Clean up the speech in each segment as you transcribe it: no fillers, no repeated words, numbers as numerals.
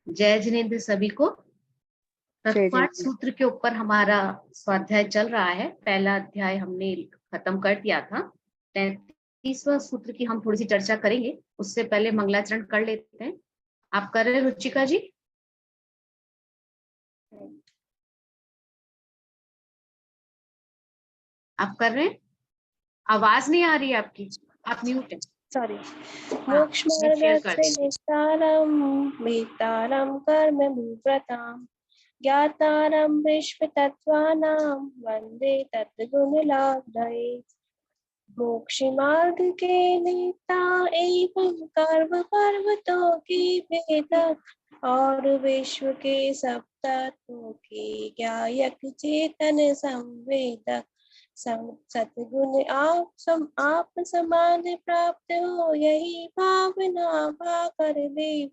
जय जिनेन्द्र सभी को। तत्पाठ सूत्र के ऊपर हमारा स्वाध्याय चल रहा है। पहला अध्याय हमने खत्म कर दिया था। 33वां सूत्र की हम थोड़ी सी चर्चा करेंगे, उससे पहले मंगलाचरण कर लेते हैं। आप कर रहे हैं रुचिका जी? आप कर रहे हैं? आवाज नहीं आ रही है आपकी, आप म्यूट है। सॉरी। मोक्ष मार्गं कर्म विव्रताम् ज्ञातारं विश्व तत्त्वानां वन्दे तद्गुणलाभये। मोक्ष मार्ग के नेता एवं कर्म पर्वतों की भेदक और विश्व के सब तत्वों के ज्ञायक चेतन संवेदक सतगुण आप समाधि प्राप्त हो, यही भावना भाकर देव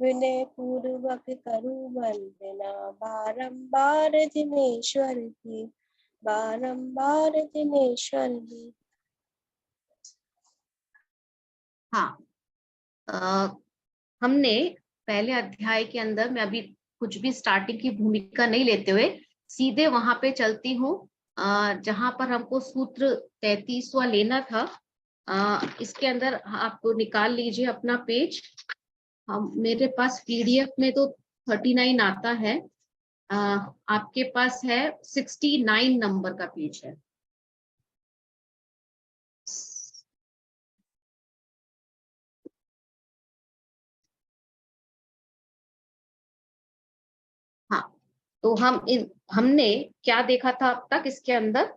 विनय पूर्वक करूं वंदना। बारंबार दिनेश्वर की, बारंबार दिनेश्वर की। हाँ, हमने पहले अध्याय के अंदर, मैं अभी कुछ भी स्टार्टिंग की भूमिका नहीं लेते हुए सीधे वहां पे चलती हूँ जहां पर हमको सूत्र 33वां लेना था। इसके अंदर आपको निकाल लीजिए अपना पेज। हम मेरे पास पीडीएफ में तो 39 आता है, आपके पास है 69 नंबर का पेज है। हाँ, तो हमने क्या देखा था अब तक इसके अंदर?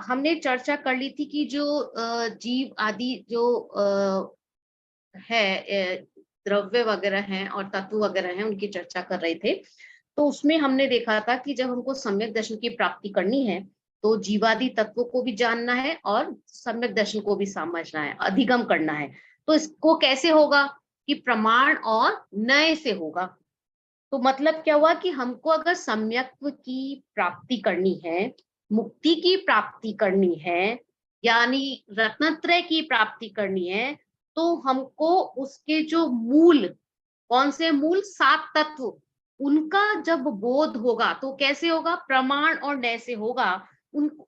हमने चर्चा कर ली थी कि जो जीव आदि जो है, द्रव्य वगैरह हैं और तत्व वगैरह हैं, उनकी चर्चा कर रहे थे। तो उसमें हमने देखा था कि जब हमको सम्यक दर्शन की प्राप्ति करनी है तो जीवादि तत्वों को भी जानना है और सम्यक दर्शन को भी समझना है, अधिगम करना है। तो इसको कैसे होगा कि प्रमाण और नय से होगा। तो मतलब क्या हुआ कि हमको अगर सम्यक्त्व की प्राप्ति करनी है, मुक्ति की प्राप्ति करनी है, यानी रत्नत्रय की प्राप्ति करनी है, तो हमको उसके जो मूल, कौन से मूल? 7 तत्व, उनका जब बोध होगा तो कैसे होगा? प्रमाण और नय से होगा।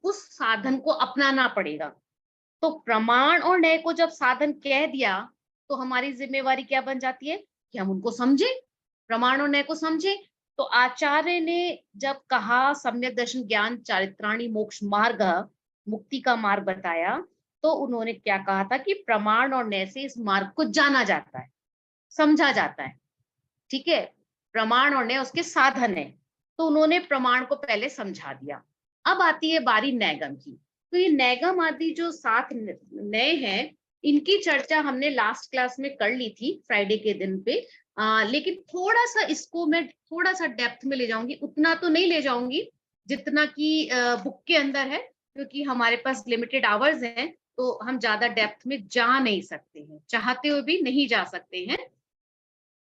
उस साधन को अपनाना पड़ेगा। तो प्रमाण और नय को जब साधन कह दिया तो हमारी जिम्मेवारी क्या बन जाती है कि हम उनको समझे, प्रमाण और नय को समझे। तो आचार्य ने जब कहा सम्यक दर्शन ज्ञान चारित्राणी मोक्ष मार्ग, मुक्ति का मार्ग बताया, तो उन्होंने क्या कहा था कि प्रमाण और नय से इस मार्ग को जाना जाता है, समझा जाता है। ठीक है, प्रमाण और नय उसके साधन है। तो उन्होंने प्रमाण को पहले समझा दिया। अब आती है बारी नैगम की। तो ये नैगम आदि जो 7 नय हैं, इनकी चर्चा हमने लास्ट क्लास में कर ली थी फ्राइडे के दिन पे। लेकिन थोड़ा सा इसको मैं थोड़ा सा डेप्थ में ले जाऊंगी, उतना तो नहीं ले जाऊंगी जितना कि बुक के अंदर है, क्योंकि हमारे पास लिमिटेड आवर्स हैं, तो हम ज्यादा डेप्थ में जा नहीं सकते हैं, चाहते हुए भी नहीं जा सकते हैं।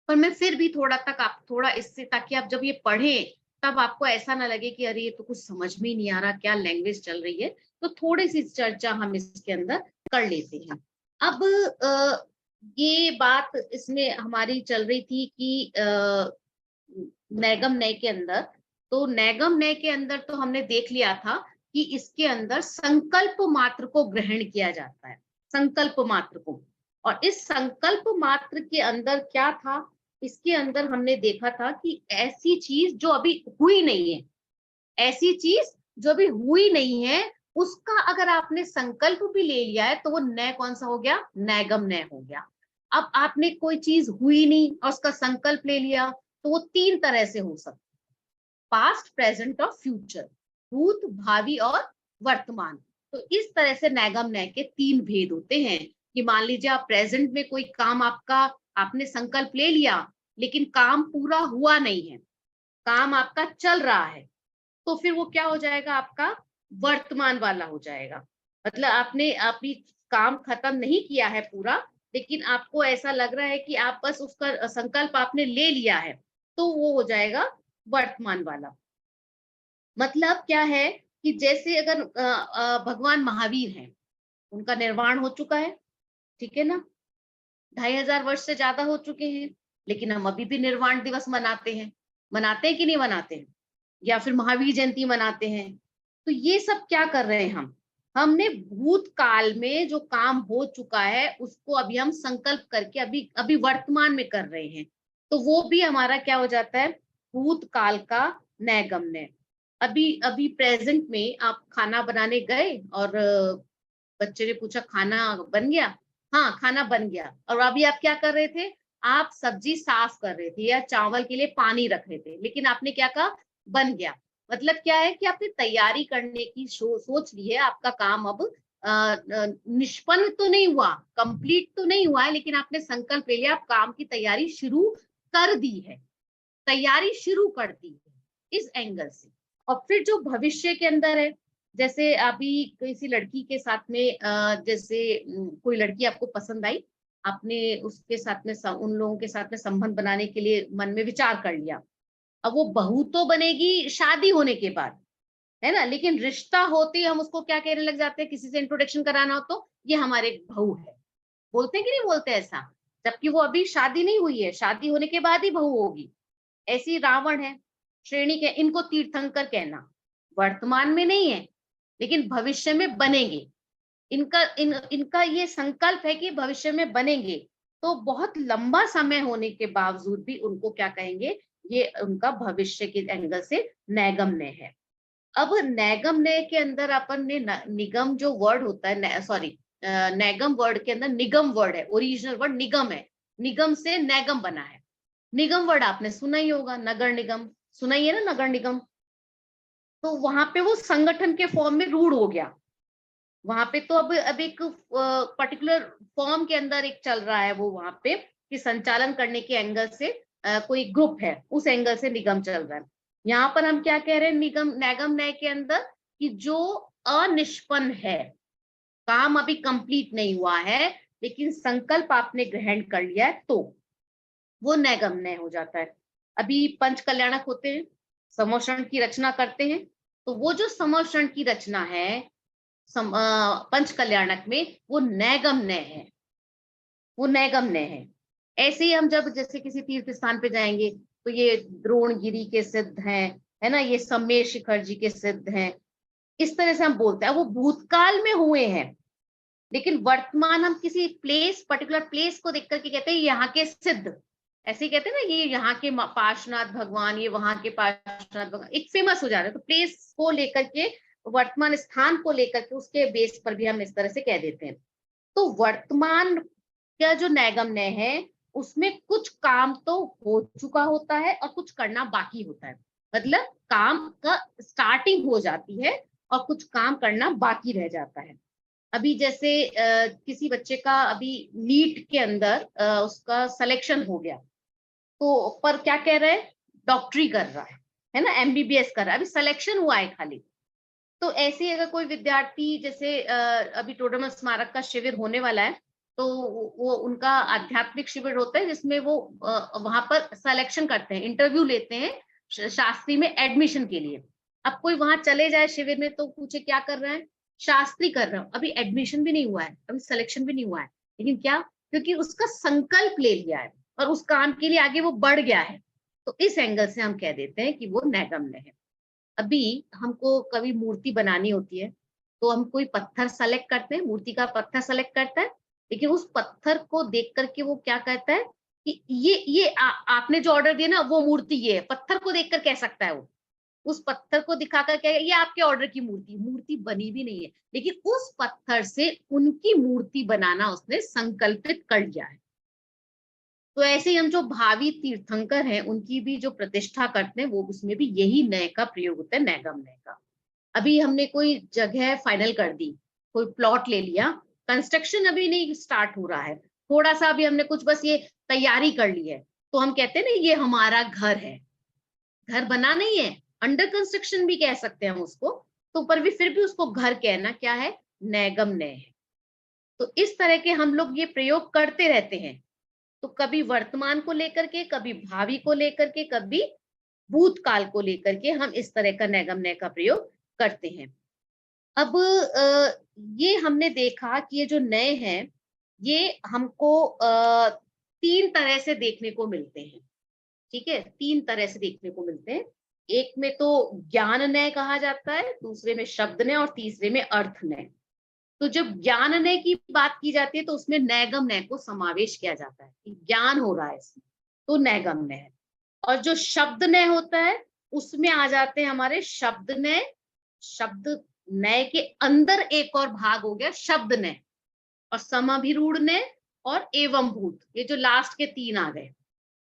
पर मैं फिर भी थोड़ा इससे, ताकि आप जब ये पढ़ें तब आपको ऐसा ना लगे कि अरे ये तो कुछ समझ में ही नहीं आ रहा, क्या लैंग्वेज चल रही है। तो थोड़ी सी चर्चा हम इसके अंदर कर लेते हैं। अब ये बात इसमें हमारी चल रही थी कि नैगम नय के अंदर, तो नैगम नय के अंदर तो हमने देख लिया था कि इसके अंदर संकल्प मात्र को ग्रहण किया जाता है, संकल्प मात्र को। और इस संकल्प मात्र के अंदर क्या था? इसके अंदर हमने देखा था कि ऐसी चीज जो अभी हुई नहीं है, ऐसी चीज जो अभी हुई नहीं है, उसका अगर आपने संकल्प भी ले लिया है तो वो नय कौन सा हो गया? नैगम नय हो गया। अब आपने कोई चीज हुई नहीं और उसका संकल्प ले लिया, तो वो 3 तरह से हो सकता है, पास्ट, प्रेजेंट और फ्यूचर, भूत, भावी और वर्तमान। तो इस तरह से नैगम नय के 3 भेद होते हैं कि मान लीजिए आप प्रेजेंट में कोई काम आपका, आपने संकल्प ले लिया लेकिन काम पूरा हुआ नहीं है, काम आपका चल रहा है, तो फिर वो क्या हो जाएगा? आपका वर्तमान वाला हो जाएगा। मतलब आपने अभी काम खत्म नहीं किया है पूरा, लेकिन आपको ऐसा लग रहा है कि आप बस उसका संकल्प आपने ले लिया है, तो वो हो जाएगा वर्तमान वाला। मतलब क्या है कि जैसे अगर भगवान महावीर हैं, उनका निर्वाण हो चुका है, ठीक है ना, 2500 वर्ष से ज्यादा हो चुके हैं, लेकिन हम अभी भी निर्वाण दिवस मनाते हैं। मनाते हैं कि नहीं मनाते हैं? या फिर महावीर जयंती मनाते हैं। तो ये सब क्या कर रहे हैं हम? हमने भूतकाल में जो काम हो चुका है उसको अभी हम संकल्प करके अभी अभी वर्तमान में कर रहे हैं। तो वो भी हमारा क्या हो जाता है? भूतकाल का नैगम्य। अभी अभी प्रेजेंट में आप खाना बनाने गए और बच्चे ने पूछा खाना बन गया? हाँ, खाना बन गया। और अभी आप क्या कर रहे थे? आप सब्जी साफ कर रहे थे या चावल के लिए पानी रख रहे थे, लेकिन आपने क्या कहा? बन गया। मतलब क्या है कि आपने तैयारी करने की सोच ली है। आपका काम अब निष्पन्न तो नहीं हुआ, कंप्लीट तो नहीं हुआ है, लेकिन आपने संकल्प ले लिया, आप काम की तैयारी शुरू कर दी है, तैयारी शुरू कर दी है इस एंगल से। और फिर जो भविष्य के अंदर है, जैसे अभी किसी लड़की के साथ में जैसे कोई लड़की आपको पसंद आई, आपने उसके साथ में उन लोगों के साथ में संबंध बनाने के लिए मन में विचार कर लिया। अब वो बहू तो बनेगी शादी होने के बाद, है ना? लेकिन रिश्ता होते ही हम उसको क्या कहने लग जाते हैं? किसी से इंट्रोडक्शन कराना हो तो ये हमारे बहू है। बोलते हैं कि नहीं बोलते ऐसा? जबकि वो अभी शादी नहीं हुई है, शादी होने के बाद ही बहू होगी। ऐसी रावण है, श्रेणी के, इनको तीर्थंकर कहना। वर्तमान में नहीं है, लेकिन भविष्य में बनेंगे। इनका ये संकल्प है कि भविष्य में बनेंगे। तो बहुत लंबा समय होने के बावजूद भी उनको क्या कहेंगे? ये उनका भविष्य के एंगल से नैगम्य है। अब नैगम्य के अंदर अपन ने निगम जो वर्ड होता है, सॉरी, नैगम वर्ड के अंदर निगम वर्ड है, ओरिजिनल वर्ड निगम है। निगम से नैगम बना है। निगम वर्ड आपने सुना ही होगा, नगर निगम सुना ही है ना, नगर निगम। तो वहां पे वो संगठन के फॉर्म में रूढ़ हो गया। वहां पे तो अब एक पर्टिकुलर फॉर्म के अंदर एक चल रहा है वो वहां पे, कि संचालन करने के एंगल से कोई ग्रुप है, उस एंगल से निगम चल रहा है। यहाँ पर हम क्या कह रहे हैं निगम नैगम नय के अंदर? कि जो अनिष्पन्न है, काम अभी कंप्लीट नहीं हुआ है, लेकिन संकल्प आपने ग्रहण कर लिया है, तो वो नैगम्य हो जाता है। अभी पंच कल्याणक होते हैं, समोषण की रचना करते हैं। तो वो जो समोषण की रचना है पंच कल्याणक में, वो नैगम्य है, वो नैगम्य है। ऐसे ही हम जब जैसे किसी तीर्थ स्थान पे जाएंगे तो ये द्रोणगिरी के सिद्ध हैं, है ना, ये सम्मेर शिखर जी के सिद्ध हैं, इस तरह से हम बोलते हैं। वो भूतकाल में हुए हैं, लेकिन वर्तमान हम किसी प्लेस, पर्टिकुलर प्लेस को देख करके कहते हैं यहाँ के सिद्ध। ऐसे ही कहते हैं ना, ये यहाँ के पार्श्वनाथ भगवान, ये वहां के पार्श्वनाथ भगवान, एक फेमस हो जा रहे हैं। तो प्लेस को लेकर के, वर्तमान स्थान को लेकर के, उसके बेस पर भी हम इस तरह से कह देते हैं। तो वर्तमान का जो नैगम्य है, उसमें कुछ काम तो हो चुका होता है और कुछ करना बाकी होता है। मतलब काम का स्टार्टिंग हो जाती है और कुछ काम करना बाकी रह जाता है। अभी जैसे किसी बच्चे का अभी नीट के अंदर उसका सिलेक्शन हो गया, तो पर क्या कह रहा है? डॉक्टरी कर रहा है ना, एमबीबीएस कर रहा है, अभी सिलेक्शन हुआ है खाली। तो ऐसे ही अगर कोई विद्यार्थी, जैसे अभी टोडरमल स्मारक का शिविर होने वाला है, तो वो उनका आध्यात्मिक शिविर होता है, जिसमें वो वहां पर सिलेक्शन करते हैं, इंटरव्यू लेते हैं शास्त्री में एडमिशन के लिए। अब कोई वहां चले जाए शिविर में तो पूछे क्या कर रहा है? शास्त्री कर रहा हूं। अभी एडमिशन भी नहीं हुआ है, अभी सिलेक्शन भी नहीं हुआ है, लेकिन क्या? क्योंकि उसका संकल्प ले लिया है और उस काम के लिए आगे वो बढ़ गया है। तो इस एंगल से हम कह देते हैं कि वो नैगम्य है। अभी हमको कभी मूर्ति बनानी होती है, तो हम कोई पत्थर सेलेक्ट करते हैं, मूर्ति का पत्थर सेलेक्ट करता है, लेकिन उस पत्थर को देख करके वो क्या कहता है कि ये आपने जो ऑर्डर दिया ना, वो मूर्ति ये है। पत्थर को देखकर कह सकता है वो, उस पत्थर को दिखाकर क्या, ये आपके ऑर्डर की मूर्ति। मूर्ति बनी भी नहीं है, लेकिन उस पत्थर से उनकी मूर्ति बनाना उसने संकल्पित कर लिया है। तो ऐसे ही हम जो भावी तीर्थंकर हैं, उनकी भी जो प्रतिष्ठा करते हैं, वो उसमें भी यही नय का प्रयोग होता है, नैगम नय का। अभी हमने कोई जगह फाइनल कर दी, कोई प्लॉट ले लिया, कंस्ट्रक्शन अभी नहीं स्टार्ट हो रहा है, थोड़ा सा अभी हमने कुछ बस ये तैयारी कर ली है, तो हम कहते हैं ना ये हमारा घर है। घर बना नहीं है, अंडर कंस्ट्रक्शन भी कह सकते हैं हम उसको, तो पर भी फिर भी उसको घर कहना क्या है? नैगम नय है। तो इस तरह के हम लोग ये प्रयोग करते रहते हैं। तो कभी वर्तमान को लेकर के, कभी भावी को लेकर के, कभी भूतकाल को लेकर के हम इस तरह का नैगम नय का प्रयोग करते हैं। अब ये हमने देखा कि ये जो नय है, ये हमको 3 तरह से देखने को मिलते हैं। ठीक है, 3 तरह से देखने को मिलते हैं। एक में तो ज्ञान नय कहा जाता है, दूसरे में शब्द नय और तीसरे में अर्थ नय। तो जब ज्ञान नय की बात की जाती है तो उसमें नैगम नय को समावेश किया जाता है कि ज्ञान हो रहा है इसमें, तो नैगम नय है। और जो शब्द नय होता है उसमें आ जाते हैं हमारे शब्द नय। शब्द नय के अंदर एक और भाग हो गया शब्द नय, और समाभिरूढ़ नय और एवं भूत, ये जो लास्ट के 3 आ गए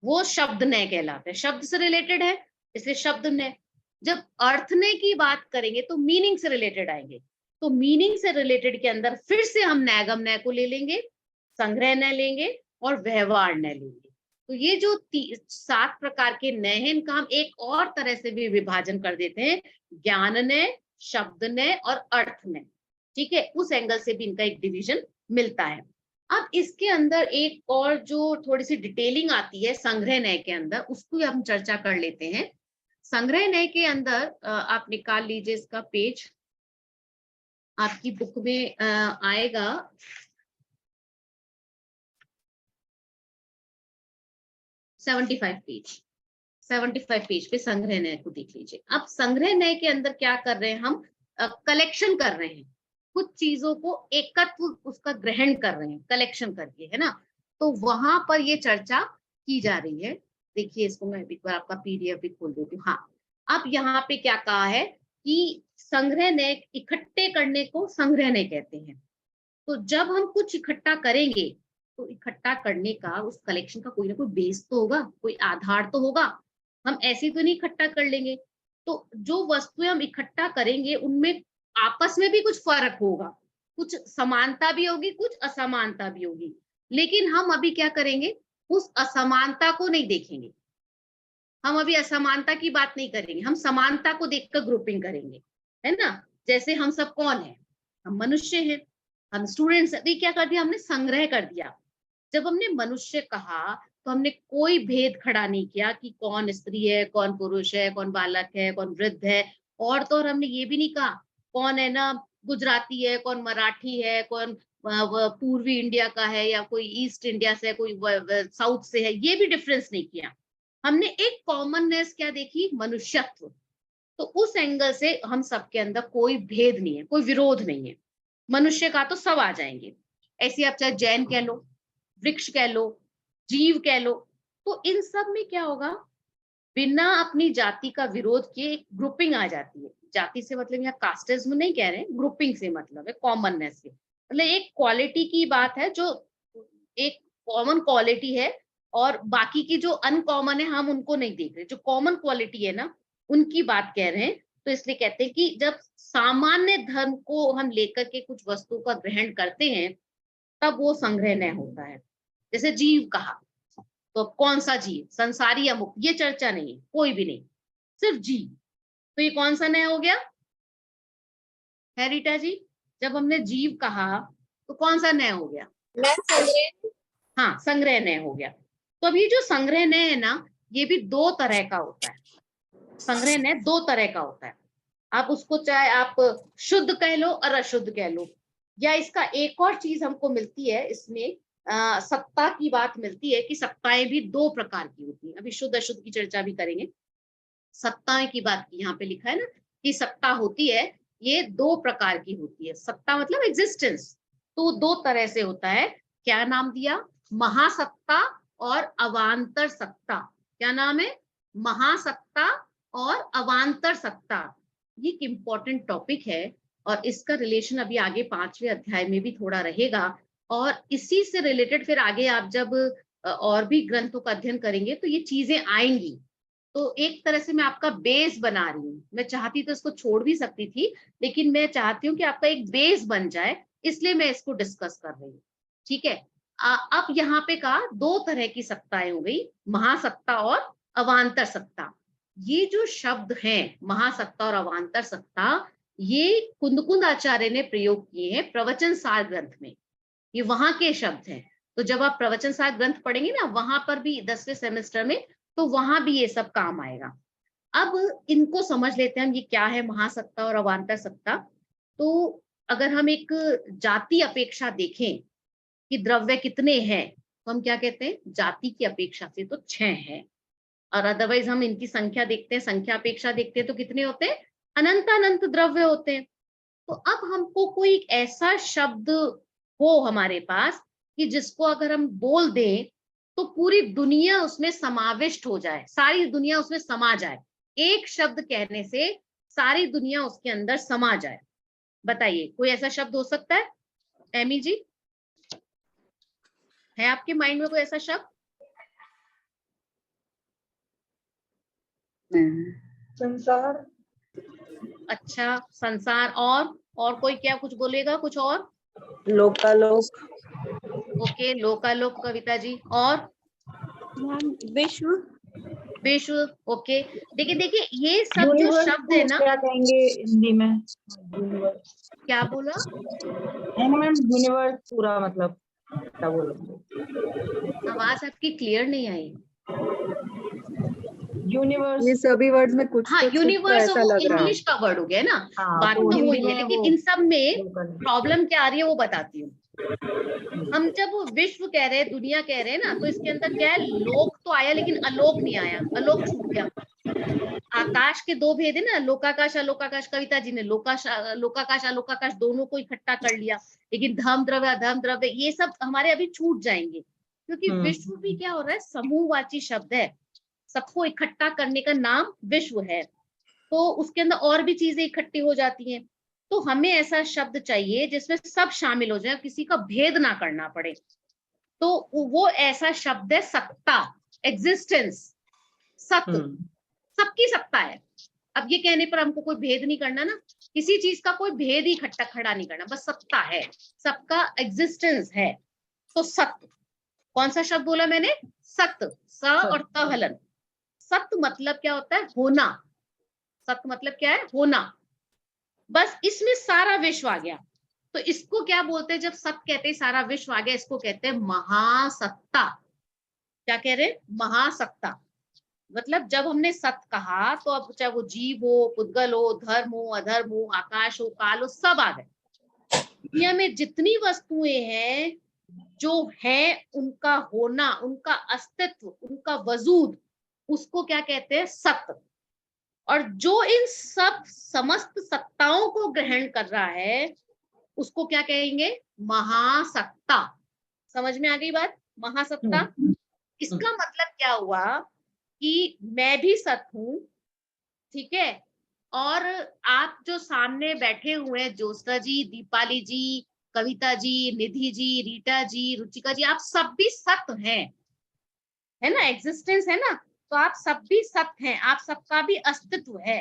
वो शब्द नय कहलाते हैं, शब्द से रिलेटेड है इसलिए शब्द नय। जब अर्थ नय की बात करेंगे तो मीनिंग से रिलेटेड आएंगे, तो मीनिंग से रिलेटेड के अंदर फिर से हम नैगम नय को ले लेंगे, संग्रह नय लेंगे और व्यवहार नय लेंगे। तो ये जो 7 प्रकार के नय हैं इनका हम एक और तरह से भी विभाजन कर देते हैं, ज्ञान नय, शब्द नय और अर्थ नय। ठीक है, उस एंगल से भी इनका एक डिवीजन मिलता है। अब इसके अंदर एक और जो थोड़ी सी डिटेलिंग आती है संग्रह नय के अंदर, उसको हम चर्चा कर लेते हैं। संग्रह नय के अंदर आप निकाल लीजिए इसका पेज, आपकी बुक में आएगा 75 पेज। 75 पेज पे संग्रह नय को देख लीजिए। अब संग्रह नय के अंदर क्या कर रहे हैं हम, कलेक्शन कर रहे हैं, कुछ चीजों को एकत्व उसका ग्रहण कर रहे हैं कलेक्शन करके, है ना। तो वहां पर ये चर्चा की जा रही है। देखिए इसको मैं एक बार आपका पीडीएफ भी खोल देती हूँ। हाँ, अब यहाँ पे क्या कहा है कि संग्रह नय, इकट्ठे करने को संग्रह नय कहते हैं। तो जब हम कुछ इकट्ठा करेंगे तो इकट्ठा करने का, उस कलेक्शन का कोई ना कोई बेस तो होगा, कोई आधार तो होगा। हम ऐसे तो नहीं इकट्ठा कर लेंगे। तो जो वस्तुएं हम इकट्ठा करेंगे उनमें आपस में भी कुछ फर्क होगा, कुछ समानता भी होगी, कुछ असमानता भी होगी। लेकिन हम अभी क्या करेंगे, उस असमानता को नहीं देखेंगे। हम अभी असमानता की बात नहीं करेंगे, हम समानता को देखकर ग्रुपिंग करेंगे, है ना। जैसे हम सब कौन है, हम मनुष्य हैं, हम स्टूडेंट्स। अभी क्या कर दिया हमने, संग्रह कर दिया। जब हमने मनुष्य कहा तो हमने कोई भेद खड़ा नहीं किया कि कौन स्त्री है, कौन पुरुष है, कौन बालक है, कौन वृद्ध है। तो और हमने ये भी नहीं कहा कौन है ना गुजराती है, कौन मराठी है, कौन पूर्वी इंडिया का है या कोई ईस्ट इंडिया से है, कोई साउथ से है, ये भी डिफरेंस नहीं किया। हमने एक कॉमननेस क्या देखी, मनुष्यत्व। तो उस एंगल से हम सबके अंदर कोई भेद नहीं है, कोई विरोध नहीं है। मनुष्य का तो सब आ जाएंगे। ऐसे आप चाहे जैन कह लो, वृक्ष कह लो, जीव कह लो, तो इन सब में क्या होगा, बिना अपनी जाति का विरोध किए एक ग्रुपिंग आ जाती है। जाति से मतलब यहाँ कास्टिज्म नहीं कह रहे हैं, ग्रुपिंग से मतलब है कॉमननेस से, मतलब एक क्वालिटी की बात है जो एक कॉमन क्वालिटी है, और बाकी की जो अनकॉमन है हम उनको नहीं देख रहे, जो कॉमन क्वालिटी है ना उनकी बात कह रहे हैं। तो इसलिए कहते हैं कि जब सामान्य धर्म को हम लेकर के कुछ वस्तु का ग्रहण करते हैं तब वो संग्रह नय होता है। जैसे जीव कहा, तो कौन सा जीव, संसारी या मुक्त, ये चर्चा नहीं है, कोई भी नहीं, सिर्फ जीव। तो ये कौन सा नय हो गया है रीटा जी, जब हमने जीव कहा तो कौन सा नय हो गया, हाँ संग्रह नय हो गया। तो अभी जो संग्रह नय है ना, ये भी 2 तरह का होता है। संग्रह नय 2 तरह का होता है। आप उसको चाहे आप शुद्ध कह लो और अशुद्ध कह लो, या इसका एक और चीज हमको मिलती है इसमें, सत्ता की बात मिलती है कि सत्ताएं भी 2 प्रकार की होती हैं। अभी शुद्ध अशुद्ध की चर्चा भी करेंगे। सत्ताएं की बात यहाँ पे लिखा है ना कि सत्ता होती है, ये 2 प्रकार की होती है। सत्ता मतलब एग्जिस्टेंस, तो 2 तरह से होता है। क्या नाम दिया, महासत्ता और अवांतर सत्ता। क्या नाम है, महासत्ता और अवांतर सत्ता। ये एक इंपॉर्टेंट टॉपिक है और इसका रिलेशन अभी आगे 5वें अध्याय में भी थोड़ा रहेगा। और इसी से रिलेटेड फिर आगे आप जब और भी ग्रंथों का अध्ययन करेंगे तो ये चीजें आएंगी। तो एक तरह से मैं आपका बेस बना रही हूँ। मैं चाहती तो इसको छोड़ भी सकती थी, लेकिन मैं चाहती हूँ कि आपका एक बेस बन जाए, इसलिए मैं इसको डिस्कस कर रही हूँ। ठीक है, अब यहाँ पे कहा 2 तरह की सत्ताएं हो गई, महासत्ता और अवांतर सत्ता। ये जो शब्द हैं महासत्ता और अवांतर सत्ता, ये कुंदकुंद आचार्य ने प्रयोग किए हैं प्रवचन सार ग्रंथ में। ये वहां के शब्द हैं। तो जब आप प्रवचन सार ग्रंथ पढ़ेंगे ना, वहां पर भी 10वें सेमेस्टर में, तो वहां भी ये सब काम आएगा। अब इनको समझ लेते हैं हम, ये क्या है महासत्ता और अवांतर सत्ता। तो अगर हम एक जाति अपेक्षा देखें कि द्रव्य कितने हैं, तो हम क्या कहते हैं, जाति की अपेक्षा से तो 6 है। और अदरवाइज हम इनकी संख्या देखते हैं, संख्या अपेक्षा देखते हैं तो कितने होते हैं, अनंत अनंत द्रव्य होते हैं। तो अब हमको कोई ऐसा शब्द हो हमारे पास कि जिसको अगर हम बोल दें तो पूरी दुनिया उसमें समाविष्ट हो जाए, सारी दुनिया उसमें समा जाए। एक शब्द कहने से सारी दुनिया उसके अंदर समा जाए। बताइए कोई ऐसा शब्द हो सकता है? एमी जी, है आपके माइंड में कोई ऐसा शब्द? संसार। अच्छा, संसार। और कोई क्या कुछ बोलेगा, कुछ और? लोकालोक। ओके, लोकालोक कविता जी। और विश्व। विश्व। ओके, देखिए देखिए ये सब जो शब्द है ना, क्या कहेंगे हिंदी में? यूनिवर्स। क्या बोला? मैम यूनिवर्स पूरा मतलब क्या बोलेंगे? आवाज आपकी क्लियर नहीं आई। यूनिवर्स। ये सभी वर्ड्स में कुछ हाँ, तो यूनिवर्स ऐसा वो लग रहा है। इंग्लिश का वर्ड हो गया ना, हाँ, बात तो तो हिंदी वही है, में लेकिन वो इन सब में लोकल। प्रॉब्लम क्या आ रही है वो बताती हूँ। हम जब विश्व कह रहे हैं, दुनिया कह रहे हैं ना, तो इसके अंदर क्या है, लोक तो आया लेकिन अलोक नहीं आया, अलोक छूट गया। आकाश के दो भेद है ना, लोकाकाश अलोकाकाश, कविता जी ने लोकाकाश अलोकाकाश दोनों को इकट्ठा कर लिया, लेकिन धर्म द्रव्य अधर्म द्रव्य ये सब हमारे अभी छूट जाएंगे, क्योंकि विश्व भी क्या हो रहा है, समूहवाची शब्द है, सबको इकट्ठा करने का नाम विश्व है, तो उसके अंदर और भी चीजें इकट्ठी हो जाती हैं। तो हमें ऐसा शब्द चाहिए जिसमें सब शामिल हो जाए, किसी का भेद ना करना पड़े। तो वो ऐसा शब्द है सत्ता, एग्जिस्टेंस, सत्य, सबकी सत्ता है। अब ये कहने पर हमको कोई भेद नहीं करना ना, किसी चीज का कोई भेद ही इकट्ठा खड़ा नहीं करना, बस सत्ता है, सबका एग्जिस्टेंस है। तो सत्य, कौन सा शब्द बोला मैंने? सत्य, स और त हलन। सत्य मतलब क्या होता है, होना। सत्य मतलब क्या है, होना। बस इसमें सारा विश्व आ गया। तो इसको क्या बोलते हैं, जब सत्य कहते हैं सारा विश्व आ गया, इसको कहते हैं महासत्ता। क्या कह रहे हैं, महासत्ता। मतलब जब हमने सत्य कहा तो अब चाहे वो जीव हो, पुद्गल हो, धर्म हो, अधर्म हो, आकाश हो, काल हो, सब आ गए। दुनिया में जितनी वस्तुएं हैं, जो है उनका होना, उनका अस्तित्व, उनका वजूद, उसको क्या कहते हैं, सत्य। और जो इन सब समस्त सत्ताओं को ग्रहण कर रहा है उसको क्या कहेंगे, महासत्ता। समझ में आ गई बात, महासत्ता। इसका मतलब क्या हुआ कि मैं भी सत्य हूं, ठीक है, और आप जो सामने बैठे हुए हैं, ज्योत्सना जी, दीपाली जी, कविता जी, निधि जी, रीटा जी, रुचिका जी, आप सब भी सत्य हैं, है ना, एग्जिस्टेंस है ना, तो आप सब भी सत्य हैं, आप सबका भी अस्तित्व है।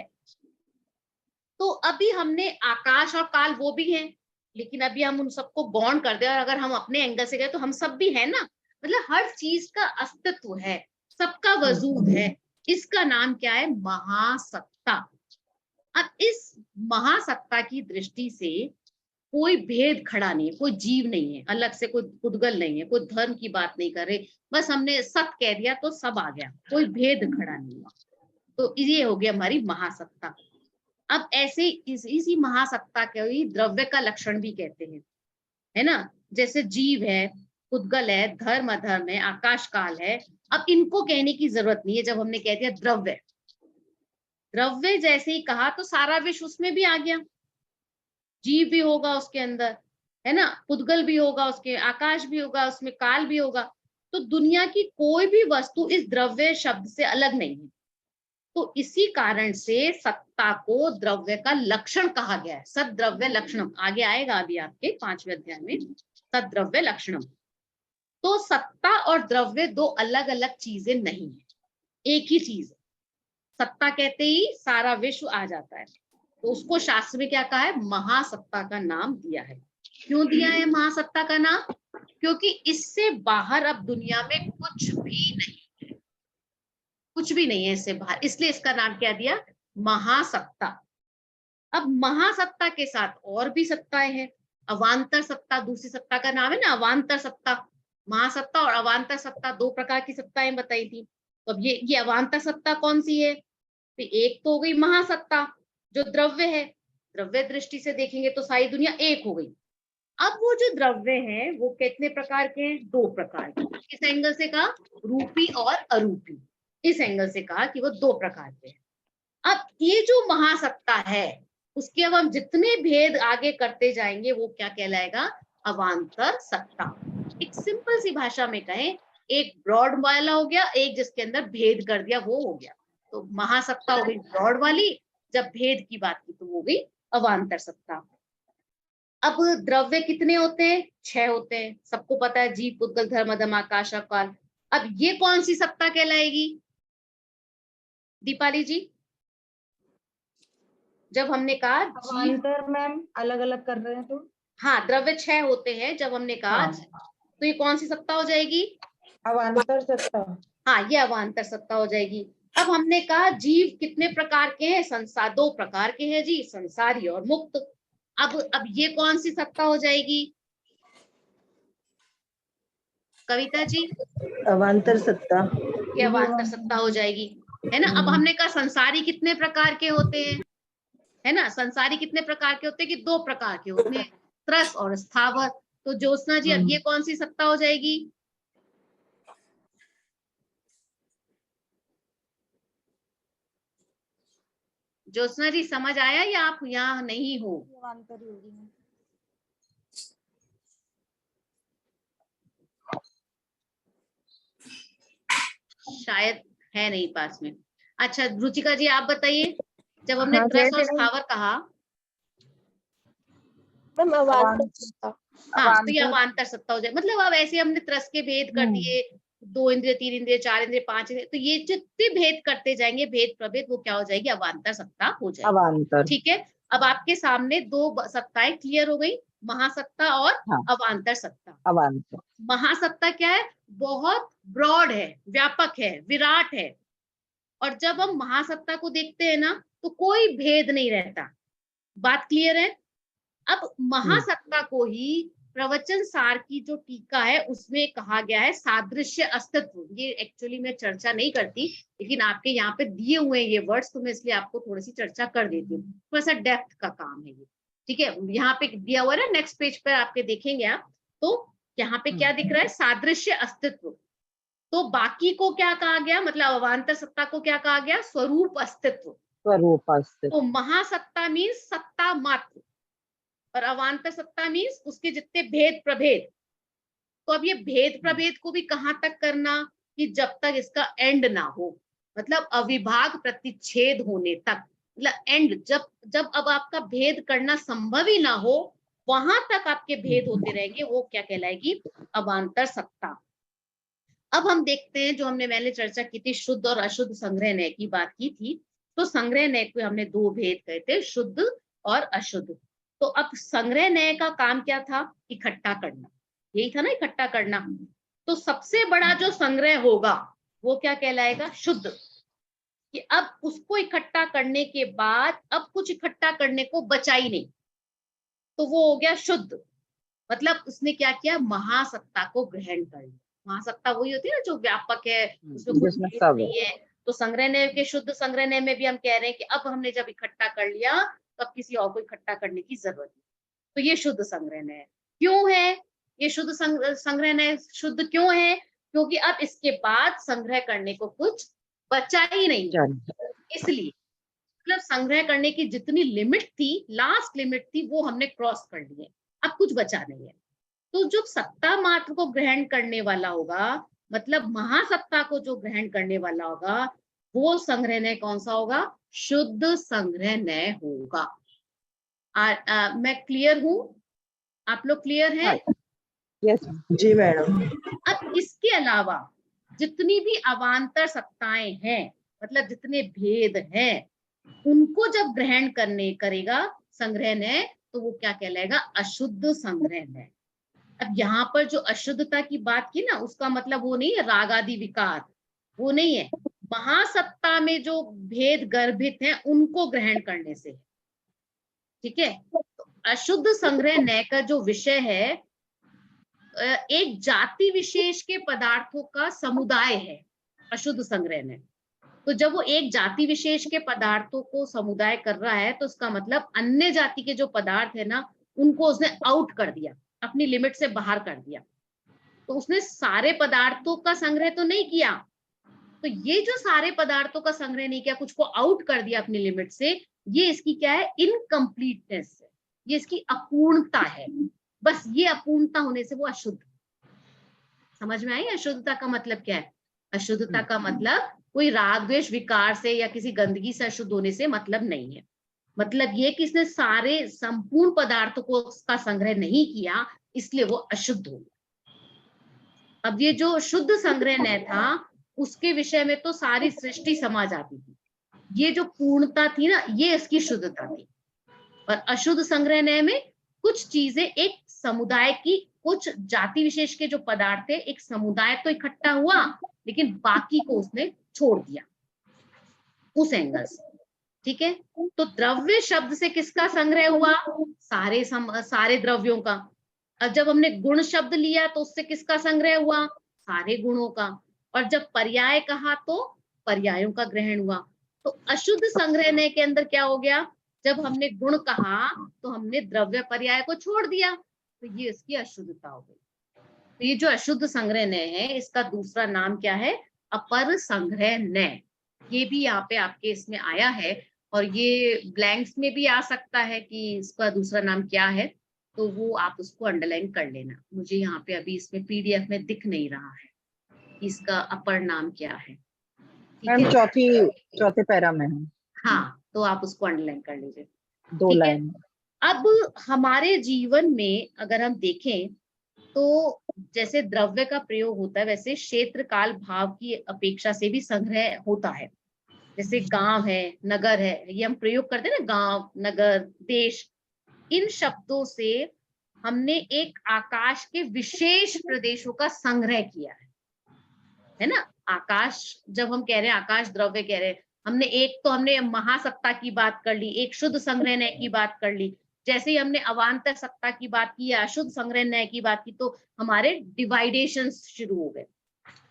तो अभी हमने आकाश और काल वो भी हैं, लेकिन अभी हम उन सबको गौण कर दे और अगर हम अपने एंगल से गए तो हम सब भी है ना, मतलब हर चीज का अस्तित्व है, सबका वजूद है। इसका नाम क्या है, महासत्ता। अब इस महासत्ता की दृष्टि से कोई भेद खड़ा नहीं है, कोई जीव नहीं है अलग से, कोई पुद्गल नहीं है, कोई धर्म की बात नहीं कर रहे, बस हमने सत्य कह दिया तो सब आ गया, कोई भेद खड़ा नहीं हुआ। तो ये हो गया हमारी महासत्ता। अब ऐसे इसी महासत्ता के ही द्रव्य का लक्षण भी कहते हैं, है ना, जैसे जीव है, पुद्गल है, धर्म अधर्म है, आकाश काल है। अब इनको कहने की जरूरत नहीं है, जब हमने कह दिया द्रव्य, द्रव्य जैसे ही कहा तो सारा विश्व उसमें भी आ गया, जीव भी होगा उसके अंदर, है ना, पुद्गल भी होगा उसके, आकाश भी होगा उसमें, काल भी होगा। तो दुनिया की कोई भी वस्तु इस द्रव्य शब्द से अलग नहीं है। तो इसी कारण से सत्ता को द्रव्य का लक्षण कहा गया है, सद्द्रव्य लक्षणम, आगे आएगा अभी आपके 5वें अध्याय में, सद्द्रव्य लक्षणम। तो सत्ता और द्रव्य दो अलग अलग चीजें नहीं है, एक ही चीज है। सत्ता कहते ही सारा विश्व आ जाता है, तो उसको शास्त्र में क्या कहा है, महासत्ता का नाम दिया है। क्यों दिया है महासत्ता का नाम, क्योंकि इससे बाहर अब दुनिया में कुछ भी नहीं, कुछ भी नहीं है इससे बाहर, इसलिए इसका नाम क्या दिया, महासत्ता। अब महासत्ता के साथ और भी सत्ताएं हैं, अवान्तर सत्ता दूसरी सत्ता का नाम है ना, अवान्तर सत्ता। महासत्ता और अवान्तर सत्ता दो प्रकार की सत्ताएं बताई थी। तो अब ये अवान्तर सत्ता कौन सी है, तो एक तो हो गई महासत्ता जो द्रव्य है, द्रव्य दृष्टि से देखेंगे तो सारी दुनिया एक हो गई। अब वो जो द्रव्य हैं वो कितने प्रकार के हैं? 2 प्रकार के। किस एंगल से कहा? रूपी और अरूपी। इस एंगल से कहा कि वो 2 प्रकार के हैं। अब ये जो महासत्ता है उसके अब हम जितने भेद आगे करते जाएंगे वो क्या कहलाएगा? अवांतर सत्ता। एक सिंपल सी भाषा में कहें, एक ब्रॉड वाला हो गया, एक जिसके अंदर भेद कर दिया वो हो गया। तो महासत्ता हो गई ब्रॉड वाली, जब भेद की बात की तो वो गई अवांतर सत्ता। अब द्रव्य कितने होते हैं? 6 होते हैं, सबको पता है, जीव, पुद्गल, धर्म, अधम, आकाश, काल। अब ये कौन सी सत्ता कहलाएगी दीपाली जी? जब हमने कहा जीव, अवांतर मैम अलग अलग कर रहे हैं तो हाँ द्रव्य 6 होते हैं, जब हमने कहा हाँ। तो ये कौन सी सत्ता हो जाएगी? अवांतर सत्ता। हाँ, ये अवांतर सत्ता हो जाएगी। अब हमने कहा जीव कितने प्रकार के हैं? संसार 2 प्रकार के हैं जी, संसारी और मुक्त। अब ये कौन सी सत्ता हो जाएगी कविता जी? अवांतर सत्ता। ये अवांतर सत्ता हो जाएगी, है ना। अब हमने कहा संसारी कितने प्रकार के होते हैं, है ना। संसारी कितने प्रकार के होते हैं? कि 2 प्रकार के होते हैं, त्रस और स्थावर। तो ज्योत्सना जी अब ये कौन सी सत्ता हो जाएगी? ज्योत्सना जी समझ आया या आप यहाँ नहीं हो? शायद है नहीं पास में। अच्छा रुचिका जी आप बताइए, जब हमने हाँ, त्रस और जैसे स्थावर कहा, मैम अवांतर सत्ता। हाँ तो ये अवांतर सत्ता हो जाए। मतलब अब ऐसे हमने त्रस के भेद कर दिए, 2 इंद्रिय, 3 इंद्रिय, 4 इंद्रिय, 5 इंद्रिय, तो ये जितने भेद करते जाएंगे भेद प्रभेद, वो क्या हो जाएगी? अवांतर सत्ता हो जाएगी। अवांतर। ठीक है, अब आपके सामने 2 सत्ताएं क्लियर हो गई, महासत्ता और हाँ। अवांतर सत्ता। अवांतर। महासत्ता क्या है? बहुत ब्रॉड है, व्यापक है, विराट है। और जब हम महासत्ता को देखते हैं ना तो कोई भेद नहीं रहता। बात क्लियर है? अब महासत्ता को ही प्रवचन सार की जो टीका है उसमें कहा गया है सादृश्य अस्तित्व। ये एक्चुअली मैं चर्चा नहीं करती, लेकिन आपके यहाँ पे दिए हुए ये वर्ड्स, तो मैं इसलिए आपको थोड़ी सी चर्चा कर देती हूँ। थोड़ा सा डेप्थ का काम है ये, ठीक है। यहाँ पे दिया हुआ है ना, नेक्स्ट पेज पर आपके देखेंगे आप, तो यहाँ पे क्या दिख रहा है? सादृश्य अस्तित्व। तो बाकी को क्या कहा गया? मतलब अवांतर सत्ता को क्या कहा गया? स्वरूप अस्तित्व। स्वरूप अस्तित्व। तो महासत्ता मीन्स सत्ता मात्र, और अवांतर सत्ता मीन्स उसके जितने भेद प्रभेद। तो अब ये भेद प्रभेद को भी कहां तक करना? कि जब तक इसका एंड ना हो, मतलब अविभाग प्रतिच्छेद होने तक, मतलब एंड, जब अब आपका भेद करना संभव ही ना हो, वहां तक आपके भेद होते रहेंगे, वो क्या कहलाएगी? अवांतर सत्ता। अब हम देखते हैं, जो मैंने चर्चा की थी शुद्ध और अशुद्ध संग्रह न्याय की बात की थी, तो संग्रह न्याय को हमने 2 भेद कहे थे, शुद्ध और अशुद्ध। तो अब संग्रह न्याय का काम क्या था? इकट्ठा करना, यही था ना, इकट्ठा करना। तो सबसे बड़ा जो संग्रह होगा वो क्या कहलाएगा? शुद्ध। कि अब उसको इकट्ठा करने के बाद अब कुछ इकट्ठा करने को बचा ही नहीं, तो वो हो गया शुद्ध। मतलब उसने क्या किया? महासत्ता को ग्रहण कर लिया। महासत्ता वही होती है ना जो व्यापक है, उसमें कुछ जिसमें भेद सब नहीं है। तो संग्रहणय के, शुद्ध संग्रहणय में भी हम कह रहे हैं कि अब हमने जब इकट्ठा कर लिया तो अब किसी और को इकट्ठा करने की जरूरत नहीं। तो ये शुद्ध संग्रहणय है। क्यों है ये शुद्ध संग्रहणय? शुद्ध क्यों है? क्योंकि अब इसके बाद संग्रह करने को कुछ बचा ही नहीं, इसलिए। मतलब संग्रह करने की जितनी लिमिट थी, लास्ट लिमिट थी, वो हमने क्रॉस कर ली है, अब कुछ बचा नहीं है। तो जो सत्ता मात्र को ग्रहण करने वाला होगा, मतलब महासत्ता को जो ग्रहण करने वाला होगा, वो संग्रहणय कौन सा होगा? शुद्ध संग्रहणय होगा। मैं क्लियर हूं? आप लोग क्लियर हैं? यस जी मैडम। अब इसके अलावा जितनी भी अवांतर सत्ताएं हैं, मतलब जितने भेद हैं, उनको जब ग्रहण करेगा संग्रहणय, तो वो क्या कहलाएगा? अशुद्ध संग्रहणय। अब यहाँ पर जो अशुद्धता की बात की ना, उसका मतलब वो नहीं है राग आदि विकार, वो नहीं है। महासत्ता में जो भेद गर्भित हैं उनको ग्रहण करने से, ठीक है। तो अशुद्ध संग्रहणय का जो विषय है, एक जाति विशेष के पदार्थों का समुदाय है अशुद्ध संग्रहणय। तो जब वो एक जाति विशेष के पदार्थों को समुदाय कर रहा है, तो उसका मतलब अन्य जाति के जो पदार्थ है ना, उनको उसने आउट कर दिया। अपनी लिमिट से बाहर कर दिया। तो उसने सारे पदार्थों का संग्रह तो नहीं किया, तो ये जो सारे पदार्थों का संग्रह नहीं किया, कुछ को आउट कर दिया अपनी लिमिट से, ये इसकी क्या है, इनकम्प्लीटनेस है, ये इसकी अपूर्णता है। बस ये अपूर्णता होने से वो अशुद्ध। समझ में आई अशुद्धता का मतलब क्या है? अशुद्धता का मतलब कोई राग द्वेष विकार से या किसी गंदगी से अशुद्ध होने से मतलब नहीं है। मतलब ये कि इसने सारे संपूर्ण पदार्थों को उसका संग्रह नहीं किया, इसलिए वो अशुद्ध हो गया। अब ये जो शुद्ध संग्रह था, उसके विषय में तो सारी सृष्टि समा जाती थी। ये जो पूर्णता थी ना, ये इसकी शुद्धता थी। और अशुद्ध संग्रह में कुछ चीजें एक समुदाय की, कुछ जाति विशेष के जो पदार्थ थे, एक समुदाय तो इकट्ठा हुआ, लेकिन बाकी को उसने छोड़ दिया उस एंगल से। ठीक है, तो द्रव्य शब्द से किसका संग्रह हुआ? सारे द्रव्यों का। और जब हमने गुण शब्द लिया तो उससे किसका संग्रह हुआ? सारे गुणों का। और जब पर्याय कहा तो पर्यायों का ग्रहण हुआ। तो अशुद्ध संग्रह के अंदर क्या हो गया? जब हमने गुण कहा तो हमने द्रव्य पर्याय को छोड़ दिया, तो ये इसकी अशुद्धता हो गई। तो ये जो अशुद्ध संग्रह है, इसका दूसरा नाम क्या है? अपर संग्रह। ये भी यहाँ पे आपके इसमें आया है, और ये ब्लैंक्स में भी आ सकता है कि इसका दूसरा नाम क्या है, तो वो आप उसको अंडरलाइन कर लेना। मुझे यहाँ पे अभी इसमें पीडीएफ में दिख नहीं रहा है कि इसका अपर नाम क्या है। ठीक मैम है, चौथे पैरा में है। हाँ, तो आप उसको अंडरलाइन कर लीजिए। 2 ठीक है, लाइन। अब हमारे जीवन में अगर हम देखें तो जैसे द्रव्य का प्रयोग होता है, वैसे क्षेत्र काल भाव की अपेक्षा से भी संग्रह होता है। जैसे गांव है, नगर है, ये हम प्रयोग करते हैं ना, गांव, नगर, देश। इन शब्दों से हमने एक आकाश के विशेष प्रदेशों का संग्रह किया है ना। आकाश, जब हम कह रहे हैं आकाश द्रव्य कह रहे हैं, हमने महासत्ता की बात कर ली, एक शुद्ध संग्रह की बात कर ली। जैसे ही हमने अवान्तर सत्ता की बात की या अशुद्ध संग्रह की बात की, तो हमारे डिवाइडेशन शुरू हो गए।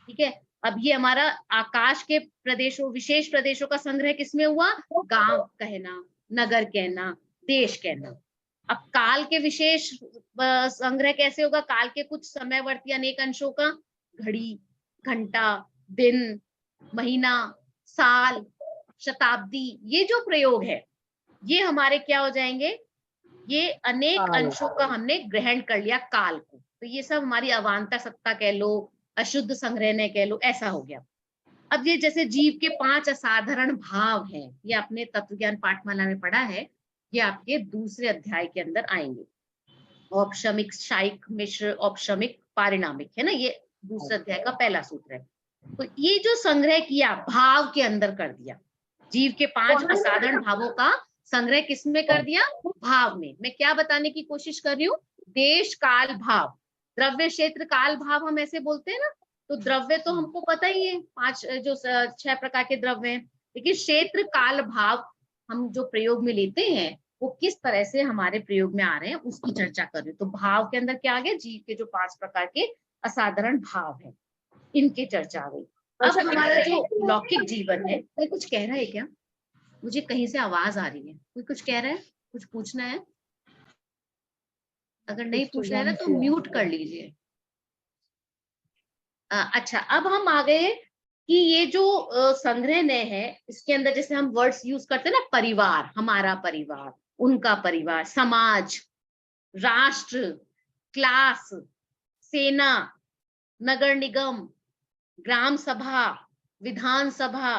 ठीक है, अब ये हमारा आकाश के प्रदेशों, विशेष प्रदेशों का संग्रह किसमें हुआ? गांव कहना, नगर कहना, देश कहना। अब काल के विशेष संग्रह कैसे होगा? काल के कुछ समयवर्ती अनेक अंशों का, घड़ी, घंटा, दिन, महीना, साल, शताब्दी, ये जो प्रयोग है, ये हमारे क्या हो जाएंगे? ये अनेक अंशों का हमने ग्रहण कर लिया काल को। तो ये सब हमारी अवान्तर सत्ता कह लो, अशुद्ध संग्रह कह लो, ऐसा हो गया। अब ये जैसे जीव के 5 असाधारण भाव हैं, ये आपने तत्व ज्ञान पाठमाला में पढ़ा है, ये आपके दूसरे अध्याय के अंदर आएंगे। औपशमिक, शायिक, मिश्र, औपशमिक, पारिणामिक, है ना, ये दूसरे अध्याय का पहला सूत्र है। तो ये जो संग्रह किया, भाव के अंदर कर दिया, जीव के 5 असाधारण भावों का संग्रह किसमें कर दिया? भाव में। मैं क्या बताने की कोशिश कर रही हूँ? देश काल भाव, द्रव्य क्षेत्र काल भाव हम ऐसे बोलते हैं ना। तो द्रव्य तो हमको पता ही है, 6 प्रकार के द्रव्य हैं, लेकिन क्षेत्र काल भाव हम जो प्रयोग में लेते हैं, वो किस तरह से हमारे प्रयोग में आ रहे हैं, उसकी चर्चा कर रही हूँ। तो भाव के अंदर क्या आ गया? जीव के जो 5 प्रकार के असाधारण भाव है, इनकी चर्चा आ गई। अब हमारा जो लौकिक जीवन है, कोई कुछ कह रहा है क्या? मुझे कहीं से आवाज आ रही है, कोई कुछ कह रहा है, कुछ पूछना है? अगर नहीं पूछ रहे ना तो म्यूट कर लीजिए। अच्छा, अब हम आ गए कि ये जो संग्रह है, इसके अंदर जैसे हम वर्ड्स यूज करते हैं ना, परिवार, हमारा परिवार, उनका परिवार, समाज, राष्ट्र, क्लास, सेना, नगर निगम, ग्राम सभा, विधानसभा,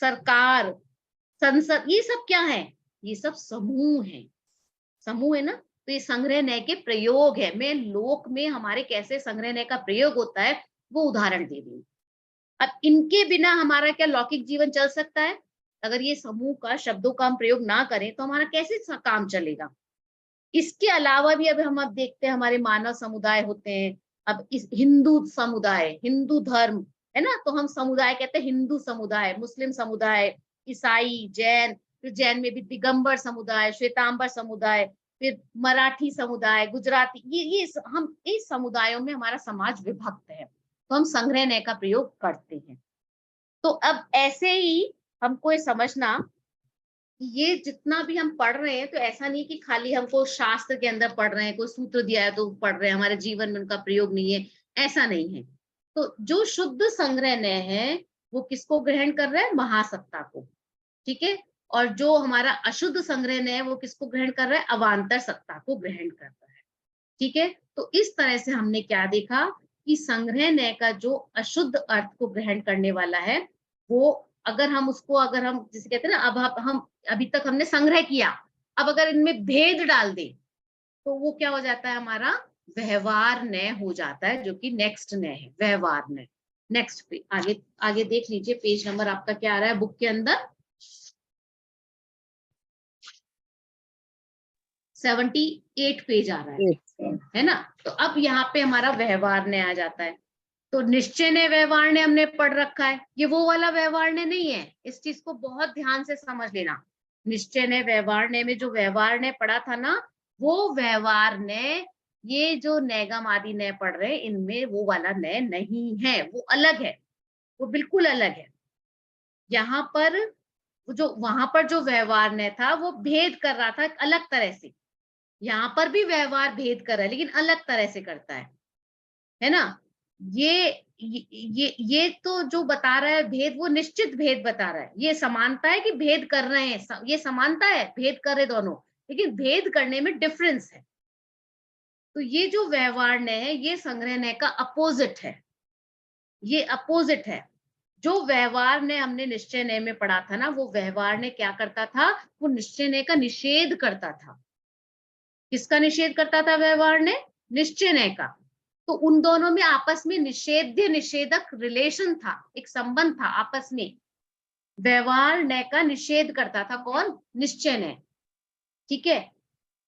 सरकार, संसद, ये सब क्या है? ये सब समूह है। समूह है ना। तो ये संग्रह के प्रयोग है। मैं लोक में हमारे कैसे संग्रह का प्रयोग होता है वो उदाहरण दे रही हूँ। अब इनके बिना हमारा क्या लौकिक जीवन चल सकता है? अगर ये समूह का, शब्दों का हम प्रयोग ना करें तो हमारा कैसे काम चलेगा? इसके अलावा भी अब देखते हैं हमारे मानव समुदाय होते हैं। अब इस हिंदू समुदाय, हिंदू धर्म है ना, तो हम समुदाय कहते हैं हिंदू समुदाय, मुस्लिम समुदाय, ईसाई, जैन, फिर जैन में भी दिगंबर समुदाय, श्वेतांबर समुदाय, फिर मराठी समुदाय, गुजराती, ये हम इस समुदायों में हमारा समाज विभक्त है, तो हम संग्रह का प्रयोग करते हैं। तो अब ऐसे ही हमको ये समझना ये जितना भी हम पढ़ रहे हैं तो ऐसा नहीं कि खाली हमको शास्त्र के अंदर पढ़ रहे हैं, कोई सूत्र दिया है तो पढ़ रहे हैं, हमारे जीवन में उनका प्रयोग नहीं है, ऐसा नहीं है। तो जो शुद्ध संग्रहणय है वो किसको ग्रहण कर रहा है? महासत्ता को, ठीक है। और जो हमारा अशुद्ध संग्रहणय है वो किसको ग्रहण कर रहा है? अवांतर सत्ता को ग्रहण कर रहा है, ठीक है। तो इस तरह से हमने क्या देखा कि संग्रहणय का जो अशुद्ध अर्थ को ग्रहण करने वाला है वो, अगर हम उसको, अगर हम जिसे कहते हैं ना, अब हम अभी तक हमने संग्रह किया, अब अगर इनमें भेद डाल दे तो वो क्या हो जाता है? हमारा व्यवहार नय हो जाता है, जो कि नेक्स्ट नय है, व्यवहार नय। नेक्स्ट पे आगे आगे देख लीजिए, पेज नंबर आपका क्या आ रहा है बुक के अंदर? 78 पेज आ रहा है ना। तो अब यहाँ पे हमारा व्यवहार नय आ जाता है। तो निश्चय ने व्यवहार ने हमने पढ़ रखा है, ये वो वाला व्यवहार ने नहीं है, इस चीज को बहुत ध्यान से समझ लेना। निश्चय ने व्यवहार ने में जो व्यवहार ने पढ़ा था ना, वो व्यवहार ने, ये जो नैगम आदि नय पढ़ रहे इनमें वो वाला नय नहीं है, वो अलग है, वो बिल्कुल अलग है। यहाँ पर जो, वहां पर जो व्यवहार ने था वो भेद कर रहा था अलग तरह से, यहाँ पर भी व्यवहार भेद कर रहा है लेकिन अलग तरह से करता है ना। ये तो जो बता रहा है भेद, वो निश्चित भेद बता रहा है। ये समानता है कि भेद कर रहे हैं, ये समानता है, भेद कर रहे दोनों, लेकिन भेद करने में डिफरेंस है। तो ये जो व्यवहार ने है ये संग्रह ने का अपोजिट है, ये अपोजिट है। जो व्यवहार ने हमने निश्चय नय में पढ़ा था ना, वो व्यवहार ने क्या करता था? वो निश्चय नय का निषेध करता था। किसका निषेध करता था व्यवहार ने? निश्चय नय का। तो उन दोनों में आपस में निषेध्य निषेधक रिलेशन था, एक संबंध था आपस में। व्यवहार नय का निषेध करता था कौन? निश्चय नय, ठीक है।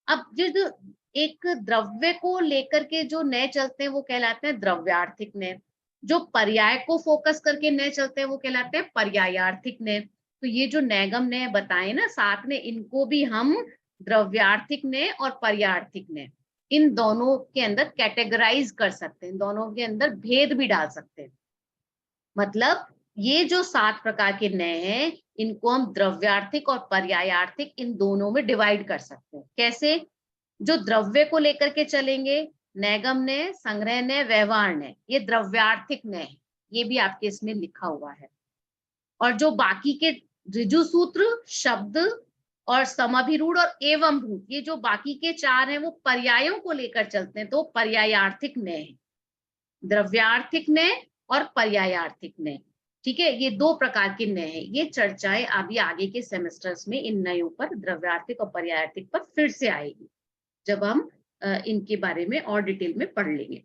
अब जो एक द्रव्य को लेकर के जो नय चलते हैं वो कहलाते हैं द्रव्यार्थिक नय, जो पर्याय को फोकस करके नय चलते हैं वो कहलाते हैं पर्यायार्थिक नय। तो ये जो नैगम नय बताए ना साथ में, इनको भी हम द्रव्यार्थिक नय और पर्यायार्थिक नय, इन दोनों के अंदर कैटेगराइज कर सकते हैं, दोनों के अंदर भेद भी डाल सकते हैं। मतलब ये जो 7 प्रकार के नय हैं, इनको हम द्रव्यार्थिक और पर्यायार्थिक इन दोनों में डिवाइड कर सकते हैं। कैसे? जो द्रव्य को लेकर के चलेंगे, नैगम नय, संग्रह नय, व्यवहार नय, ये द्रव्यार्थिक नय है, ये भी आपके इसमें लिखा हुआ है। और जो बाकी के ऋजु सूत्र, शब्द और समाभिरूढ़ और एवं भूत, ये जो बाकी के 4 हैं वो पर्यायों को लेकर चलते हैं, तो पर्यायार्थिक नय है। द्रव्यार्थिक नय और पर्यायार्थिक नय, ठीक है। ये 2 प्रकार के नय है। ये चर्चाएं अभी आगे के सेमेस्टर्स में इन नयों पर, द्रव्यार्थिक और पर्यायार्थिक पर फिर से आएगी, जब हम इनके बारे में और डिटेल में पढ़ लेंगे।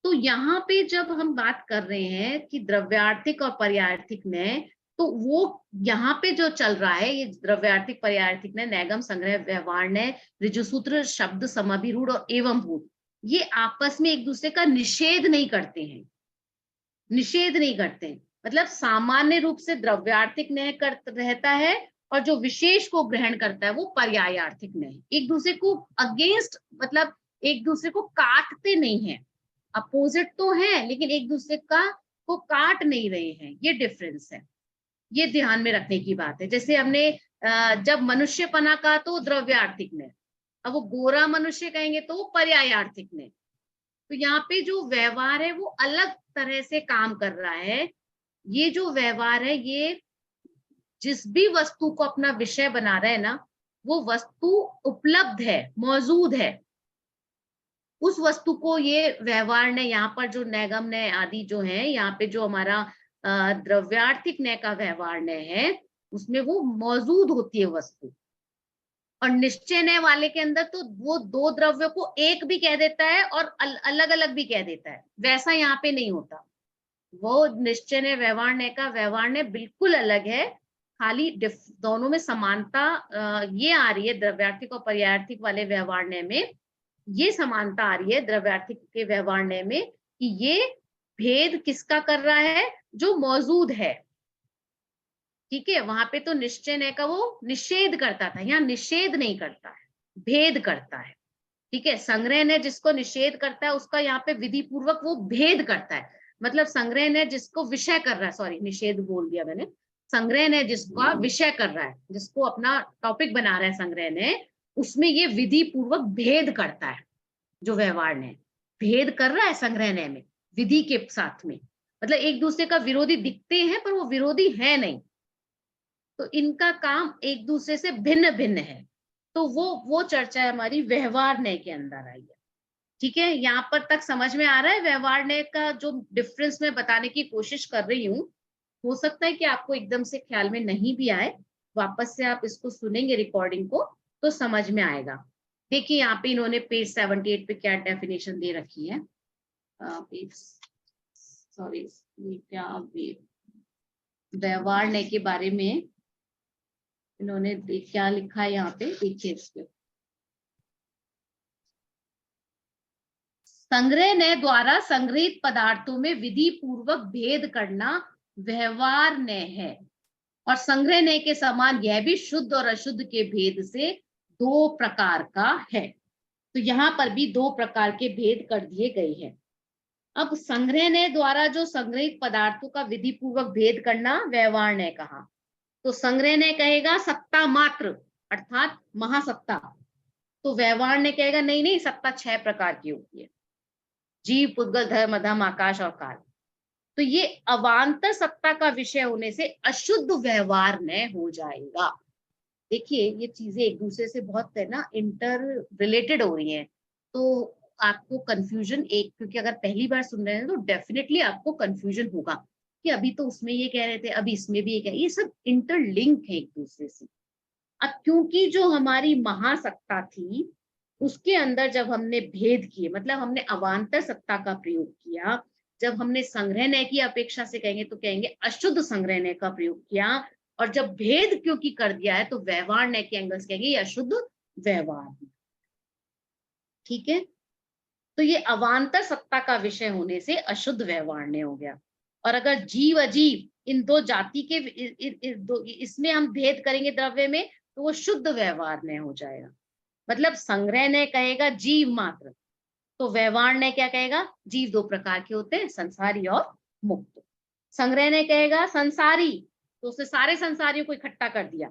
तो यहाँ पे जब हम बात कर रहे हैं कि द्रव्यार्थिक और पर्यायार्थिक नय, तो वो यहाँ पे जो चल रहा है ये द्रव्यार्थिक पर्यायार्थिक नय, नैगम, संग्रह, व्यवहार नय, ऋजुसूत्र, शब्द, समाभिरूढ़ और एवं भूत, ये आपस में एक दूसरे का निषेध नहीं करते हैं, निषेध नहीं करते हैं। मतलब सामान्य रूप से द्रव्यार्थिक नय रहता है और जो विशेष को ग्रहण करता है वो पर्यायार्थिक नय, एक दूसरे को अगेंस्ट, मतलब एक दूसरे को काटते नहीं है, अपोजिट तो है लेकिन एक दूसरे का को काट नहीं रहे हैं, ये डिफरेंस है। ये ध्यान में रखने की बात है। जैसे हमने जब मनुष्यपना कहा तो द्रव्यार्थिक नय, अब वो गोरा मनुष्य कहेंगे तो पर्यायार्थिक नय। तो यहाँ पे जो व्यवहार है वो अलग तरह से काम कर रहा है। ये जो व्यवहार है ये जिस भी वस्तु को अपना विषय बना रहा है ना, वो वस्तु उपलब्ध है, मौजूद है, उस वस्तु को ये व्यवहार ने, यहाँ पर जो नैगम नय आदि जो है, यहाँ पे जो हमारा द्रव्यार्थिक नय का व्यवहार नय है, उसमें वो मौजूद होती है वस्तु। और निश्चय नय वाले के अंदर तो वो 2 द्रव्यों को एक भी कह देता है और अलग अलग भी कह देता है, वैसा यहाँ पे नहीं होता। वो निश्चय नय व्यवहार नय का व्यवहार नय बिल्कुल अलग है, खाली दोनों में समानता ये आ रही है, द्रव्यार्थिक और पर्यायार्थिक वाले व्यवहार नय में ये समानता आ रही है द्रव्यार्थिक के व्यवहार नय में, कि ये भेद किसका कर रहा है? जो मौजूद है, ठीक है। वहां पे तो निश्चय नय का वो निषेध करता था, यहाँ निषेध नहीं करता है, भेद करता है, ठीक है। संग्रह नय जिसको निषेध करता है उसका यहाँ पे विधि पूर्वक वो भेद करता है। मतलब संग्रह नय जिसको विषय कर रहा है, सॉरी निषेध बोल दिया मैंने, संग्रह ने जिसका विषय कर रहा है, जिसको अपना टॉपिक बना रहा है संग्रह ने, उसमें ये विधि पूर्वक भेद करता है। जो व्यवहार ने भेद कर रहा है संग्रह में विधि के साथ में, मतलब एक दूसरे का विरोधी दिखते हैं पर वो विरोधी है नहीं, तो इनका काम एक दूसरे से भिन्न भिन्न है। तो वो चर्चा हमारी व्यवहार न्याय के अंदर आई है। ठीक है, यहाँ पर तक समझ में आ रहा है व्यवहार न्याय का जो डिफरेंस मैं बताने की कोशिश कर रही हूँ। हो सकता है कि आपको एकदम से ख्याल में नहीं भी आए, वापस से आप इसको सुनेंगे रिकॉर्डिंग को तो समझ में आएगा। देखिए यहाँ पे इन्होंने पेज 78 पे क्या डेफिनेशन दे रखी है। सॉरी, क्या व्यवहार न्याय के बारे में इन्होंने क्या लिखा है यहाँ पे, देखिए इसके संग्रह न्याय द्वारा संग्रहित पदार्थों में विधि पूर्वक भेद करना व्यवहार न्याय है, और संग्रह न्याय के समान यह भी शुद्ध और अशुद्ध के भेद से 2 प्रकार का है। तो यहाँ पर भी 2 प्रकार के भेद कर दिए गए हैं। अब संग्रह न्याय द्वारा जो संग्रहित पदार्थों का विधि पूर्वक भेद करना व्यवहार न्याय कहा, तो संग्रह न्याय कहेगा सत्ता मात्र अर्थात महासत्ता, तो व्यवहार न्याय कहेगा नहीं नहीं, सत्ता 6 प्रकार की होती है, जीव, पुद्गल, धर्म, अधम, आकाश और काल। तो ये अवान्तर सत्ता का विषय होने से अशुद्ध व्यवहार न्याय हो जाएगा। देखिए ये चीजें एक दूसरे से बहुत है ना इंटर रिलेटेड हो रही हैं, तो आपको कंफ्यूजन क्योंकि अगर पहली बार सुन रहे हैं तो डेफिनेटली आपको कंफ्यूजन होगा कि अभी तो उसमें ये कह रहे थे, अभी इसमें भी ये कह, ये सब इंटरलिंक है एक दूसरे से। अब क्योंकि जो हमारी महासत्ता थी उसके अंदर जब हमने भेद किए, मतलब हमने अवान्तर सत्ता का प्रयोग किया, जब हमने संग्रह न्याय की अपेक्षा से कहेंगे तो कहेंगे अशुद्ध संग्रह न्याय का प्रयोग किया, और जब भेद क्योंकि कर दिया है तो व्यवहार न्याय के एंगल से कहेंगे ये अशुद्ध व्यवहार। ठीक है, तो ये अवान्तर सत्ता का विषय होने से अशुद्ध व्यवहार न्याय हो गया। और अगर जीव अजीव इन 2 जाति के इसमें हम भेद करेंगे द्रव्य में तो वो शुद्ध व्यवहार न्याय हो जाएगा। मतलब संग्रह न्याय कहेगा जीव मात्र, तो व्यवहार न्याय क्या कहेगा, जीव 2 प्रकार के होते हैं, संसारी और मुक्त। संग्रह न्याय कहेगा संसारी, तो उसने सारे संसारियों को इकट्ठा कर दिया,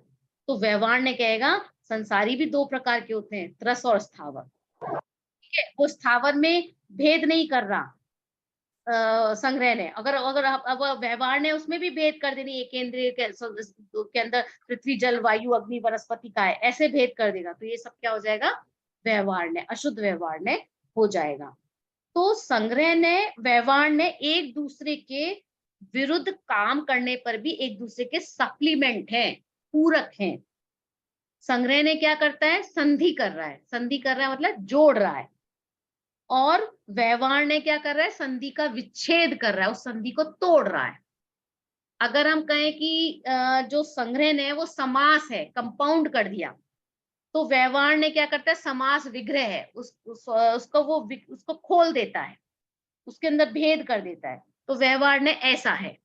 तो व्यवहार न्याय कहेगा संसारी भी 2 प्रकार के होते हैं, त्रस और स्थावर। ठीक है, वो स्थावर में भेद नहीं कर रहा संग्रह ने, अगर अब व्यवहार ने उसमें भी भेद कर देनी, एक केंद्रीय के अंदर पृथ्वी, जल, वायु, अग्नि, वनस्पति का है, ऐसे भेद कर देगा, तो ये सब क्या हो जाएगा, व्यवहार ने, अशुद्ध व्यवहार ने हो जाएगा। तो संग्रह ने, व्यवहार ने एक दूसरे के विरुद्ध काम करने पर भी एक दूसरे के सप्लीमेंट हैं, पूरक हैं। संग्रह ने क्या करता है, संधि कर रहा है, संधि कर रहा है मतलब जोड़ रहा है, और व्यवहार ने क्या कर रहा है, संधि का विच्छेद कर रहा है, उस संधि को तोड़ रहा है। अगर हम कहें कि जो संग्रह ने वो समास है, कंपाउंड कर दिया, तो व्यवहार ने क्या करता है, समास विग्रह है, उसको खोल देता है, उसके अंदर भेद कर देता है, तो व्यवहार ने ऐसा है।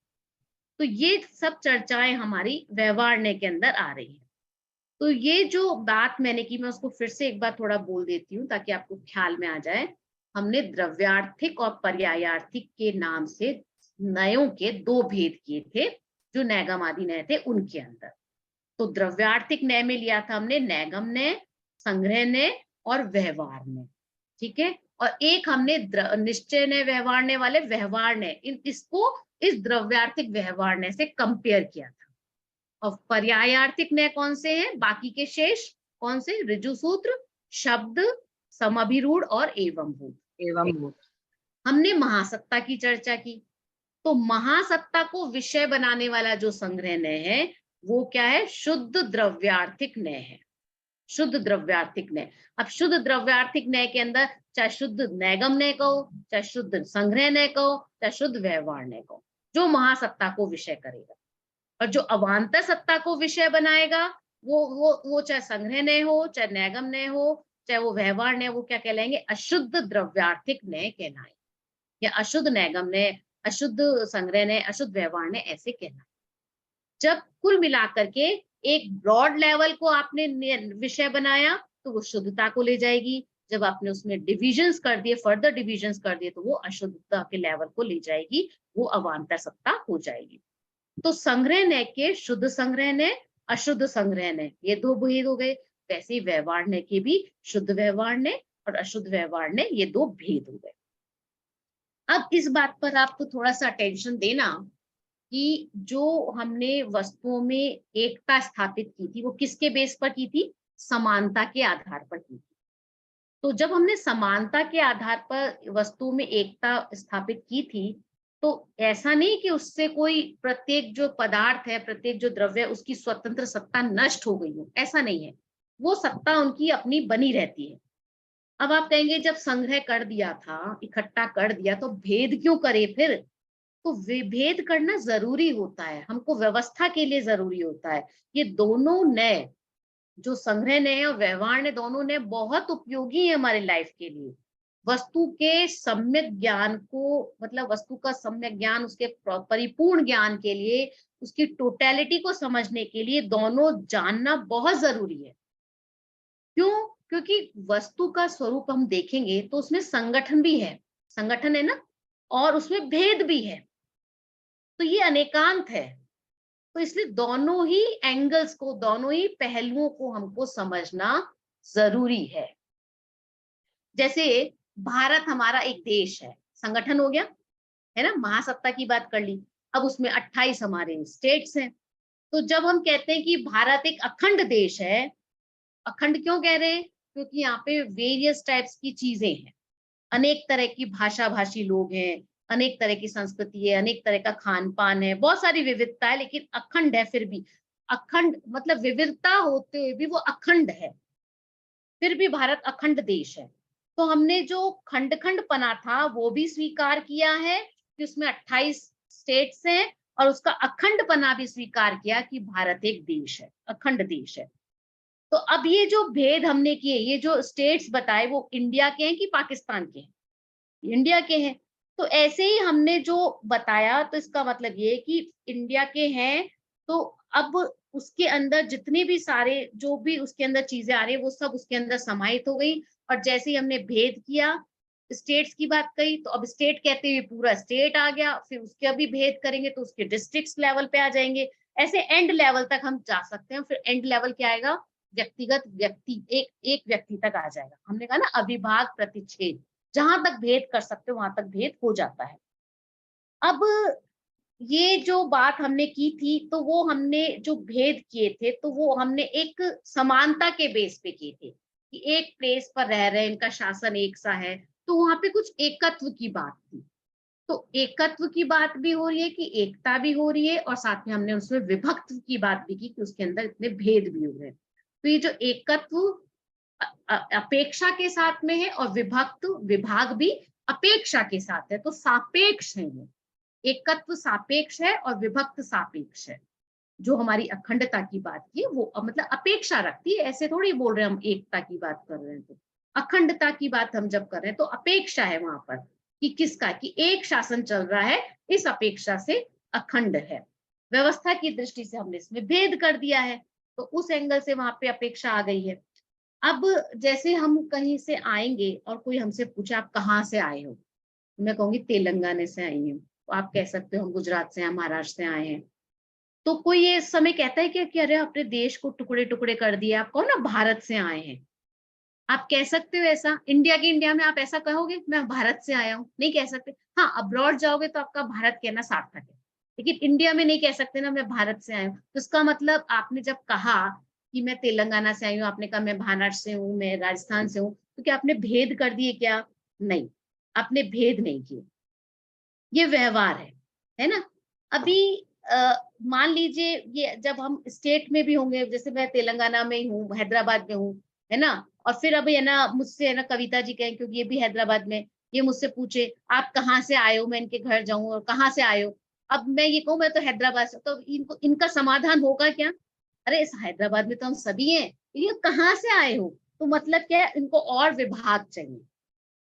तो ये सब चर्चाएं हमारी व्यवहार ने के अंदर आ रही है। तो ये जो बात मैंने की, मैं उसको फिर से एक बार थोड़ा बोल देती हूँ ताकि आपको ख्याल में आ जाए। हमने द्रव्यार्थिक और पर्यायार्थिक के नाम से नयों के 2 भेद किए थे, जो नैगम आदि नय थे उनके अंदर। तो द्रव्यार्थिक नय में लिया था हमने नैगम नय, संग्रह नय और व्यवहार नय। ठीक है, और एक हमने निश्चय नय व्यवहार नय वाले व्यवहार नय, इसको इस द्रव्यार्थिक व्यवहार नय से कंपेयर किया था। और पर्यायार्थिक नय कौन से हैं, बाकी के शेष कौन से, ऋजु सूत्र, शब्द, समभिरूढ़ और एवं भूत। हमने महासत्ता की चर्चा की, तो महासत्ता को विषय बनाने वाला जो संग्रह नय है वो क्या है, शुद्ध द्रव्यार्थिक नय है, शुद्ध द्रव्यार्थिक नय। अब शुद्ध द्रव्यार्थिक नय के अंदर चाहे शुद्ध नैगम नय कहो, चाहे शुद्ध संग्रह नय कहो, चाहे शुद्ध व्यवहार नय कहो, जो महासत्ता को विषय करेगा। और जो अवान्तर सत्ता को विषय बनाएगा वो चाहे संग्रह नय हो, चाहे नैगम नय हो, चाहे वो व्यवहार नय, वो क्या कहलाएंगे, अशुद्ध द्रव्यार्थिक नय कहलाएंगे, या अशुद्ध नैगम नय, अशुद्ध संग्रह नय, अशुद्ध व्यवहार नय, ऐसे कहलाएंगे। जब कुल मिलाकर के एक ब्रॉड लेवल को आपने विषय बनाया तो वो शुद्धता को ले जाएगी, जब आपने उसमें डिविजन्स कर दिए, फर्दर डिविजन्स कर दिए, तो वो अशुद्धता के लेवल को ले जाएगी, वो अवान्तर सत्ता हो जाएगी। तो संग्रहणय के शुद्ध संग्रहणय, अशुद्ध संग्रहणय, ये दो भेद हो गए। वैसे ही व्यवहारण्य के भी शुद्ध व्यवहारण्य और अशुद्ध व्यवहारण्य, ये दो भेद हो गए। अब इस बात पर आपको थोड़ा सा अटेंशन देना कि जो हमने वस्तुओं में एकता स्थापित की थी, वो किसके बेस पर की थी? समानता के आधार पर की थी। तो जब हमने समानता के आधार पर वस्तुओं में एकता स्थापित की थी, तो ऐसा नहीं कि उससे कोई प्रत्येक जो पदार्थ है, प्रत्येक जो द्रव्य है, उसकी स्वतंत्र सत्ता नष्ट हो गई हो, ऐसा नहीं है। वो सत्ता उनकी अपनी बनी रहती है। अब आप कहेंगे जब संग्रह कर दिया था, इकट्ठा कर दिया, तो भेद क्यों करे फिर? तो विभेद करना जरूरी होता है, हमको व्यवस्था के लिए जरूरी होता है। ये दोनों नए, जो संग्रह ने और व्यवहार ने, दोनों ने बहुत उपयोगी है हमारे लाइफ के लिए। वस्तु के सम्यक ज्ञान को, मतलब वस्तु का सम्यक ज्ञान, उसके परिपूर्ण ज्ञान के लिए, उसकी टोटलिटी को समझने के लिए दोनों जानना बहुत जरूरी है। क्यों? क्योंकि वस्तु का स्वरूप हम देखेंगे तो उसमें संगठन भी है, संगठन है ना, और उसमें भेद भी है। तो ये अनेकांत है। तो इसलिए दोनों ही एंगल्स को, दोनों ही पहलुओं को हमको समझना जरूरी है। जैसे भारत हमारा एक देश है, संगठन हो गया, है ना, महासत्ता की बात कर ली। अब उसमें 28 हमारे स्टेट्स हैं। तो जब हम कहते हैं कि भारत एक अखंड देश है, अखंड क्यों कह रहे हैं? क्योंकि यहाँ पे वेरियस टाइप्स की चीजें हैं, अनेक तरह की भाषा भाषी लोग हैं, अनेक तरह की संस्कृति है, अनेक तरह का खान पान है, बहुत सारी विविधता है, लेकिन अखंड है। फिर भी अखंड मतलब विविधता होते हुए भी वो अखंड है, फिर भी भारत अखंड देश है। तो हमने जो खंड खंड पना था वो भी स्वीकार किया है कि उसमें 28 स्टेट्स हैं, और उसका अखंड पना भी स्वीकार किया कि भारत एक देश है, अखंड देश है। तो अब ये जो भेद हमने किए, ये जो स्टेट्स बताए, वो इंडिया के हैं कि पाकिस्तान के हैं? इंडिया के हैं। तो ऐसे ही हमने जो बताया, तो इसका मतलब ये है कि इंडिया के हैं, तो अब उसके अंदर जितने भी सारे, जो भी उसके अंदर चीजें आ रही है, वो सब उसके अंदर समाहित हो गई। और जैसे ही हमने भेद किया, स्टेट्स की बात कही, तो अब स्टेट कहते हुए पूरा स्टेट आ गया, फिर उसके अभी भेद करेंगे तो उसके डिस्ट्रिक्ट लेवल पे आ जाएंगे, ऐसे एंड लेवल तक हम जा सकते हैं। फिर एंड लेवल क्या आएगा? व्यक्तिगत व्यक्ति, एक एक व्यक्ति तक आ जाएगा। हमने कहा ना, अविभाग प्रतिच्छेद, जहां तक भेद कर सकते हो वहां तक भेद हो जाता है। अब ये जो बात हमने की थी, तो वो हमने जो भेद किए थे, तो वो हमने एक समानता के बेस पे किए थे कि एक प्लेस पर रह रहे हैं, इनका शासन एक सा है, तो वहां पे कुछ एकत्व की बात थी। तो एकत्व की बात भी हो रही है कि एकता भी हो रही है, और साथ में हमने उसमें विभक्त की बात भी की कि उसके अंदर इतने भेद भी हो रहे हैं। तो ये जो एकत्व अपेक्षा के साथ में है, और विभक्त विभाग भी अपेक्षा के साथ है, तो सापेक्ष है ये। एकत्व सापेक्ष है और विभक्त सापेक्ष है। जो हमारी अखंडता की बात की वो मतलब अपेक्षा रखती है, ऐसे थोड़ी बोल रहे हैं हम एकता की बात कर रहे हैं। तो अखंडता की बात हम जब कर रहे हैं तो अपेक्षा है वहां पर कि किसका, कि एक शासन चल रहा है, इस अपेक्षा से अखंड है। व्यवस्था की दृष्टि से हमने इसमें भेद कर दिया है, तो उस एंगल से वहां पे अपेक्षा आ गई है। अब जैसे हम कहीं से आएंगे और कोई हमसे पूछे आप कहाँ से आए हो, मैं कहूंगी तेलंगाना से आई हूँ, तो आप कह सकते हो हम गुजरात से हैं, महाराष्ट्र से आए हैं। तो कोई ये इस समय कहता है कि अरे अपने देश को टुकड़े टुकड़े कर दिया, आप कहो ना भारत से आए हैं, आप कह सकते हो ऐसा? इंडिया के इंडिया में आप ऐसा कहोगे मैं भारत से आया हूँ? नहीं कह सकते। हाँ, अब्रॉड जाओगे तो आपका भारत कहना सार्थक है, लेकिन इंडिया में नहीं कह सकते ना मैं भारत से आया हूँ। तो इसका मतलब आपने जब कहा कि मैं तेलंगाना से आई हूँ, आपने कहा मैं महाराष्ट्र से हूँ, मैं राजस्थान से हूँ, तो क्या आपने भेद कर दिए क्या? नहीं, आपने भेद नहीं किए, ये व्यवहार है ना। अभी मान लीजिए ये जब हम स्टेट में भी होंगे, जैसे मैं तेलंगाना में ही हूँ, हैदराबाद में हूँ, है ना, और फिर अब है ना मुझसे है ना कविता जी कहें, क्योंकि ये भी हैदराबाद में, ये मुझसे पूछे आप कहाँ से आए हो, मैं इनके घर जाऊं और कहाँ से आए हो, अब मैं ये कहूँ मैं तो हैदराबाद से, तो इनको इनका समाधान होगा क्या? अरे इस हैदराबाद में तो हम सभी हैं, ये कहाँ से आए हो? तो मतलब क्या है, इनको और विभाग चाहिए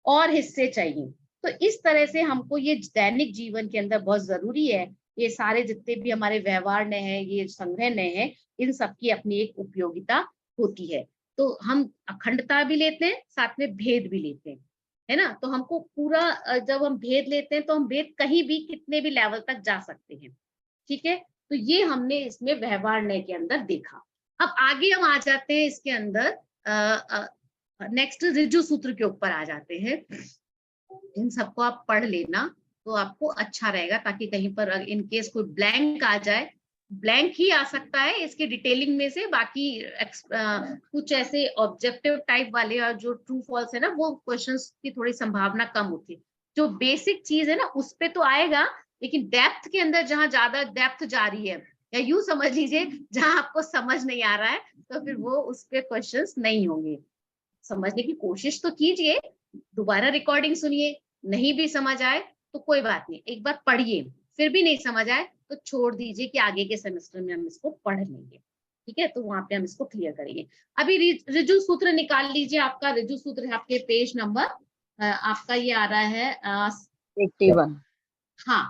और हिस्से चाहिए। तो इस तरह से हमको ये दैनिक जीवन के अंदर बहुत जरूरी है। ये सारे जितने भी हमारे व्यवहार ने हैं, ये संग्रह ने हैं, इन सबकी अपनी एक उपयोगिता होती है। तो हम अखंडता भी लेते हैं, साथ में भेद भी लेते हैं, है ना। तो हमको पूरा जब हम भेद लेते हैं तो हम भेद कहीं भी कितने भी लेवल तक जा सकते हैं, ठीक है। तो ये हमने इसमें व्यवहार न्याय के अंदर देखा। अब आगे हम आ जाते हैं इसके अंदर, नेक्स्ट ऋजु सूत्र के ऊपर आ जाते हैं। इन सबको आप पढ़ लेना तो आपको अच्छा रहेगा, ताकि कहीं पर इन केस कोई ब्लैंक आ जाए, ब्लैंक ही आ सकता है इसके डिटेलिंग में से, बाकी कुछ ऐसे ऑब्जेक्टिव टाइप वाले और जो ट्रू फॉल्स है ना, वो क्वेश्चंस की थोड़ी संभावना कम होती है। जो बेसिक चीज है ना उस पे तो आएगा, लेकिन डेप्थ के अंदर जहां ज्यादा डेप्थ जा रही है, या यूं समझ लीजिए जहां आपको समझ नहीं आ रहा है, तो फिर वो उस पे क्वेश्चंस नहीं होंगे। समझने की कोशिश तो कीजिए, दोबारा रिकॉर्डिंग सुनिए, नहीं भी समझ आए तो कोई बात नहीं, एक बार पढ़िए, फिर भी नहीं समझ आए तो छोड़ दीजिए कि आगे के सेमेस्टर में हम इसको पढ़ लेंगे, ठीक है। तो वहां पे हम इसको क्लियर करेंगे। अभी ऋजु सूत्र निकाल लीजिए, आपका ऋजु सूत्र है आपके पेज नंबर, आपका ये आ रहा है 81। हाँ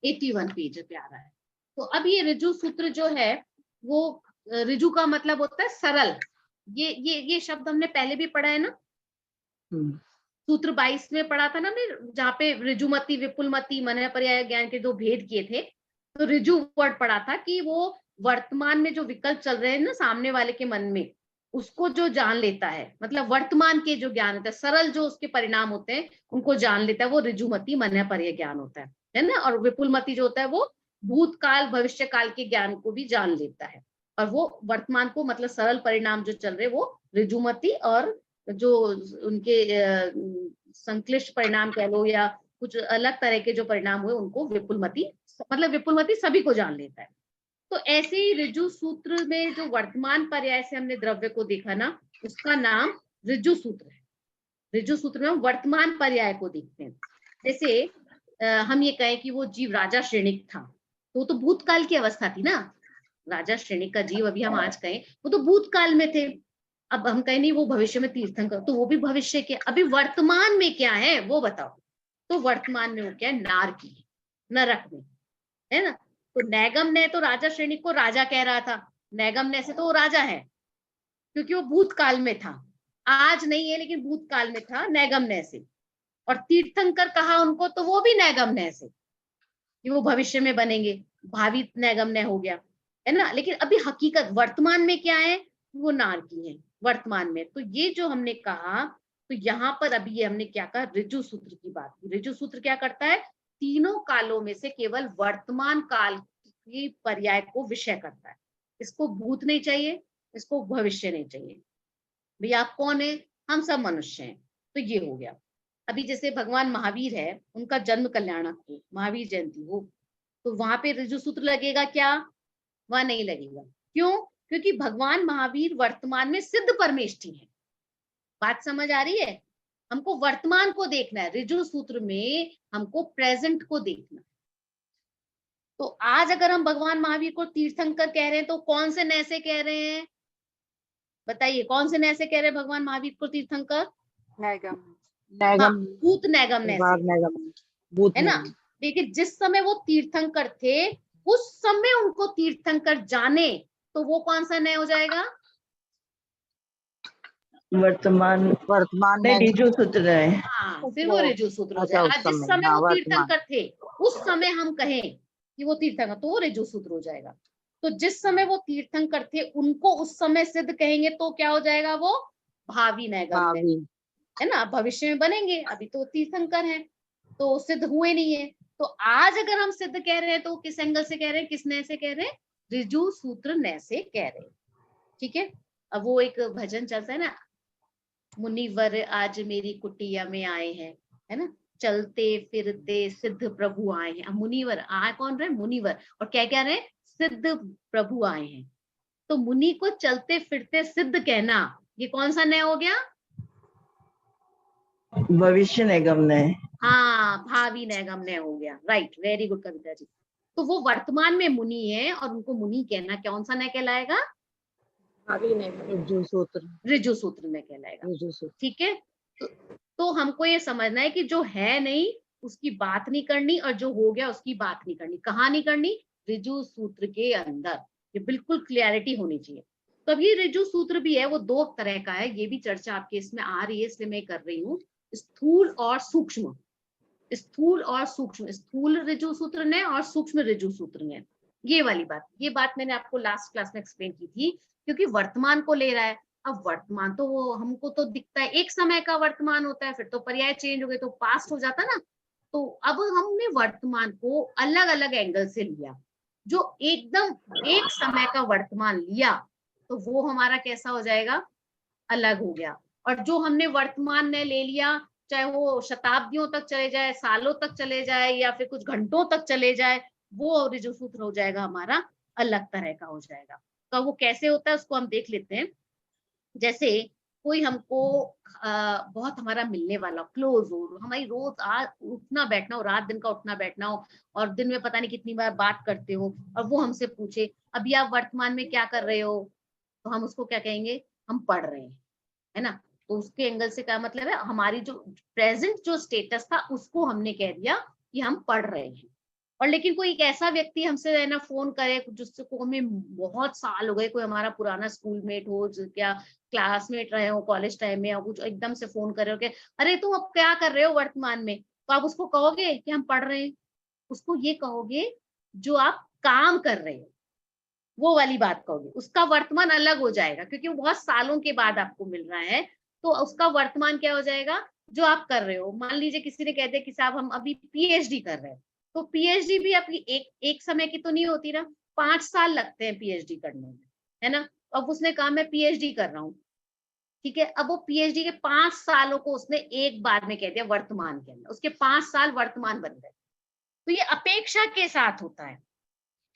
81 पेज पे आ रहा है। तो अब ये ऋजु सूत्र जो है वो, ऋजु का मतलब होता है सरल। ये शब्द हमने पहले भी पढ़ा है ना, सूत्र 22 में पढ़ा था ना हमने, जहाँ पे ऋजुमति विपुलमति मन पर्याय ज्ञान के दो भेद किए थे। तो ऋजु वर्ड पढ़ा था कि वो वर्तमान में जो विकल्प चल रहे हैं ना सामने वाले के मन में, उसको जो जान लेता है, मतलब वर्तमान के जो ज्ञान होता है, सरल जो उसके परिणाम होते हैं उनको जान लेता है, वो ऋजुमति मन पर्याय ज्ञान होता है ना। और विपुलमति जो होता है वो भूतकाल भविष्य काल के ज्ञान को भी जान लेता है, और वो वर्तमान को, मतलब सरल परिणाम जो चल रहे वो ऋजुमति, और जो उनके संक्लिष्ट परिणाम कह लो या कुछ अलग तरह के जो परिणाम हुए उनको विपुलमति, मतलब विपुलमति सभी को जान लेता है। तो ऐसे ही ऋजु सूत्र में जो वर्तमान पर्याय से हमने द्रव्य को देखा ना, उसका नाम ऋजु सूत्र है। ऋजु सूत्र में हम वर्तमान पर्याय को देखते हैं। जैसे हम ये कहें कि वो जीव राजा श्रेणिक था, तो भूतकाल की अवस्था थी ना, राजा श्रेणिक का जीव, अभी हम आज कहें वो तो भूतकाल में थे। अब हम कहें नहीं वो भविष्य में तीर्थंकर, तो वो भी भविष्य के। अभी वर्तमान में क्या है वो बताओ। तो वर्तमान में वो क्या है, नारकी, नरक में, है ना। तो नैगम ने तो राजा श्रेणी को राजा कह रहा था, नैगम ने से तो वो राजा है क्योंकि वो भूतकाल में था, आज नहीं है लेकिन भूतकाल में था नैगम ने से। और तीर्थंकर कहा उनको तो वो भी नैगम ने से, कि वो भविष्य में बनेंगे, भावी नैगम ने हो गया, है ना। लेकिन अभी हकीकत वर्तमान में क्या है, वो नारकी है वर्तमान में। तो ये जो हमने कहा, तो यहाँ पर अभी ये हमने क्या कहा, ऋजु सूत्र की बात की। ऋजु सूत्र क्या करता है, तीनों कालों में से केवल वर्तमान काल की पर्याय को विषय करता है। इसको भूत नहीं चाहिए, इसको भविष्य नहीं चाहिए। भैया आप कौन है, हम सब मनुष्य हैं। तो ये हो गया। अभी जैसे भगवान महावीर है, उनका जन्म कल्याणक हो, महावीर जयंती हो, तो वहां पे ऋजु सूत्र लगेगा क्या, वहां नहीं लगेगा। क्यों, क्योंकि भगवान महावीर वर्तमान में सिद्ध परमेष्ठी है। बात समझ आ रही है, हमको वर्तमान को देखना है, ऋजु सूत्र में हमको प्रेजेंट को देखना। तो आज अगर हम भगवान महावीर को तीर्थंकर कह रहे हैं तो कौन से नय से कह रहे हैं, बताइए कौन से नय से कह रहे हैं भगवान महावीर को तीर्थंकर, नैगम भूत नैगम नय से, है ना। लेकिन जिस समय वो तीर्थंकर थे उस समय उनको तीर्थंकर जाने, तो वो कौन सा नय हो जाएगा, वर्तमान में ऋजु सूत्र है। हाँ फिर वो ऋजु सूत्र हो अच्छा, जाएगा। उस जिस समय, समय हाँ, वो वर्तमान। तीर्थंकर थे उस समय हम कहें कि वो तीर्थंकर, तो वो ऋजु सूत्र हो जाएगा। तो जिस समय वो तीर्थंकर थे उनको उस समय सिद्ध कहेंगे तो क्या हो जाएगा, वो भावी नैगम में, है ना। भविष्य में बनेंगे, अभी तो तीर्थंकर हैं तो सिद्ध हुए नहीं है। तो आज अगर हम सिद्ध कह रहे हैं तो किस एंगल से कह रहे हैं, किस नय से कह रहे हैं, ऋजु सूत्र नय से कह रहे हैं, ठीक है। अब वो एक भजन चलता है ना, मुनिवर आज मेरी कुटिया में आए हैं, है ना, चलते फिरते सिद्ध प्रभु आए हैं। अब मुनिवर आए कौन रहे, मुनिवर, और क्या कह रहे हैं, सिद्ध प्रभु आए हैं। तो मुनि को चलते फिरते सिद्ध कहना, ये कौन सा नय हो गया, भविष्य नैगम नय, हाँ भावी नैगम नय हो गया। Right, very good Kavita ji. तो वो वर्तमान में मुनि है और उनको मुनि कहना कौन सा नय कहलाएगा, ऋजु सूत्र में कहलाएगा, ठीक है। तो हमको ये समझना है कि जो है नहीं उसकी बात नहीं करनी, और जो हो गया उसकी बात नहीं करनी। कहाँ नहीं करनी, ऋजु सूत्र के अंदर, ये बिल्कुल क्लियरिटी होनी चाहिए। तो अब ये ऋजु सूत्र भी है वो दो तरह का है, ये भी चर्चा आपके इसमें आ रही है, इसलिए मैं कर रही हूँ। स्थूल और सूक्ष्म, स्थूल और सूक्ष्म, स्थूल ऋजु सूत्र ने और सूक्ष्म ऋजु सूत्र ने। ये वाली बात, ये बात मैंने आपको लास्ट क्लास में एक्सप्लेन की थी, क्योंकि वर्तमान को ले रहा है। अब वर्तमान तो वो हमको तो दिखता है, एक समय का वर्तमान होता है, फिर तो पर्याय चेंज हो गए तो पास्ट हो जाता ना। तो अब हमने वर्तमान को अलग अलग एंगल से लिया, जो एकदम एक समय का वर्तमान लिया तो वो हमारा कैसा हो जाएगा, अलग हो गया। और जो हमने वर्तमान में ले लिया, चाहे वो शताब्दियों तक चले जाए, सालों तक चले जाए, या फिर कुछ घंटों तक चले जाए, वो जो सूत्र हो जाएगा हमारा अलग तरह का हो जाएगा। तो वो कैसे होता है उसको हम देख लेते हैं। जैसे कोई हमको बहुत हमारा मिलने वाला क्लोज हो, हमारी रोज उठना बैठना हो, रात दिन का उठना बैठना हो, और दिन में पता नहीं कितनी बार बात करते हो, और वो हमसे पूछे अभी आप वर्तमान में क्या कर रहे हो, तो हम उसको क्या कहेंगे, हम पढ़ रहे हैं, है ना। तो उसके एंगल से क्या मतलब है, हमारी जो प्रेजेंट जो स्टेटस था उसको हमने कह दिया कि हम पढ़ रहे हैं। और लेकिन कोई एक ऐसा व्यक्ति हमसे है ना फोन करे जिसको हमें बहुत साल हो गए, कोई हमारा पुराना स्कूलमेट हो, क्या क्लासमेट रहे हो कॉलेज टाइम में, और कुछ एकदम से फोन कर रहे हो कि अरे तुम अब क्या कर रहे हो वर्तमान में, तो आप उसको कहोगे कि हम पढ़ रहे हैं? उसको ये कहोगे जो आप काम कर रहे हो, वो वाली बात कहोगे, उसका वर्तमान अलग हो जाएगा, क्योंकि वो बहुत सालों के बाद आपको मिल रहा है। तो उसका वर्तमान क्या हो जाएगा, जो आप कर रहे हो। मान लीजिए किसी ने कह दिया कि साहब हम अभी पीएचडी कर रहे हैं, तो पीएचडी भी आपकी एक समय की तो नहीं होती ना, 5 साल लगते हैं पीएचडी करने में, है ना। अब उसने कहा मैं पीएचडी कर रहा हूँ, ठीक है। अब वो पीएचडी के 5 सालों को उसने एक बार में कह दिया वर्तमान के अंदर, उसके 5 साल वर्तमान बन गए। तो ये अपेक्षा के साथ होता है।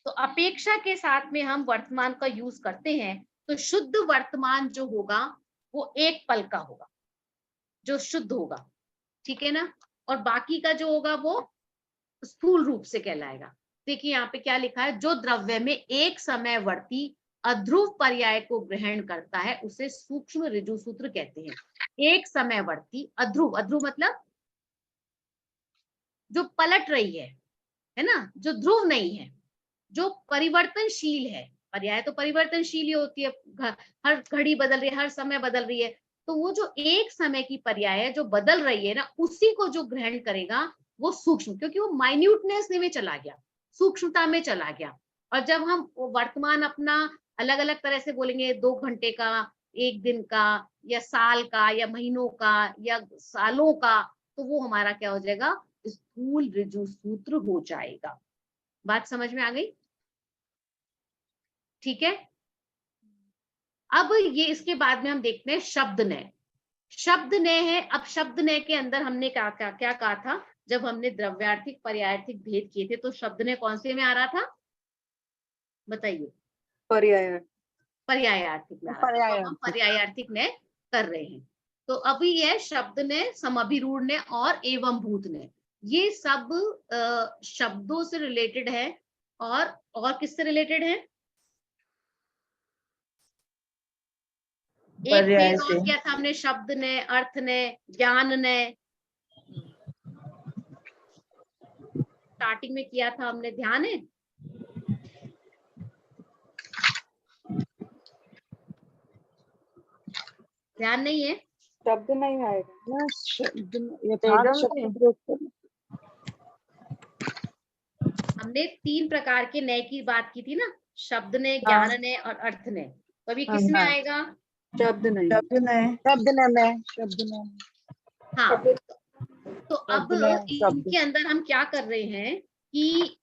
तो अपेक्षा के साथ में हम वर्तमान का यूज करते हैं, तो शुद्ध वर्तमान जो होगा वो एक पल का होगा, जो शुद्ध होगा, ठीक है ना। और बाकी का जो होगा वो स्थूल रूप से कहलाएगा। देखिए यहाँ पे क्या लिखा है, जो द्रव्य में एक समयवर्ती अध्रुव पर्याय को ग्रहण करता है उसे सूक्ष्म ऋजु सूत्र कहते हैं। एक समयवर्ती अध्रुव, अध्रुव मतलब जो पलट रही है ना, जो ध्रुव नहीं है, जो परिवर्तनशील है। पर्याय तो परिवर्तनशील ही होती है, हर घड़ी बदल रही है, हर समय बदल रही है। तो वो जो एक समय की पर्याय है जो बदल रही है ना, उसी को जो ग्रहण करेगा वो सूक्ष्म, क्योंकि वो माइन्यूटनेस में चला गया, सूक्ष्मता में चला गया। और जब हम वर्तमान अपना अलग अलग तरह से बोलेंगे, 2 घंटे का, 1 दिन का, या साल का, या महीनों का, या सालों का, तो वो हमारा क्या हो जाएगा, स्थूल ऋजु सूत्र हो जाएगा। बात समझ में आ गई? ठीक है। अब ये इसके बाद में हम देखते हैं शब्द नय। शब्द नय है। अब शब्द नय के अंदर हमने क्या क्या क्या कहा था, जब हमने द्रव्यार्थिक पर्यायार्थिक भेद किए थे, तो शब्द नय कौन से में आ रहा था, बताइए? पर्यायार्थिक में आ रहा था। तो हम पर्यायार्थिक नय कर रहे हैं। तो अभी ये शब्द नय, समभिरूढ़ नय और एवं भूत नय, ये सब शब्दों से रिलेटेड है। और किससे रिलेटेड है? एक भेद और क्या था हमने, शब्द ने, अर्थ ने, ज्ञान ने, स्टार्टिंग में किया था हमने, ध्यान है? ध्यान नहीं है? शब्द नहीं आएगा, हमने 3 प्रकार के नय की बात की थी ना, शब्द ने, ज्ञान ने और अर्थ ने। तो अभी किस में आएगा? शब्द नहीं, हाँ। तो अब इनके अंदर हम क्या कर रहे हैं कि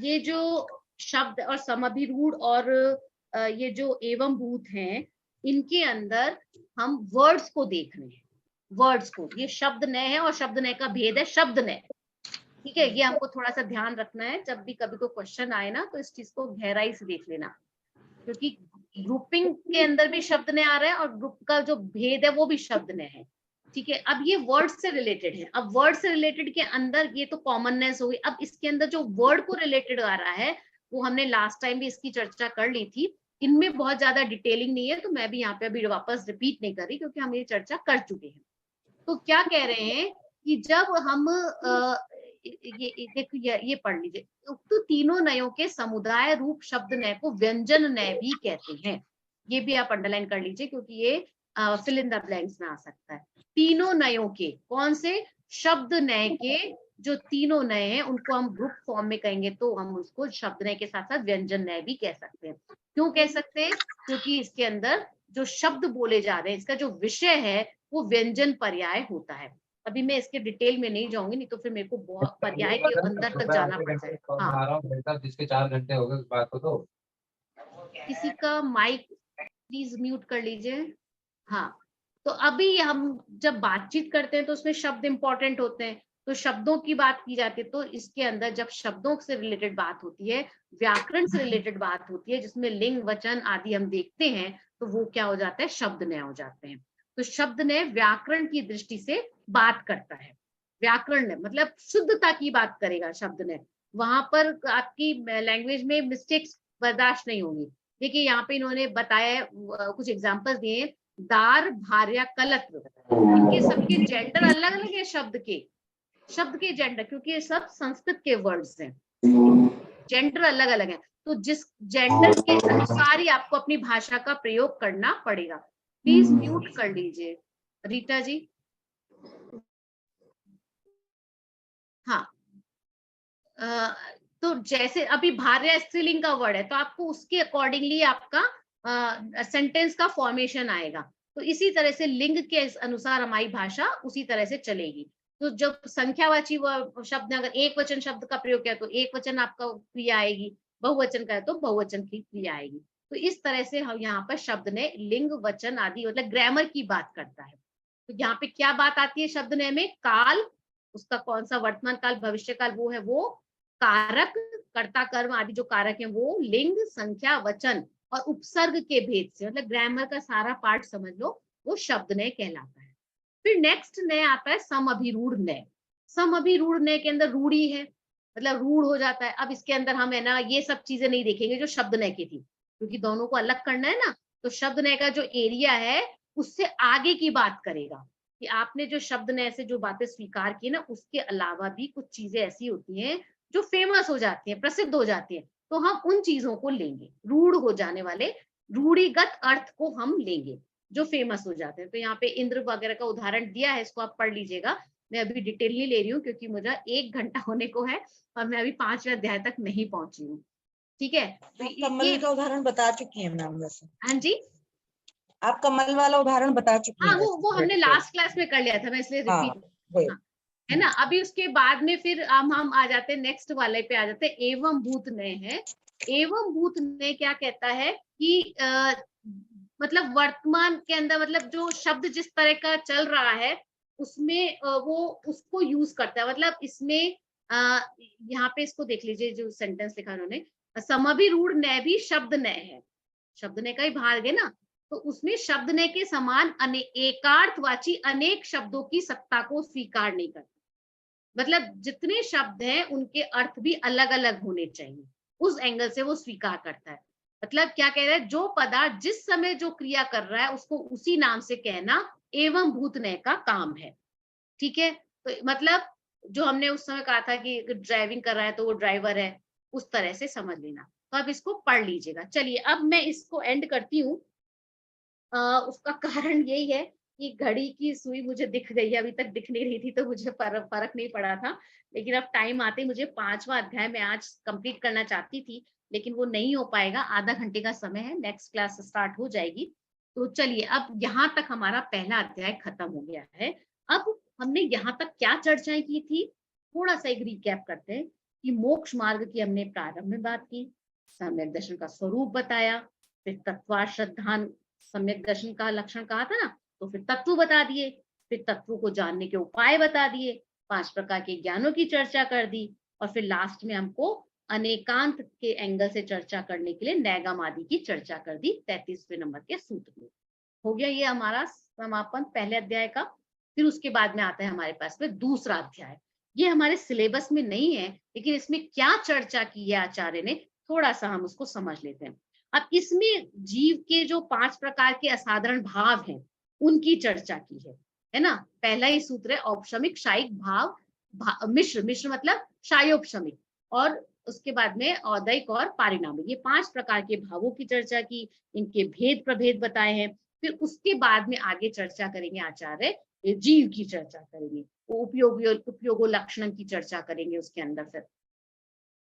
ये जो शब्द और समभिरूढ़ और ये जो एवं भूत हैं, इनके अंदर हम वर्ड्स को देख रहे हैं। वर्ड्स को, ये शब्द नय है और शब्द नय का भेद है शब्द नय, ठीक है। ये हमको थोड़ा सा ध्यान रखना है, जब भी कभी कोई क्वेश्चन आए ना, तो इस चीज को गहराई से देख लेना, क्योंकि ग्रुपिंग के अंदर भी शब्द नय आ रहा है और ग्रुप का जो भेद है वो भी शब्द नय है, ठीक है। अब ये वर्ड से रिलेटेड है। अब वर्ड से रिलेटेड के अंदर ये तो कॉमननेस हो गई। अब इसके अंदर जो वर्ड को रिलेटेड आ रहा है, वो हमने लास्ट टाइम भी इसकी चर्चा कर ली थी। इनमें बहुत ज्यादा डिटेलिंग नहीं है, तो मैं भी यहाँ पे अभी वापस रिपीट नहीं कर रही, क्योंकि हम ये चर्चा कर चुके हैं। तो क्या कह रहे हैं कि जब हम ये पढ़ लीजिए, तो तीनों नयों के समुदाय रूप शब्द नय को व्यंजन नय भी कहते हैं। ये भी आप अंडरलाइन कर लीजिए, क्योंकि ये फिल इन द ब्लैंक्स में आ सकता है। तीनों नयों के, कौन से? शब्द नय के जो तीनों नए हैं उनको हम ग्रुप फॉर्म में कहेंगे तो हम उसको शब्द नय के साथ साथ व्यंजन नय भी कह सकते हैं। क्यों कह सकते हैं? क्योंकि इसके अंदर जो शब्द बोले जा रहे हैं, इसका जो विषय है वो व्यंजन पर्याय होता है। अभी मैं इसके डिटेल में नहीं जाऊंगी, नहीं तो फिर मेरे को बहुत पर्याय के अंदर तक जाना पड़ता है। हाँ, जिसके 4 घंटे हो गए उस बात को तो किसी का माइक प्लीज म्यूट कर लीजिए। हाँ, तो अभी हम जब बातचीत करते हैं तो उसमें शब्द इंपॉर्टेंट होते हैं, तो शब्दों की बात की जाती है। तो इसके अंदर जब शब्दों से रिलेटेड बात होती है, व्याकरण से रिलेटेड बात होती है, जिसमें लिंग वचन आदि हम देखते हैं, तो वो क्या हो जाता है? शब्द नय हो जाते हैं। तो शब्द नय व्याकरण की दृष्टि से बात करता है। व्याकरण नय मतलब शुद्धता की बात करेगा शब्द नय। वहां पर आपकी लैंग्वेज में मिस्टेक्स बर्दाश्त नहीं होंगी। देखिए यहाँ पे इन्होंने बताया कुछ एग्जाम्पल्स दिए, दार, भार्या, कलत्र, इनके सबके जेंडर अलग अलग है। शब्द के जेंडर, क्योंकि ये सब संस्कृत के वर्ड्स हैं, जेंडर अलग अलग है। तो जिस जेंडर के अनुसार ही आपको अपनी भाषा का प्रयोग करना पड़ेगा। प्लीज म्यूट कर लीजिए रीटा जी। हाँ, तो जैसे अभी भार्या स्त्रीलिंग का वर्ड है, तो आपको उसके अकॉर्डिंगली आपका सेंटेंस का फॉर्मेशन आएगा। तो इसी तरह से लिंग के अनुसार हमारी भाषा उसी तरह से चलेगी। तो जब संख्यावाची शब्द ने अगर एक वचन शब्द का प्रयोग किया तो एक वचन आपका क्रिया आएगी, बहुवचन का है तो बहुवचन की क्रिया आएगी। तो इस तरह से हम यहाँ पर शब्द ने लिंग वचन आदि मतलब ग्रामर की बात करता है। तो यहाँ पे क्या बात आती है शब्द ने में? काल, उसका कौन सा वर्तमान काल, भविष्य काल, वो है वो कारक, कर्ता कर्म आदि जो कारक हैं वो, लिंग, संख्या, वचन और उपसर्ग के भेद से, मतलब ग्रामर का सारा पार्ट समझ लो, वो शब्द नय कहलाता है। फिर नेक्स्ट नय आता है समअभिरूढ़ नय। समअभिरूढ़ नय के अंदर रूढ़ी है, मतलब रूढ़ हो जाता है। अब इसके अंदर हम है ना ये सब चीजें नहीं देखेंगे जो शब्द नय की थी, क्योंकि दोनों को अलग करना है ना। तो शब्द नय का जो एरिया है उससे आगे की बात करेगा कि आपने जो शब्द नय से जो बातें स्वीकार की ना, उसके अलावा भी कुछ चीजें ऐसी होती हैं जो फेमस हो जाती है, प्रसिद्ध हो जाती है, तो हम उन चीजों को लेंगे। रूढ़ हो जाने वाले रूढ़िगत अर्थ को हम लेंगे जो फेमस हो जाते हैं। तो यहाँ पे इंद्र वगैरह का उदाहरण दिया है, इसको आप पढ़ लीजिएगा। मैं अभी डिटेल नहीं ले रही हूँ क्योंकि मुझे 1 घंटा होने को है और मैं अभी 5वें अध्याय तक नहीं पहुंची हूँ। ठीक है, तो कमल का उदाहरण बता चुकी है मैम वैसे। हाँ जी, आप कमल वाला उदाहरण बता चुकी हाँ हैं। वो हमने लास्ट क्लास में कर लिया था, मैं इसलिए रिपीट। हाँ, है ना। अभी उसके बाद में फिर हम आ जाते हैं नेक्स्ट वाले पे आ जाते हैं, एवं भूत नय है। एवं भूत नय क्या कहता है कि मतलब वर्तमान के अंदर, मतलब जो शब्द जिस तरह का चल रहा है उसमें वो उसको यूज करता है। मतलब इसमें यहाँ पे इसको देख लीजिए जो सेंटेंस लिखा उन्होंने, समअभिरूढ़ नय भी शब्द नय है, शब्द नय का ही भाग है ना। तो उसमें शब्द नय के समान एकार्थवाची अनेक शब्दों की सत्ता को स्वीकार नहीं करता। मतलब जितने शब्द हैं उनके अर्थ भी अलग अलग होने चाहिए, उस एंगल से वो स्वीकार करता है। मतलब क्या कह रहा है, जो पदार्थ जिस समय जो क्रिया कर रहा है उसको उसी नाम से कहना एवं भूत नय का काम है। ठीक है, तो मतलब जो हमने उस समय कहा था कि ड्राइविंग कर रहा है तो वो ड्राइवर है, उस तरह से समझ लेना। तो अब इसको पढ़ लीजिएगा। चलिए अब मैं इसको एंड करती हूँ। उसका कारण यही है कि घड़ी की सुई मुझे दिख गई है, अभी तक दिख नहीं रही थी तो मुझे फर्क नहीं पड़ा था। लेकिन अब टाइम आते मुझे 5वां अध्याय मैं आज कंप्लीट करना चाहती थी, लेकिन वो नहीं हो पाएगा। आधा घंटे का समय है, नेक्स्ट क्लास स्टार्ट हो जाएगी। तो चलिए अब यहाँ तक हमारा पहला अध्याय खत्म हो गया है। अब हमने यहाँ तक क्या चर्चाएं की थी, थोड़ा सा एक रिकैप करते हैं कि मोक्ष मार्ग की हमने प्रारंभ में बात की, सम्यक दर्शन का स्वरूप बताया, फिर तत्वाश्रद्धान सम्यक दर्शन का लक्षण कहा था ना, तो फिर तत्व बता दिए, फिर तत्वों को जानने के उपाय बता दिए, 5 प्रकार के ज्ञानों की चर्चा कर दी, और फिर लास्ट में हमको अनेकांत के एंगल से चर्चा करने के लिए नैगम आदि की चर्चा कर दी 33वें नंबर के सूत्र में। हो गया ये हमारा समापन पहले अध्याय का। फिर उसके बाद में आता है हमारे पास में दूसरा अध्याय। ये हमारे सिलेबस में नहीं है, लेकिन इसमें क्या चर्चा की है आचार्य ने, थोड़ा सा हम उसको समझ लेते हैं। अब इसमें जीव के जो 5 प्रकार के असाधारण भाव हैं उनकी चर्चा की है ना। पहला ही सूत्र है औपशमिक, शायिक, मिश्र, मिश्र मतलब शायोपशमिक, और उसके बाद में औदैक और पारिणामिक, ये 5 प्रकार के भावों की चर्चा की, इनके भेद प्रभेद बताए हैं। फिर उसके बाद में आगे चर्चा करेंगे आचार्य जीव की चर्चा करेंगे, वो उपयोगो लक्षणम की चर्चा करेंगे उसके अंदर।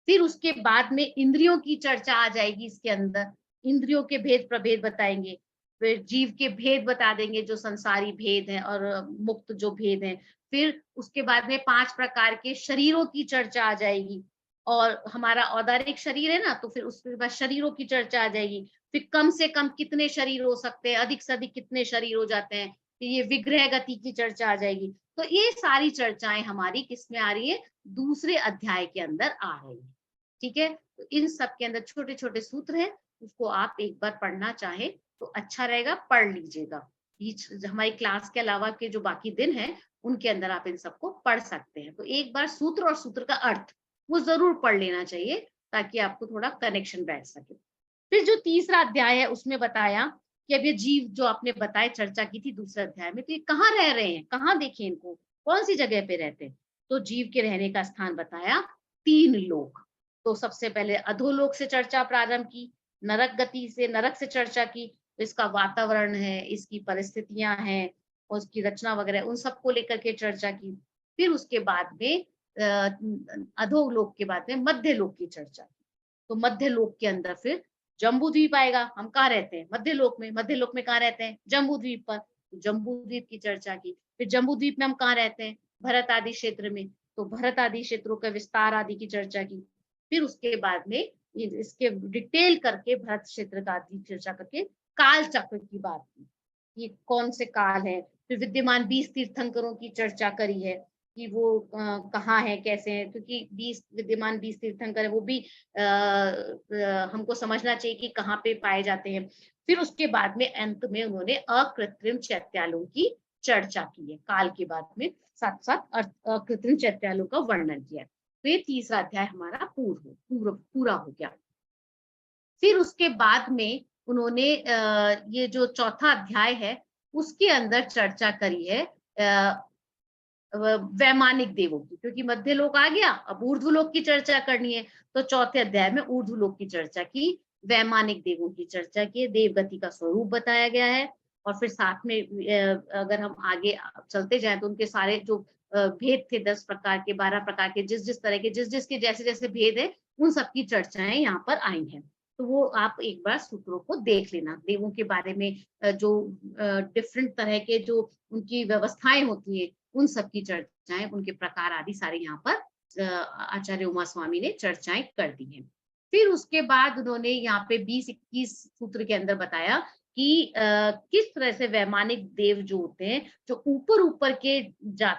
फिर उसके बाद में इंद्रियों की चर्चा आ जाएगी इसके अंदर, इंद्रियों के भेद प्रभेद बताएंगे, फिर जीव के भेद बता देंगे जो संसारी भेद हैं और मुक्त जो भेद हैं। फिर उसके बाद में 5 प्रकार के शरीरों की चर्चा आ जाएगी, और हमारा औदारिक शरीर है ना, तो फिर उसके बाद शरीरों की चर्चा आ जाएगी। फिर कम से कम कितने शरीर हो सकते हैं, अधिक से अधिक कितने शरीर हो जाते हैं, फिर ये विग्रह गति की चर्चा आ जाएगी। तो ये सारी चर्चाएं हमारी किसमें आ रही है, दूसरे अध्याय के अंदर आ रही है। ठीक है, तो इन सब के अंदर छोटे छोटे सूत्र है, उसको आप एक बार पढ़ना चाहे तो अच्छा रहेगा, पढ़ लीजिएगा। हमारी क्लास के अलावा के जो बाकी दिन है उनके अंदर आप इन सबको पढ़ सकते हैं। तो एक बार सूत्र और सूत्र का अर्थ वो जरूर पढ़ लेना चाहिए, ताकि आपको थोड़ा कनेक्शन बैठ सके। फिर जो तीसरा अध्याय है उसमें बताया कि अब ये जीव जो आपने बताया, चर्चा की थी दूसरे अध्याय में, तो ये कहाँ रह रहे हैं, कहाँ देखे इनको, कौन सी जगह पे रहते हैं। तो जीव के रहने का स्थान बताया 3 लोक। तो सबसे पहले अधोलोक से चर्चा प्रारंभ की, नरक गति से, नरक से चर्चा की, तो इसका वातावरण है, इसकी परिस्थितियां हैं, उसकी रचना वगैरह, उन सबको लेकर के चर्चा की। फिर उसके बाद में अधोलोक के बाद में मध्य लोक की चर्चा की। तो मध्य लोक के अंदर फिर जम्बू द्वीप आएगा। हम कहाँ रहते हैं, मध्य लोक में। मध्य लोक में कहाँ रहते हैं, जम्बू द्वीप पर। तो जम्बू द्वीप की चर्चा की। फिर जम्बू द्वीप में हम कहाँ रहते हैं, भरत आदि क्षेत्र में, तो भरत आदि क्षेत्रों का विस्तार आदि की चर्चा की। फिर उसके बाद में इसके डिटेल करके भरत क्षेत्र का आदि चर्चा करके काल चक्र की बात की, ये कौन से काल है। फिर विद्यमान 20 तीर्थंकरों की चर्चा करी है कि वो कहाँ है, कैसे हैं, क्योंकि 20 विद्यमान 20 तीर्थंकर है, वो भी हमको समझना चाहिए कि कहाँ पे पाए जाते हैं। फिर उसके बाद में अंत में उन्होंने अकृत्रिम चैत्यालों की चर्चा की है, काल के बाद में साथ साथ अकृत्रिम चैत्यालों का वर्णन किया है। तो ये तीसरा अध्याय हमारा पूरा हो गया। फिर उसके बाद में उन्होंने ये जो चौथा अध्याय है उसके अंदर चर्चा करी है वैमानिक देवों की, क्योंकि मध्य लोक आ गया, अब ऊर्ध्वलोक की चर्चा करनी है। तो चौथे अध्याय में ऊर्ध्वलोक की चर्चा की, वैमानिक देवों की चर्चा की, देवगति का स्वरूप बताया गया है। और फिर साथ में अगर हम आगे चलते जाएं तो उनके सारे जो भेद थे 10 प्रकार के, 12 प्रकार के, जिस तरह के जिसके जैसे जैसे भेद है उन सबकी चर्चाएं यहाँ पर आई हैं। तो वो आप एक बार सूत्रों को देख लेना, देवों के बारे में जो डिफरेंट तरह के जो उनकी व्यवस्थाएं होती है उन सब की चर्चाएं, उनके प्रकार आदि सारे यहाँ पर आचार्य उमा स्वामी ने चर्चाएं कर दी हैं। फिर उसके बाद उन्होंने यहाँ पे 20-21 सूत्र के अंदर बताया कि किस तरह से वैमानिक देव जो होते हैं, जो ऊपर ऊपर के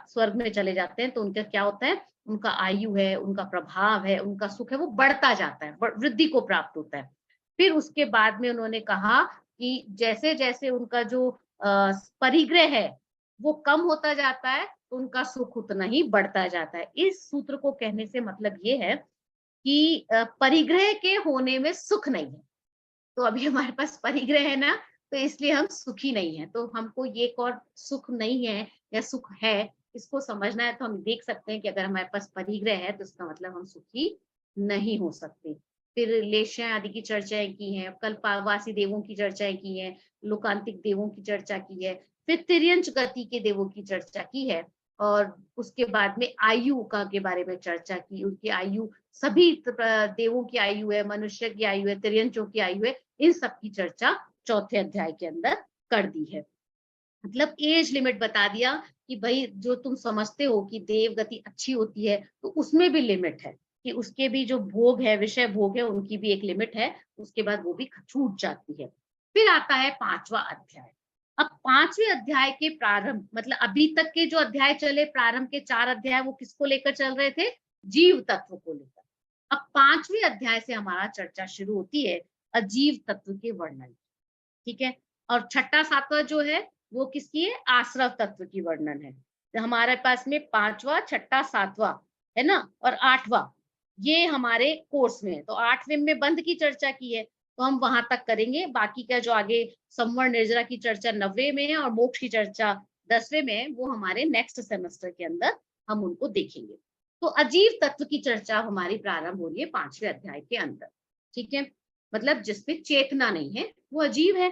स्वर्ग में चले जाते हैं, तो उनका क्या होता है, उनका आयु है, उनका प्रभाव है, उनका सुख है, वो बढ़ता जाता है, वृद्धि को प्राप्त होता है। फिर उसके बाद में उन्होंने कहा कि जैसे जैसे उनका जो परिग्रह है वो कम होता जाता है, तो उनका सुख उतना ही बढ़ता जाता है। इस सूत्र को कहने से मतलब ये है कि परिग्रह के होने में सुख नहीं है। तो अभी हमारे पास परिग्रह है ना, तो इसलिए हम सुखी नहीं है। तो हमको ये और सुख नहीं है या सुख है, इसको समझना है, तो हम देख सकते हैं कि अगर हमारे पास परिग्रह है तो इसका मतलब हम सुखी नहीं हो सकते। फिर लेशय आदि की चर्चाएं की हैं, कल्पवासी देवों की चर्चाएं की हैं, लोकांतिक देवों की चर्चा की है, फिर तिर्यंच गति के देवों की चर्चा की है, और उसके बाद में आयु का के बारे में चर्चा की। उनकी आयु, सभी देवों की आयु है, मनुष्य की आयु है, तिर्यंचों की आयु है, इन सब की चर्चा चौथे अध्याय के अंदर कर दी है। मतलब एज लिमिट बता दिया कि भाई जो तुम समझते हो कि देव गति अच्छी होती है, तो उसमें भी लिमिट है कि उसके भी जो भोग है, विषय भोग है, उनकी भी एक लिमिट है, उसके बाद वो भी छूट जाती है। फिर आता है 5वां अध्याय। अब 5वें अध्याय के प्रारंभ, मतलब अभी तक के जो अध्याय चले, प्रारंभ के 4 अध्याय वो किसको लेकर चल रहे थे, जीव तत्व को लेकर। अब 5वें अध्याय से हमारा चर्चा शुरू होती है अजीव तत्व के वर्णन, ठीक है। और 6वां 7वां जो है वो किसकी है, आश्रव तत्व की वर्णन है। तो हमारे पास में 5वां 6वां 7वां है ना, और 8वां ये हमारे कोर्स में है। तो 8वें में बंध की चर्चा की है, तो हम वहां तक करेंगे। बाकी का जो आगे संवर्ण निर्जरा की चर्चा 9वें में है और मोक्ष की चर्चा 10वें में है, वो हमारे नेक्स्ट सेमेस्टर के अंदर हम उनको देखेंगे। तो अजीव तत्व की चर्चा हमारी प्रारंभ हो रही है 5वें अध्याय के अंदर, ठीक है। मतलब जिसमें चेतना नहीं है वो अजीव है,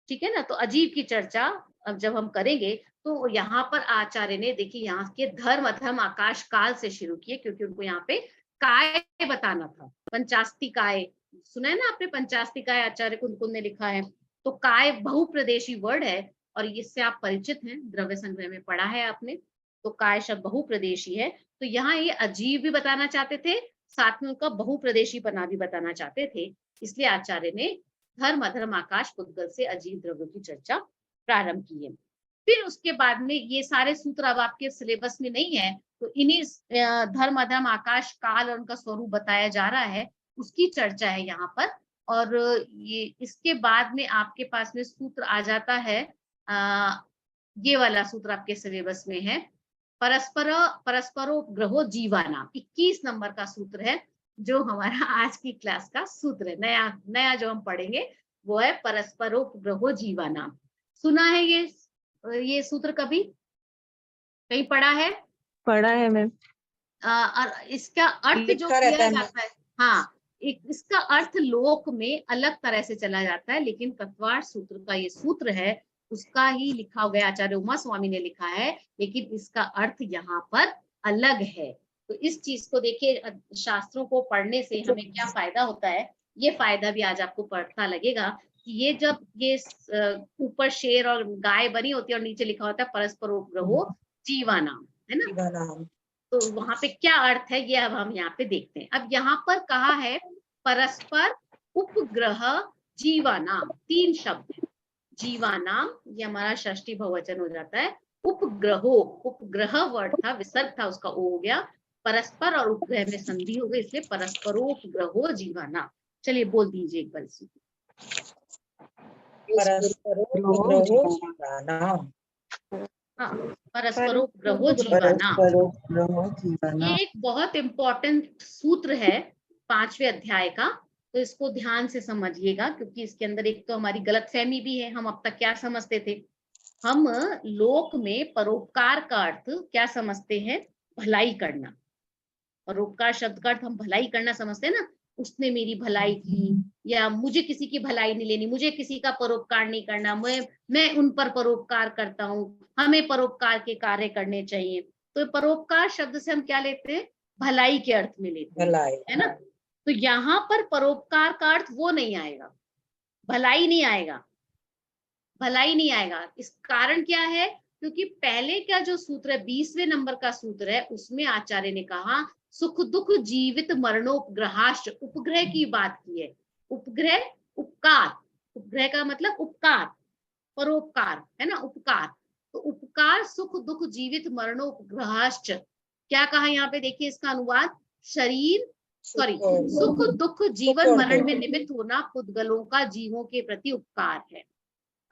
ठीक है ना। तो अजीव की चर्चा अब जब हम करेंगे तो यहाँ पर आचार्य ने देखिए यहाँ के धर्म अधर्म आकाश काल से शुरू किए, क्योंकि उनको यहाँ पे काय बताना था। पंचास्ति काय सुना है ना आपने, पंचास्ति काय आचार्य कुंद ने लिखा है। तो काय बहुप्रदेशी वर्ड है और इससे आप परिचित हैं, द्रव्य संग्रह में पढ़ा है आपने। तो काय शब्द बहुप्रदेशी है, तो यहाँ ये अजीब भी बताना चाहते थे, साथ में उनका बहुप्रदेशी पना भी बताना चाहते थे। इसलिए आचार्य ने धर्म अधर्म आकाश पुद्गल से अजीब द्रव्यों की चर्चा प्रारंभ की है। फिर उसके बाद में ये सारे सूत्र अब आपके सिलेबस में नहीं है, तो इन्हीं धर्म अधर्म आकाश काल और उनका स्वरूप बताया जा रहा है, उसकी चर्चा है यहाँ पर। और ये इसके बाद में आपके पास में सूत्र आ जाता है, ये वाला सूत्र आपके सिलेबस में है, परस्परोपग्रहो जीवानाम, 21 नंबर का सूत्र है, जो हमारा आज की क्लास का सूत्र है। नया जो हम पढ़ेंगे वो है परस्परोपग्रहो जीवानाम। सुना है ये सूत्र कभी कहीं पढ़ा है? पढ़ा है मैम। और इसका अर्थ जो किया जाता है, हाँ, इसका अर्थ लोक में अलग तरह से चला जाता है, लेकिन कत्वार सूत्र का ये सूत्र है उसका ही लिखा गया, आचार्य उमा स्वामी ने लिखा है, लेकिन इसका अर्थ यहाँ पर अलग है। तो इस चीज को देखिए, शास्त्रों को पढ़ने से हमें क्या फायदा होता है, ये फायदा भी आज आपको पता लगेगा कि ये जब ये ऊपर शेर और गाय बनी होती है और नीचे लिखा होता है परस्परोपग्रहो जीवानाम, है ना, तो वहां पे क्या अर्थ है ये अब हम यहाँ पे देखते हैं। अब यहाँ पर कहा है परस्पर उपग्रह जीवानाम, 3 शब्द है। जीवानाम ये हमारा षष्ठी बहुवचन हो जाता है। उपग्रहो, उपग्रह वर्ड था, विसर्ग था, उसका ओ हो गया। परस्पर और उपग्रह में संधि हो गई, इसलिए परस्परोपग्रहो जीवानाम। चलिए बोल दीजिए एक बार इसी। परस्परोपग्रहो जीवानाम, ये एक बहुत इंपॉर्टेंट सूत्र है 5वें अध्याय का, तो इसको ध्यान से समझिएगा, क्योंकि इसके अंदर एक तो हमारी गलतफहमी भी है। हम अब तक क्या समझते थे, हम लोक में परोपकार का अर्थ क्या समझते हैं, भलाई करना। परोपकार शब्द का अर्थ हम भलाई करना समझते हैं ना, उसने मेरी भलाई की, या मुझे किसी की भलाई नहीं लेनी, मुझे किसी का परोपकार नहीं करना, मैं उन पर परोपकार करता हूँ, हमें परोपकार के कार्य करने चाहिए। तो परोपकार शब्द से हम क्या लेते हैं, भलाई के अर्थ में लेते हैं, है ना। तो यहाँ पर परोपकार का अर्थ वो नहीं आएगा, भलाई नहीं आएगा, भलाई नहीं आएगा। इस कारण क्या है, क्योंकि पहले का जो सूत्र है 20वें नंबर का सूत्र है, उसमें आचार्य ने कहा सुख दुख जीवित मरणोपग्रहाश्च, उपग्रह की बात की है। उपग्रह उपकार, उपग्रह का मतलब उपकार, परोपकार, है ना, उपकार। तो उपकार सुख दुख जीवित मरणोपग्रहाश्च, क्या कहा यहाँ पे देखिए इसका अनुवाद, शरीर सुख दुख जीवन मरण में निमित्त होना पुद्गलों का जीवों के प्रति उपकार है।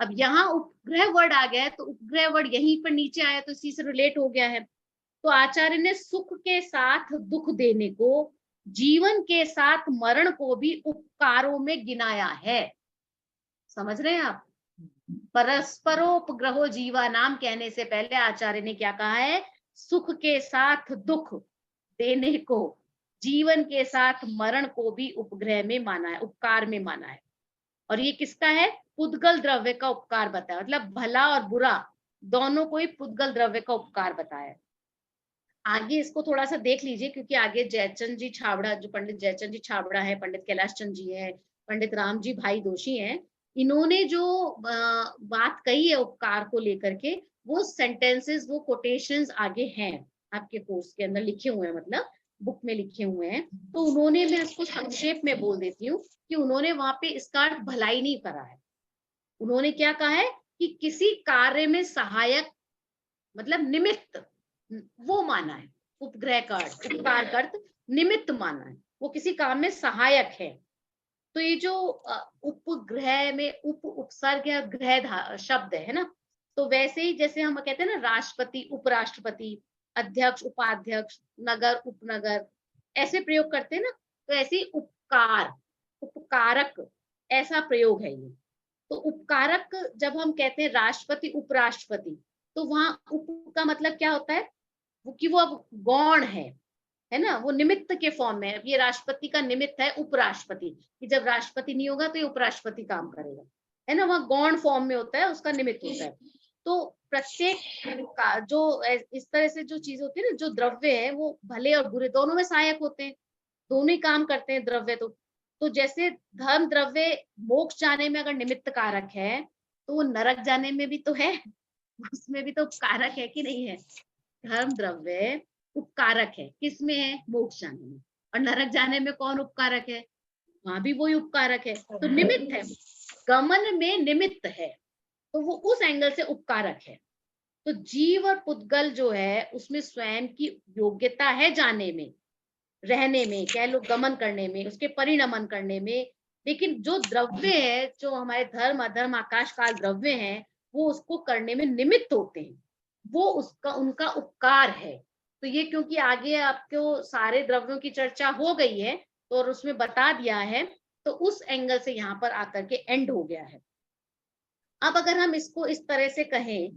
अब यहाँ उपग्रह वर्ड आ गया है, तो उपग्रह वर्ड यहीं पर नीचे आया तो इसी से रिलेट हो गया है। तो आचार्य ने सुख के साथ दुख देने को, जीवन के साथ मरण को भी उपकारों में गिनाया है। समझ रहे हैं आप? परस्परोपग्रहो जीवानाम कहने से पहले आचार्य ने क्या कहा है, सुख के साथ दुख देने को, जीवन के साथ मरण को भी उपग्रह में माना है, उपकार में माना है। और ये किसका है, पुद्गल द्रव्य का उपकार बताया, मतलब भला और बुरा दोनों को ही पुद्गल द्रव्य का उपकार बताया। आगे इसको थोड़ा सा देख लीजिए, क्योंकि आगे जयचंद जी छाबड़ा, जो पंडित जयचंद जी छाबड़ा है, पंडित कैलाश चंद जी है, पंडित राम जी भाई दोषी हैं, इन्होंने जो बात कही है उपकार को लेकर के, वो सेंटेंसेस, वो कोटेशंस आगे हैं आपके कोर्स के अंदर लिखे हुए हैं, मतलब बुक में लिखे हुए हैं। तो उन्होंने, मैं इसको संक्षेप में बोल देती हूँ कि उन्होंने वहां पे इसका अर्थ भलाई नहीं करा है। उन्होंने क्या कहा है कि किसी कार्य में सहायक, मतलब निमित्त, वो माना है। उपग्रह का अर्थ, उपकार का अर्थ निमित्त माना है, वो किसी काम में सहायक है। तो ये जो उपग्रह में उप उपसर्ग या ग्रह शब्द है ना, तो वैसे ही जैसे हम कहते हैं ना राष्ट्रपति, उपराष्ट्रपति, अध्यक्ष, उपाध्यक्ष, नगर, उपनगर, ऐसे प्रयोग करते हैं ना, तो ऐसे ही उपकार, उपकारक, ऐसा प्रयोग है ये। तो उपकारक जब हम कहते हैं राष्ट्रपति, उपराष्ट्रपति, तो वहां उप का मतलब क्या होता है, वो कि वो अब गौण है ना, वो निमित्त के फॉर्म में है। ये राष्ट्रपति का निमित्त है उपराष्ट्रपति, कि जब राष्ट्रपति नहीं होगा तो ये उपराष्ट्रपति काम करेगा, है ना, वहां गौण फॉर्म में होता है, उसका निमित्त होता है। तो प्रत्येक जो इस तरह से जो चीज होती है ना, जो द्रव्य है वो भले और बुरे दोनों में सहायक होते हैं, दोनों ही काम करते हैं द्रव्य। तो जैसे धर्म द्रव्य मोक्ष जाने में अगर निमित्त कारक है, तो वो नरक जाने में भी तो है, उसमें भी तो कारक है कि नहीं है। धर्म द्रव्य उपकारक है, किसमें है, मोक्ष जाने में। और नरक जाने में कौन उपकारक है, वहां भी वही उपकारक है। तो निमित्त है, गमन में निमित्त है, तो वो उस एंगल से उपकारक है। तो जीव और पुद्गल जो है उसमें स्वयं की योग्यता है जाने में, रहने में, कह लो गमन करने में, उसके परिणमन करने में। लेकिन जो द्रव्य है, जो हमारे धर्म अधर्म आकाश काल द्रव्य हैं, वो उसको करने में निमित्त होते हैं, वो उसका उनका उपकार है। तो ये क्योंकि आगे आपको सारे द्रव्यों की चर्चा हो गई है तो और उसमें बता दिया है, तो उस एंगल से यहाँ पर आकर के एंड हो गया है। अब अगर हम इसको इस तरह से कहें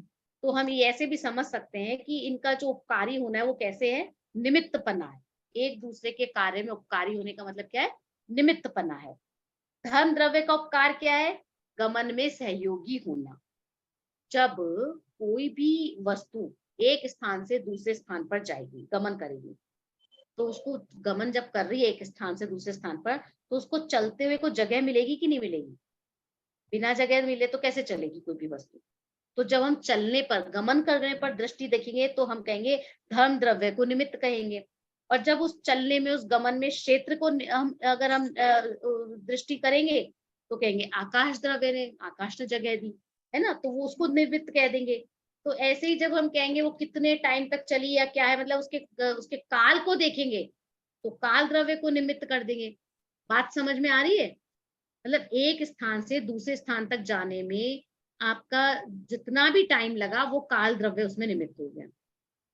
तो हम ये ऐसे भी समझ सकते हैं कि इनका जो उपकारी होना है वो कैसे है, निमित्तपना है। एक दूसरे के कार्य में उपकारी होने का मतलब क्या है, निमित्तपना है। धर्म द्रव्य का उपकार क्या है, गमन में सहयोगी होना। जब कोई भी वस्तु एक स्थान से दूसरे स्थान पर जाएगी, गमन करेगी, तो उसको गमन जब कर रही है एक स्थान से दूसरे स्थान पर, तो उसको चलते हुए को जगह मिलेगी कि नहीं मिलेगी। बिना जगह मिले तो कैसे चलेगी कोई भी वस्तु। तो जब हम चलने पर, गमन करने पर दृष्टि देखेंगे तो हम कहेंगे धर्म द्रव्य को निमित्त कहेंगे। और जब उस चलने में, उस गमन में क्षेत्र को हम अगर हम दृष्टि करेंगे तो कहेंगे आकाश द्रव्य ने, आकाश ने जगह दी है ना, तो वो उसको निमित्त कह देंगे। तो ऐसे ही जब हम कहेंगे वो कितने टाइम तक चली या क्या है, मतलब उसके काल को देखेंगे तो काल द्रव्य को निमित्त कर देंगे। बात समझ में आ रही है। मतलब एक स्थान से दूसरे स्थान तक जाने में आपका जितना भी टाइम लगा वो काल द्रव्य उसमें निमित्त हो गया।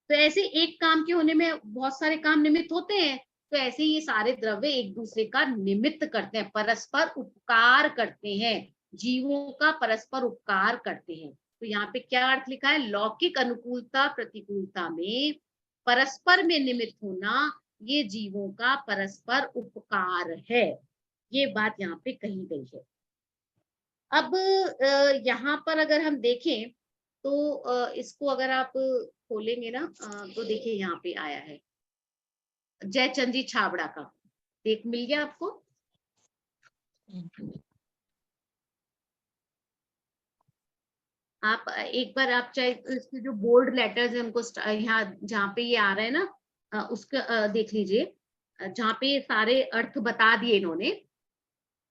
तो ऐसे एक काम के होने में बहुत सारे काम निमित्त होते हैं। तो ऐसे ये सारे द्रव्य एक दूसरे का निमित्त करते हैं, परस्पर उपकार करते हैं, जीवों का परस्पर उपकार करते हैं। तो यहाँ पे क्या अर्थ लिखा है, लौकिक अनुकूलता प्रतिकूलता में परस्पर में निमित्त होना ये जीवों का परस्पर उपकार है। ये बात यहाँ पे कही गई है। अब यहाँ पर अगर हम देखें तो इसको अगर आप खोलेंगे ना तो देखिए यहाँ पे आया है जयचंद जी छाबड़ा का, देख मिल गया आपको। आप एक बार आप चाहे इसके जो बोल्ड लेटर्स है उनको यहाँ जहाँ पे ये आ रहा है ना उसका देख लीजिए, जहाँ पे ये सारे अर्थ बता दिए इन्होंने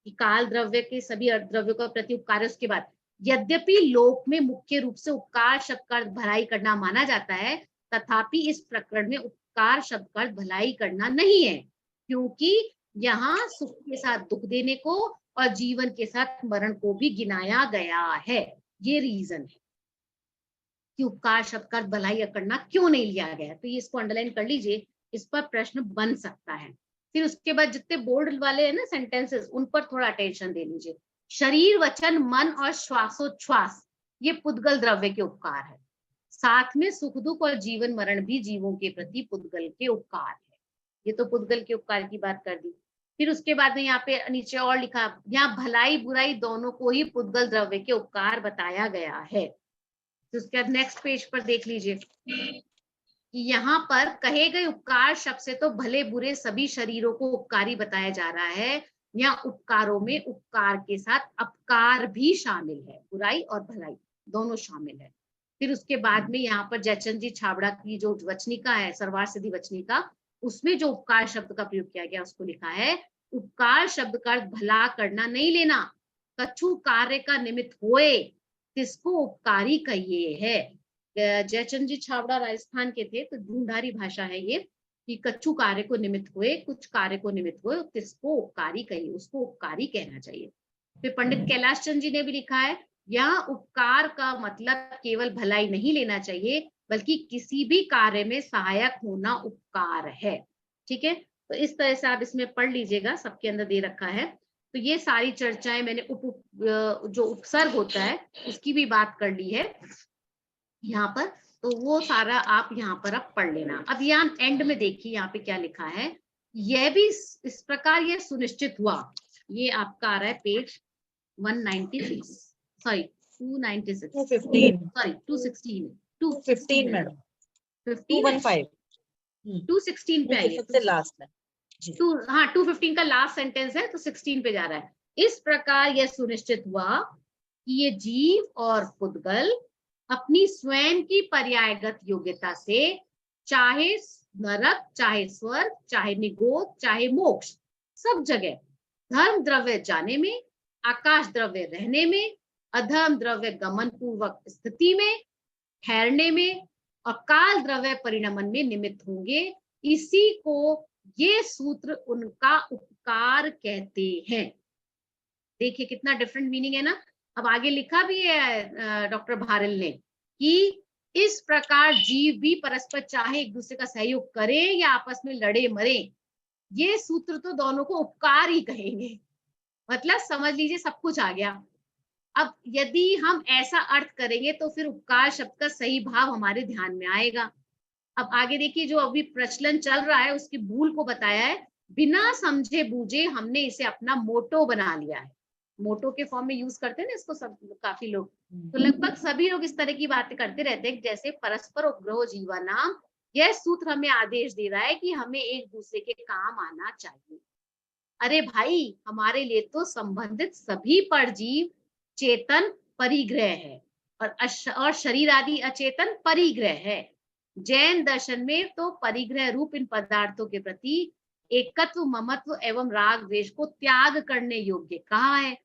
कि काल द्रव्य के सभी अर्थ द्रव्यों का प्रति उपकार है। उसके बाद यद्यपि लोक में मुख्य रूप से उपकार शब्द का भलाई करना माना जाता है, तथापि इस प्रकरण में उपकार शब्द का भलाई करना नहीं है, क्योंकि यहाँ सुख के साथ दुख देने को और जीवन के साथ मरण को भी गिनाया गया है। ये रीजन है कि उपकार शब्द का भलाई करना क्यों नहीं लिया गया। तो ये इसको अंडरलाइन कर लीजिए, इस पर प्रश्न बन सकता है। फिर उसके बाद जितने बोर्ड वाले हैं ना सेंटेंसेस, उन पर थोड़ा अटेंशन दे लीजिए। शरीर वचन मन और श्वासोच्छ्वास ये पुद्गल द्रव्य के उपकार है। साथ में सुख दुख और जीवन मरण भी जीवों के प्रति पुद्गल के उपकार है। ये तो पुद्गल के उपकार की बात कर दी। फिर उसके बाद में यहाँ पे नीचे और लिखा, यहाँ भलाई बुराई दोनों को ही पुद्गल द्रव्य के उपकार बताया गया है। तो उसके बाद नेक्स्ट पेज पर देख लीजिए, यहाँ पर कहे गए उपकार शब्द से तो भले बुरे सभी शरीरों को उपकारी बताया जा रहा है। यहाँ उपकारों में उपकार के साथ अपकार भी शामिल है, बुराई और भलाई दोनों शामिल है। फिर उसके बाद में यहाँ पर जयचंद जी छाबड़ा की जो वचनिका है, सर्वार सिद्धि वचनिका, उसमें जो उपकार शब्द का प्रयोग किया गया उसको लिखा है, उपकार शब्द का भला करना नहीं लेना, कछु कार्य का निमित्त होए तिसको उपकारी कहिए है। जयचंद जी छाबड़ा राजस्थान के थे, तो ढूंढारी भाषा है ये कि कच्चू कार्य को निमित्त हुए, कुछ कार्य को निमित्त हुए, किसको उपकारी कहिए, उसको उपकारी कहना चाहिए। फिर पंडित कैलाश चंद जी ने भी लिखा है, यहाँ उपकार का मतलब केवल भलाई नहीं लेना चाहिए, बल्कि किसी भी कार्य में सहायक होना उपकार है। ठीक है, तो इस तरह से आप इसमें पढ़ लीजिएगा, सबके अंदर दे रखा है। तो ये सारी चर्चाएं मैंने जो उपसर्ग होता है उसकी भी बात कर ली है यहाँ पर, तो वो सारा आप यहाँ पर अब पढ़ लेना। अब यहाँ एंड में देखिए यहाँ पे क्या लिखा है, यह भी इस प्रकार यह सुनिश्चित हुआ, ये आपका आ रहा है पेज 196, सॉरी 296 215 सॉरी 216 215 मैडम 215 216 पे आइए सबसे लास्ट है जी। हाँ 215 का लास्ट सेंटेंस है तो 16 पे जा रहा है। इस प्रकार यह सुनिश्चित हुआ कि ये जीव और पुद्गल अपनी स्वयं की पर्यायगत योग्यता से चाहे नरक, चाहे स्वर्ग, चाहे निगोद, चाहे मोक्ष, सब जगह धर्म द्रव्य जाने में, आकाश द्रव्य रहने में, अधर्म द्रव्य गमन पूर्वक स्थिति में, ठहरने में और काल द्रव्य परिणमन में निमित्त होंगे। इसी को ये सूत्र उनका उपकार कहते हैं। देखिए कितना डिफरेंट मीनिंग है ना। अब आगे लिखा भी है डॉक्टर भारल ने कि इस प्रकार जीव भी परस्पर चाहे एक दूसरे का सहयोग करें या आपस में लड़े मरे, ये सूत्र तो दोनों को उपकार ही कहेंगे। मतलब समझ लीजिए सब कुछ आ गया। अब यदि हम ऐसा अर्थ करेंगे तो फिर उपकार शब्द का सही भाव हमारे ध्यान में आएगा। अब आगे देखिए जो अभी प्रचलन चल रहा है उसकी भूल को बताया है। बिना समझे बूझे हमने इसे अपना मोटो बना लिया है। मोटो के फॉर्म में यूज करते हैं ना इसको सब काफी लोग। तो लगभग सभी लोग इस तरह की बातें करते रहते हैं जैसे परस्पर उपग्रह जीवा नाम। यह सूत्र हमें आदेश दे रहा है कि हमें एक दूसरे के काम आना चाहिए। अरे भाई हमारे लिए तो संबंधित सभी परजीव चेतन परिग्रह है और शरीर आदि अचेतन परिग्रह है। जैन दर्शन में तो परिग्रह रूप इन पदार्थों के प्रति एकत्व, ममत्व एवं राग द्वेष को त्याग करने योग्य कहा है।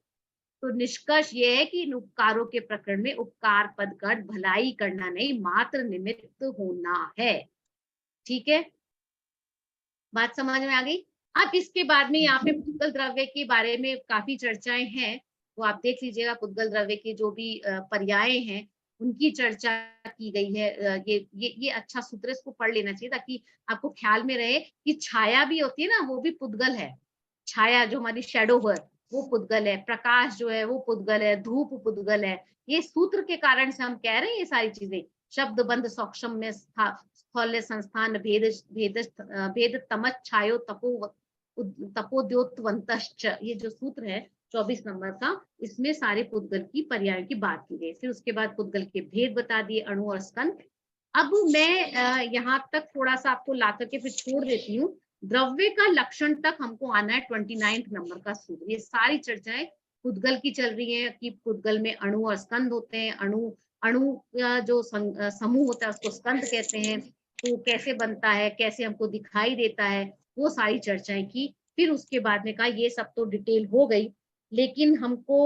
तो निष्कर्ष यह है कि इन उपकारों के प्रकरण में उपकार पद का अर्थ भलाई करना नहीं, मात्र निमित्त होना है। ठीक है, बात समझ में आ गई। अब इसके बाद में यहाँ पे पुद्गल द्रव्य के बारे में काफी चर्चाएं हैं, तो आप देख लीजिएगा पुद्गल द्रव्य के जो भी पर्याय हैं उनकी चर्चा की गई है। ये अच्छा सूत्र, इसको पढ़ लेना चाहिए ताकि आपको ख्याल में रहे कि छाया भी होती है ना, वो भी पुद्गल है। छाया जो हमारी शैडो है वो पुद्गल है, प्रकाश जो है वो पुद्गल है, धूप पुद्गल है। ये सूत्र के कारण से हम कह रहे हैं ये सारी चीजें। शब्द बंध सौक्षम में स्थौल्य संस्थान भेद भेद भेद तमच छायो तपोद्योतवंतश्च, ये जो सूत्र है 24 नंबर का, इसमें सारे पुद्गल की पर्यायों की बात की गई। फिर उसके बाद पुद्गल के भेद बता दिए, अणु और स्कंद। अब मैं यहाँ तक थोड़ा सा आपको ला करके फिर छोड़ देती हूँ। द्रव्य का लक्षण तक हमको आना है 29 नंबर का सूत्र। ये सारी चर्चाएं पुद्गल की चल रही है कि पुद्गल में अणु और स्कंद होते हैं। अणु जो समूह होता है उसको स्कंद कहते हैं। तो कैसे बनता है, कैसे हमको दिखाई देता है, वो सारी चर्चाएं की। फिर उसके बाद में कहा ये सब तो डिटेल हो गई, लेकिन हमको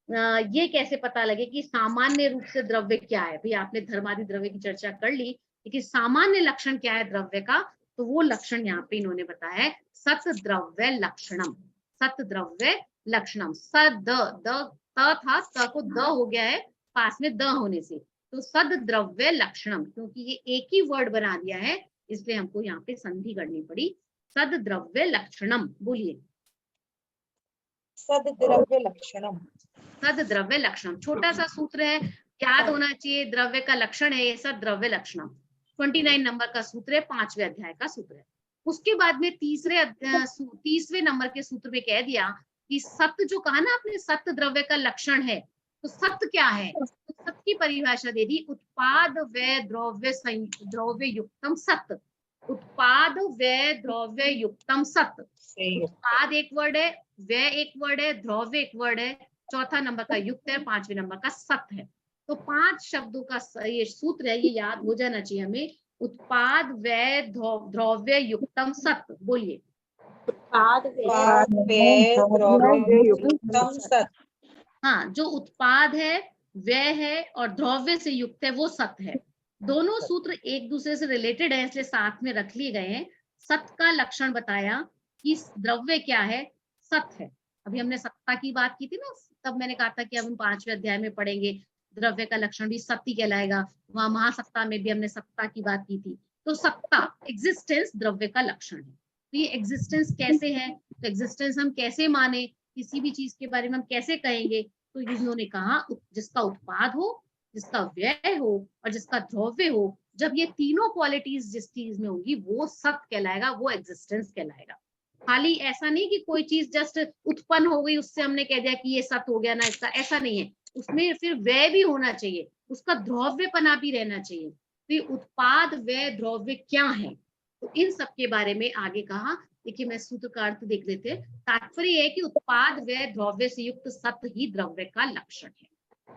ये कैसे पता लगे कि सामान्य रूप से द्रव्य क्या है। भाई आपने धर्मादि द्रव्य की चर्चा कर ली, लेकिन सामान्य लक्षण क्या है द्रव्य का, तो वो लक्षण यहाँ पे इन्होंने बताया है। सत द्रव्य लक्षणम, सत द्रव्य लक्षणम। सद द था, त को द हो गया है पास में द होने से, तो सद द्रव्य लक्षणम। क्योंकि ये एक ही वर्ड बना दिया है इसलिए हमको यहाँ पे संधि करनी पड़ी। सद द्रव्य लक्षणम, बोलिए। सद द्रव्य लक्षणम, सद द्रव्य लक्षणम, छोटा सा सूत्र है, याद होना चाहिए। द्रव्य का लक्षण है ये सद द्रव्य लक्षणम। 29 नंबर का सूत्र है, 5वें अध्याय का सूत्र है। उसके बाद में तीसरे नंबर के सूत्र में कह दिया कि सत्य जो कहा ना आपने, सत्य द्रव्य का लक्षण है। तो सत्य क्या है, तो सत्य की परिभाषा दे दी, उत्पाद व द्रव्य युक्तम सत्य। उत्पाद व द्रव्य युक्तम सत्य। उत्पाद एक वर्ड है, व्यय एक वर्ड है, द्रव्य एक वर्ड है, चौथा नंबर का युक्त है, 5वें नंबर का सत्य है। तो 5 शब्दों का ये सूत्र है, ये याद हो जाना चाहिए हमें। उत्पाद व्यय द्रव्य युक्तम सत्य, बोलिए। उत्पाद व्यय द्रव्य युक्तम सत्य। हाँ, जो उत्पाद है, व्यय है और द्रव्य से युक्त है वो सत्य है। दोनों सूत्र एक दूसरे से रिलेटेड है इसलिए साथ में रख लिए गए हैं। सत्य का लक्षण बताया कि द्रव्य क्या है, सत्य है। अभी हमने सत्ता की बात की थी ना, तब मैंने कहा था कि अब हम 5वें अध्याय में पढ़ेंगे द्रव्य का लक्षण भी सत्य कहलाएगा। वहां महासत्ता में भी हमने सत्ता की बात की थी। तो सत्ता, एग्जिस्टेंस द्रव्य का लक्षण है। तो ये एग्जिस्टेंस कैसे है, तो एग्जिस्टेंस हम कैसे माने, किसी भी चीज के बारे में हम कैसे कहेंगे, तो इन्होंने कहा जिसका उत्पाद हो, जिसका व्यय हो और जिसका द्रव्य हो, जब ये तीनों क्वालिटीज जिस चीज में होंगी वो सत्य कहलाएगा, वो एग्जिस्टेंस कहलाएगा। खाली ऐसा नहीं कि कोई चीज जस्ट उत्पन्न हो गई उससे हमने कह दिया कि ये सत्य हो गया ना इसका, ऐसा नहीं है। उसमें फिर व्यय भी होना चाहिए, उसका द्रव्यपना भी रहना चाहिए। तो ये उत्पाद व्यय द्रव्य क्या है, तो इन सब के बारे में आगे कहा। देखिए मैं सूत्र का अर्थ देख लेते हैं। तात्पर्य है कि उत्पाद व्यय द्रव्य से युक्त सत ही द्रव्य का लक्षण है।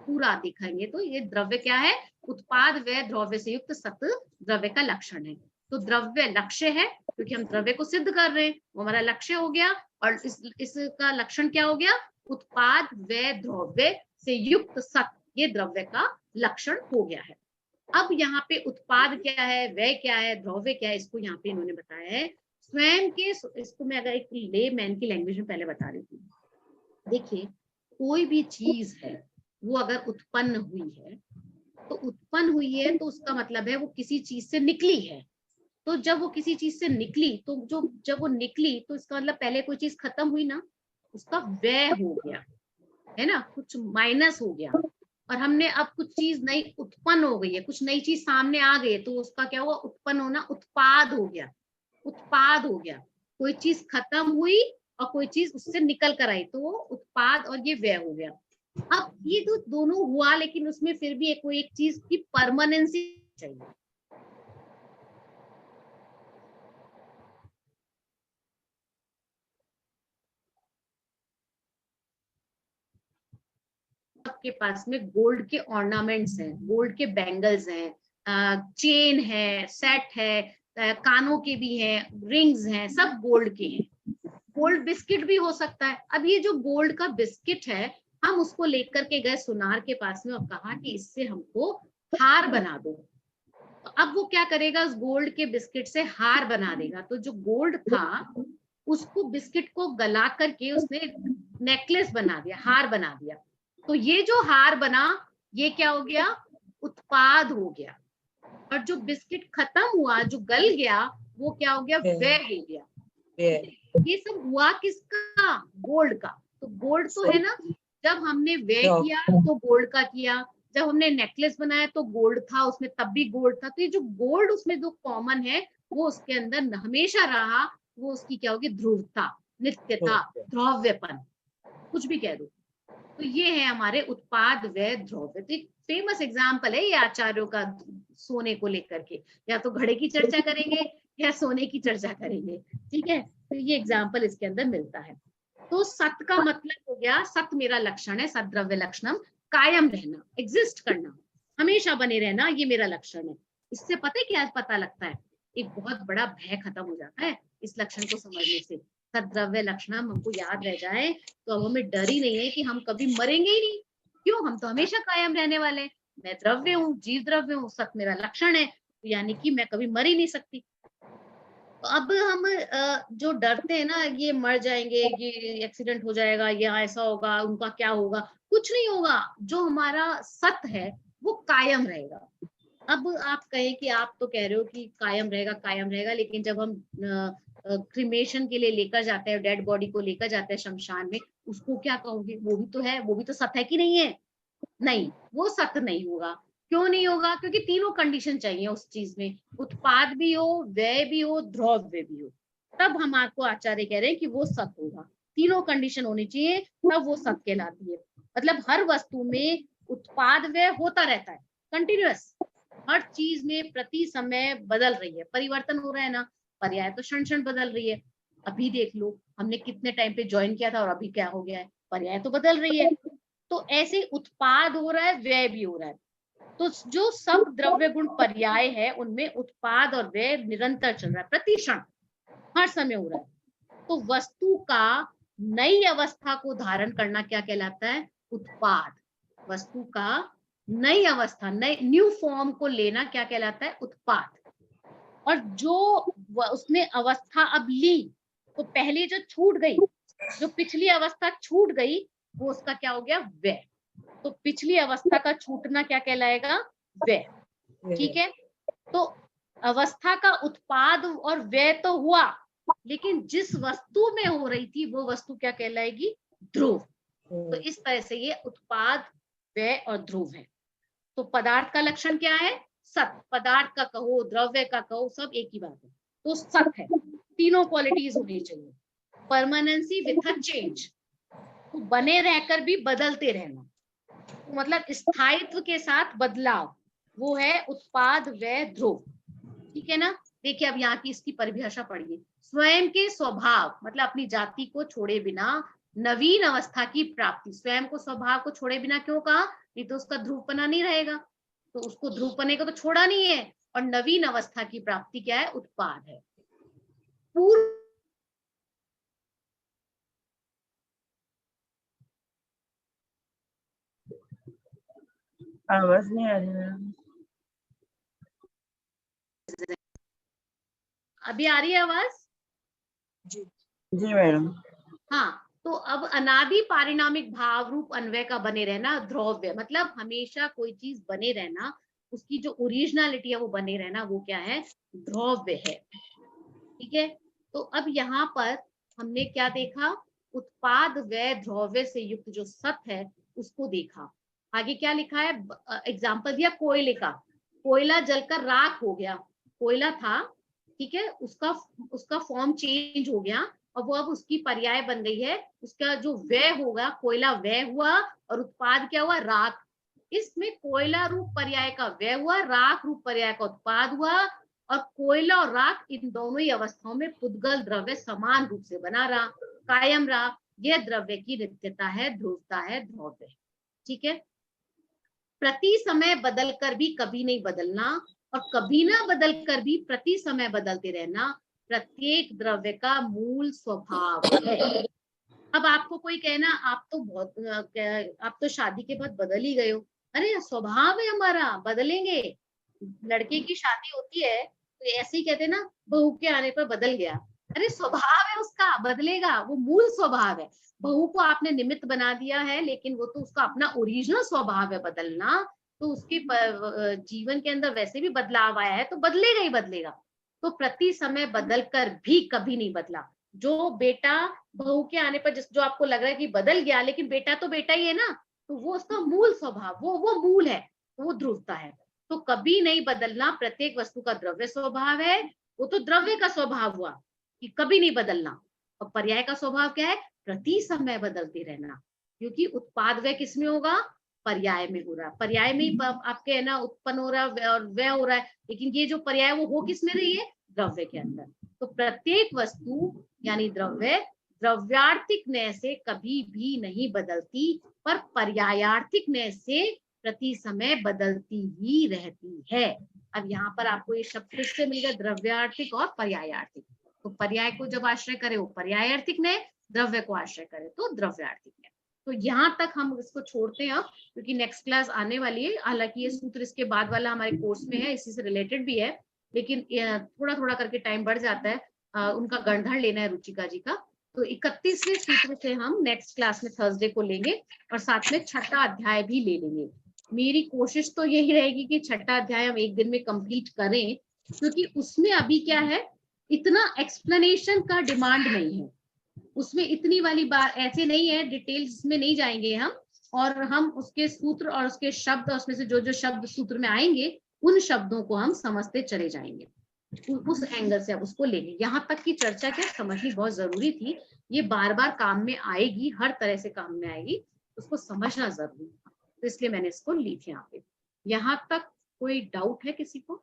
पूरा दिखाएंगे तो ये द्रव्य क्या है, उत्पाद व्यय द्रव्य से युक्त सत द्रव्य का लक्षण है। तो द्रव्य लक्ष्य है क्योंकि हम द्रव्य को सिद्ध कर रहे हैं, वो हमारा लक्ष्य हो गया। और इसका लक्षण क्या हो गया, उत्पाद व्यय द्रव्य से युक्त सत, ये द्रव्य का लक्षण हो गया है। अब यहाँ पे उत्पाद क्या है, व्यय क्या है, द्रव्य क्या है, इसको यहाँ पे इन्होंने बताया है स्वयं के। इसको मैं अगर एक ले मैन की लैंग्वेज में पहले बता रही थी। देखिए कोई भी चीज है वो अगर उत्पन्न हुई है, तो उत्पन्न हुई है तो उसका मतलब है वो किसी चीज से निकली है। तो जब वो किसी चीज से निकली, तो जब वो निकली तो इसका मतलब पहले कोई चीज खत्म हुई ना, उसका व्यय हो गया है ना, कुछ माइनस हो गया। और हमने अब कुछ चीज नई उत्पन्न हो गई है, कुछ नई चीज सामने आ गई है, तो उसका क्या हुआ, उत्पन्न होना, उत्पाद हो गया। उत्पाद हो गया, कोई चीज खत्म हुई और कोई चीज उससे निकल कर आई, तो वो उत्पाद और ये व्यय हो गया। अब ये तो दोनों हुआ, लेकिन उसमें फिर भी कोई एक चीज की परमानेंसी चाहिए। आपके पास में गोल्ड के ऑर्नामेंट्स हैं, गोल्ड के बैंगल्स हैं, चेन है, सेट है, कानों के भी हैं, रिंग्स हैं, सब गोल्ड के हैं। गोल्ड बिस्किट भी हो सकता है। अब ये जो गोल्ड का बिस्किट है, हम उसको लेकर के गए सुनार के पास में और कहा कि इससे हमको हार बना दो। तो अब वो क्या करेगा, उस गोल्ड के बिस्किट से हार बना देगा। तो जो गोल्ड था उसको, बिस्किट को गला करके उसने नेकलेस बना दिया, हार बना दिया। तो ये जो हार बना, ये क्या हो गया, उत्पाद हो गया। और जो बिस्किट खत्म हुआ, जो गल गया, वो क्या हो गया, व्यय हो गया। ये सब हुआ किसका, गोल्ड का। तो गोल्ड तो है ना, जब हमने व्यय किया तो गोल्ड का किया, जब हमने नेकलेस बनाया तो गोल्ड था उसमें, तब भी गोल्ड था। तो ये जो गोल्ड उसमें जो कॉमन है वो उसके अंदर हमेशा रहा, वो उसकी क्या होगी, ध्रुवता, नित्यता, द्रव्यपन, कुछ भी कह दो। तो ये है हमारे उत्पाद व्यय द्रव्य। तो एक फेमस एग्जाम्पल है ये आचार्यों का सोने को लेकर के, या तो घड़े की चर्चा करेंगे या सोने की चर्चा करेंगे, ठीक है। तो ये एग्जाम्पल इसके अंदर मिलता है। तो सत का मतलब हो गया, सत मेरा लक्षण है, सत द्रव्य लक्षणम, कायम रहना, एग्जिस्ट करना, हमेशा बने रहना, ये मेरा लक्षण है। इससे पता है क्या पता लगता है, एक बहुत बड़ा भय खत्म हो जाता है इस लक्षण को समझने से। सद्द्रव्य लक्षणम हमको याद रह जाए तो अब हमें डर ही नहीं है कि हम कभी मरेंगे ही नहीं। क्यों, हम तो हमेशा कायम रहने वाले हैं। मैं द्रव्य हूँ, जीव द्रव्य हूँ, सत मेरा लक्षण है, तो यानी कि मैं कभी मर ही नहीं सकती। तो अब हम जो डरते हैं ना, ये मर जाएंगे, ये एक्सीडेंट हो जाएगा, या ऐसा होगा, उनका क्या होगा, कुछ नहीं होगा। जो हमारा सत है वो कायम रहेगा। अब आप कहें कि आप तो कह रहे हो कि कायम रहेगा, कायम रहेगा, लेकिन जब हम क्रिमेशन के लिए लेकर जाते हैं, डेड बॉडी को लेकर जाते हैं शमशान में, उसको क्या कहोगे, वो भी तो है, वो भी तो सत है कि नहीं है। नहीं, वो सत नहीं होगा। क्यों नहीं होगा, क्योंकि तीनों कंडीशन चाहिए उस चीज में, उत्पाद भी हो, व्यय भी हो, द्रव्य भी हो, तब हम आपको आचार्य कह रहे हैं कि वो सत होगा। तीनों कंडीशन होनी चाहिए, तब वो सत कहलाती है। मतलब हर वस्तु में उत्पाद व्यय होता रहता है, कंटिन्यूअस। हर चीज में प्रति समय बदल रही है, परिवर्तन हो रहा है ना, पर्याय तो क्षण क्षण बदल रही है। अभी देख लो, हमने कितने टाइम पे ज्वाइन किया था और अभी क्या हो गया है, पर्याय तो बदल रही है। तो ऐसे उत्पाद हो रहा है, व्यय भी हो रहा है। तो जो सब द्रव्य गुण पर्याय है, उनमें उत्पाद और व्यय निरंतर चल रहा है, प्रति क्षण, हर समय हो रहा है। तो वस्तु का नई अवस्था को धारण करना क्या कहलाता है, उत्पाद। वस्तु का नई अवस्था, नई न्यू फॉर्म को लेना क्या कहलाता है, उत्पाद। और जो उसने अवस्था अब ली, तो पहले जो छूट गई, जो पिछली अवस्था छूट गई, वो उसका क्या हो गया, व्यय। तो पिछली अवस्था का छूटना क्या कहलाएगा, व्यय, ठीक है। तो अवस्था का उत्पाद और व्यय तो हुआ, लेकिन जिस वस्तु में हो रही थी वो वस्तु क्या कहलाएगी, ध्रुव। तो इस तरह से ये उत्पाद, व्यय और ध्रुव है। तो पदार्थ का लक्षण क्या है, सत। पदार्थ का कहो, द्रव्य का कहो, सब एक ही बात है। तो सत है, तीनों क्वालिटीज होनी चाहिए। परमानेंसी विथ अ चेंज, तो बने रहकर भी बदलते रहना, मतलब स्थायित्व के साथ बदलाव, वो है उत्पाद व्यय ध्रुव। ठीक है ना। देखिए अब यहाँ की इसकी परिभाषा पढ़िए। स्वयं के स्वभाव मतलब अपनी जाति को छोड़े बिना नवीन अवस्था की प्राप्ति। स्वयं को स्वभाव को छोड़े बिना क्यों कहा? नहीं तो उसका ध्रुवपना नहीं रहेगा, तो उसको ध्रुवपने को तो छोड़ा नहीं है। और नवीन अवस्था की प्राप्ति क्या है? उत्पाद है। पूर्व आवाज नहीं आ रही मैडम। अभी आ रही है आवाज? जी जी मैडम। हाँ, तो अब अनादि पारिणामिक भाव रूप अन्वय का बने रहना ध्रुव्य, मतलब हमेशा कोई चीज बने रहना, उसकी जो ओरिजिनलिटी है वो बने रहना, वो क्या है? ध्रुव्य है। ठीक है। तो अब यहाँ पर हमने क्या देखा? उत्पाद व्यय ध्रुव्य से युक्त जो सत है उसको देखा। आगे क्या लिखा है? एग्जाम्पल दिया कोयले का। कोयला जलकर राख हो गया। कोयला था, ठीक है, उसका उसका फॉर्म चेंज हो गया और वो अब उसकी पर्याय बन गई है। उसका जो व्यय होगा, कोयला व्यय हुआ और उत्पाद क्या हुआ? राख। इसमें कोयला रूप पर्याय का व्यय हुआ, राख रूप पर्याय का उत्पाद हुआ। और कोयला और राख इन दोनों ही अवस्थाओं में पुद्गल द्रव्य समान रूप से बना रहा, कायम रहा। यह द्रव्य की नित्यता है, ध्रुवता है, ध्रुव्य। ठीक है। प्रति समय बदलकर भी कभी नहीं बदलना और कभी ना बदलकर भी प्रति समय बदलते रहना प्रत्येक द्रव्य का मूल स्वभाव है। अब आपको कोई कहना आप तो आप तो शादी के बाद बदल ही गए हो। अरे स्वभाव है हमारा, बदलेंगे। लड़के की शादी होती है तो ऐसे ही कहते ना, बहू के आने पर बदल गया। अरे स्वभाव है उसका, बदलेगा, वो मूल स्वभाव है। बहू को आपने निमित्त बना दिया है, लेकिन वो तो उसका अपना ओरिजिनल स्वभाव है बदलना। तो उसके जीवन के अंदर वैसे भी बदलाव आया है तो बदलेगा ही बदलेगा। तो प्रति समय बदल कर भी कभी नहीं बदला। जो बेटा बहू के आने पर जो आपको लग रहा है कि बदल गया, लेकिन बेटा तो बेटा ही है ना, तो वो उसका मूल स्वभाव, वो मूल है, वो ध्रुवता है। तो कभी नहीं बदलना प्रत्येक वस्तु का द्रव्य स्वभाव है। वो तो द्रव्य का स्वभाव हुआ कि कभी नहीं बदलना। और पर्याय का स्वभाव क्या है? प्रति समय बदलते रहना, क्योंकि उत्पाद व्यय किसमें होगा? पर्याय में हो रहा है। पर्याय में ही आपके है ना उत्पन्न हो रहा है और व्यय हो रहा है, लेकिन ये जो पर्याय वो हो किसमें रही है? द्रव्य के अंदर। तो प्रत्येक वस्तु यानी द्रव्य द्रव्यार्थिक न्याय से कभी भी नहीं बदलती, पर पर्यायार्थिक न्याय से प्रति समय बदलती ही रहती है। अब यहाँ पर आपको ये शब्द फिर से मिलेगा, द्रव्यार्थिक और पर्यायार्थिक। तो पर्याय को जब आश्रय करे वो पर्यायार्थिक न्याय, द्रव्य को आश्रय करे तो द्रव्यार्थिक न्याय। तो यहाँ तक हम इसको छोड़ते हैं क्योंकि नेक्स्ट क्लास आने वाली है। हालांकि ये सूत्र इसके बाद वाला हमारे कोर्स में है, इसी से रिलेटेड भी है, लेकिन थोड़ा थोड़ा करके टाइम बढ़ जाता है। उनका गणधर लेना है रुचिका जी का। तो 31वें सूत्र से हम नेक्स्ट क्लास में थर्सडे को लेंगे और साथ में छठा अध्याय भी ले लेंगे। मेरी कोशिश तो यही रहेगी कि छठा अध्याय हम एक दिन में कंप्लीट करें, क्योंकि उसमें अभी क्या है, इतना एक्सप्लेनेशन का डिमांड नहीं है। उसमें इतनी वाली बात ऐसे नहीं है, डिटेल्स में नहीं जाएंगे हम, और हम उसके सूत्र और उसके शब्द, उसमें से जो जो शब्द सूत्र में आएंगे उन शब्दों को हम समझते चले जाएंगे। उस एंगल से अब उसको लेंगे। यहाँ तक की चर्चा क्या समझनी बहुत जरूरी थी। ये बार बार काम में आएगी, हर तरह से काम में आएगी, उसको समझना जरूरी था, तो इसलिए मैंने इसको ली थी यहाँ पे। यहाँ तक कोई डाउट है किसी को?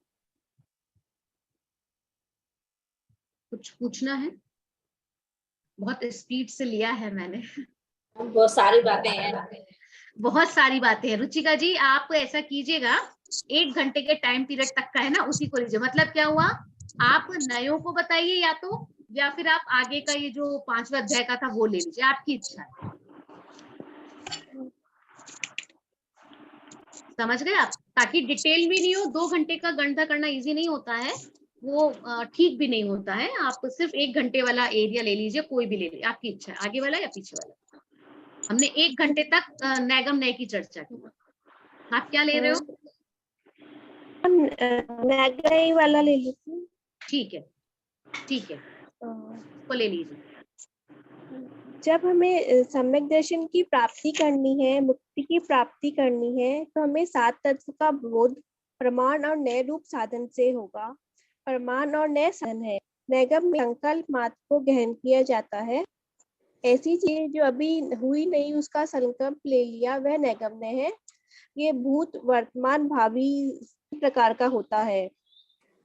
कुछ पूछना है? बहुत स्पीड से लिया है मैंने। बहुत सारी बातें हैं। बहुत सारी बातें हैं। रुचिका जी आप ऐसा कीजिएगा, 1 घंटे के टाइम पीरियड तक का है ना, उसी को लीजिए। मतलब क्या हुआ, आप नयों को बताइए या फिर आप आगे का ये जो 5वां अध्याय का था वो ले लीजिए, आपकी इच्छा है। समझ गए आप? ताकि डिटेल भी नहीं हो। 2 घंटे का गणना करना इजी नहीं होता है, वो ठीक भी नहीं होता है। आप सिर्फ 1 घंटे वाला एरिया ले लीजिए, कोई भी ले लीजिए, आपकी इच्छा है, आगे वाला या पीछे वाला। हमने 1 घंटे तक नैगम न्याय की चर्चा की। आप क्या ले रहे हो? नैगम वाला ले लीजिए। ठीक है, ठीक है, वो ले लीजिए। जब हमें सम्यक दर्शन की प्राप्ति करनी है, मुक्ति की प्राप्ति करनी है, तो हमें 7 तत्व का बोध प्रमाण और नए रूप साधन से होगा। प्रमाण और नए साधन है। नैगम में संकल्प मात्र को गहन किया जाता है। ऐसी चीज जो अभी हुई नहीं उसका संकल्प ले लिया, वह नैगम्य है। ये भूत, वर्तमान, भावी प्रकार का होता है।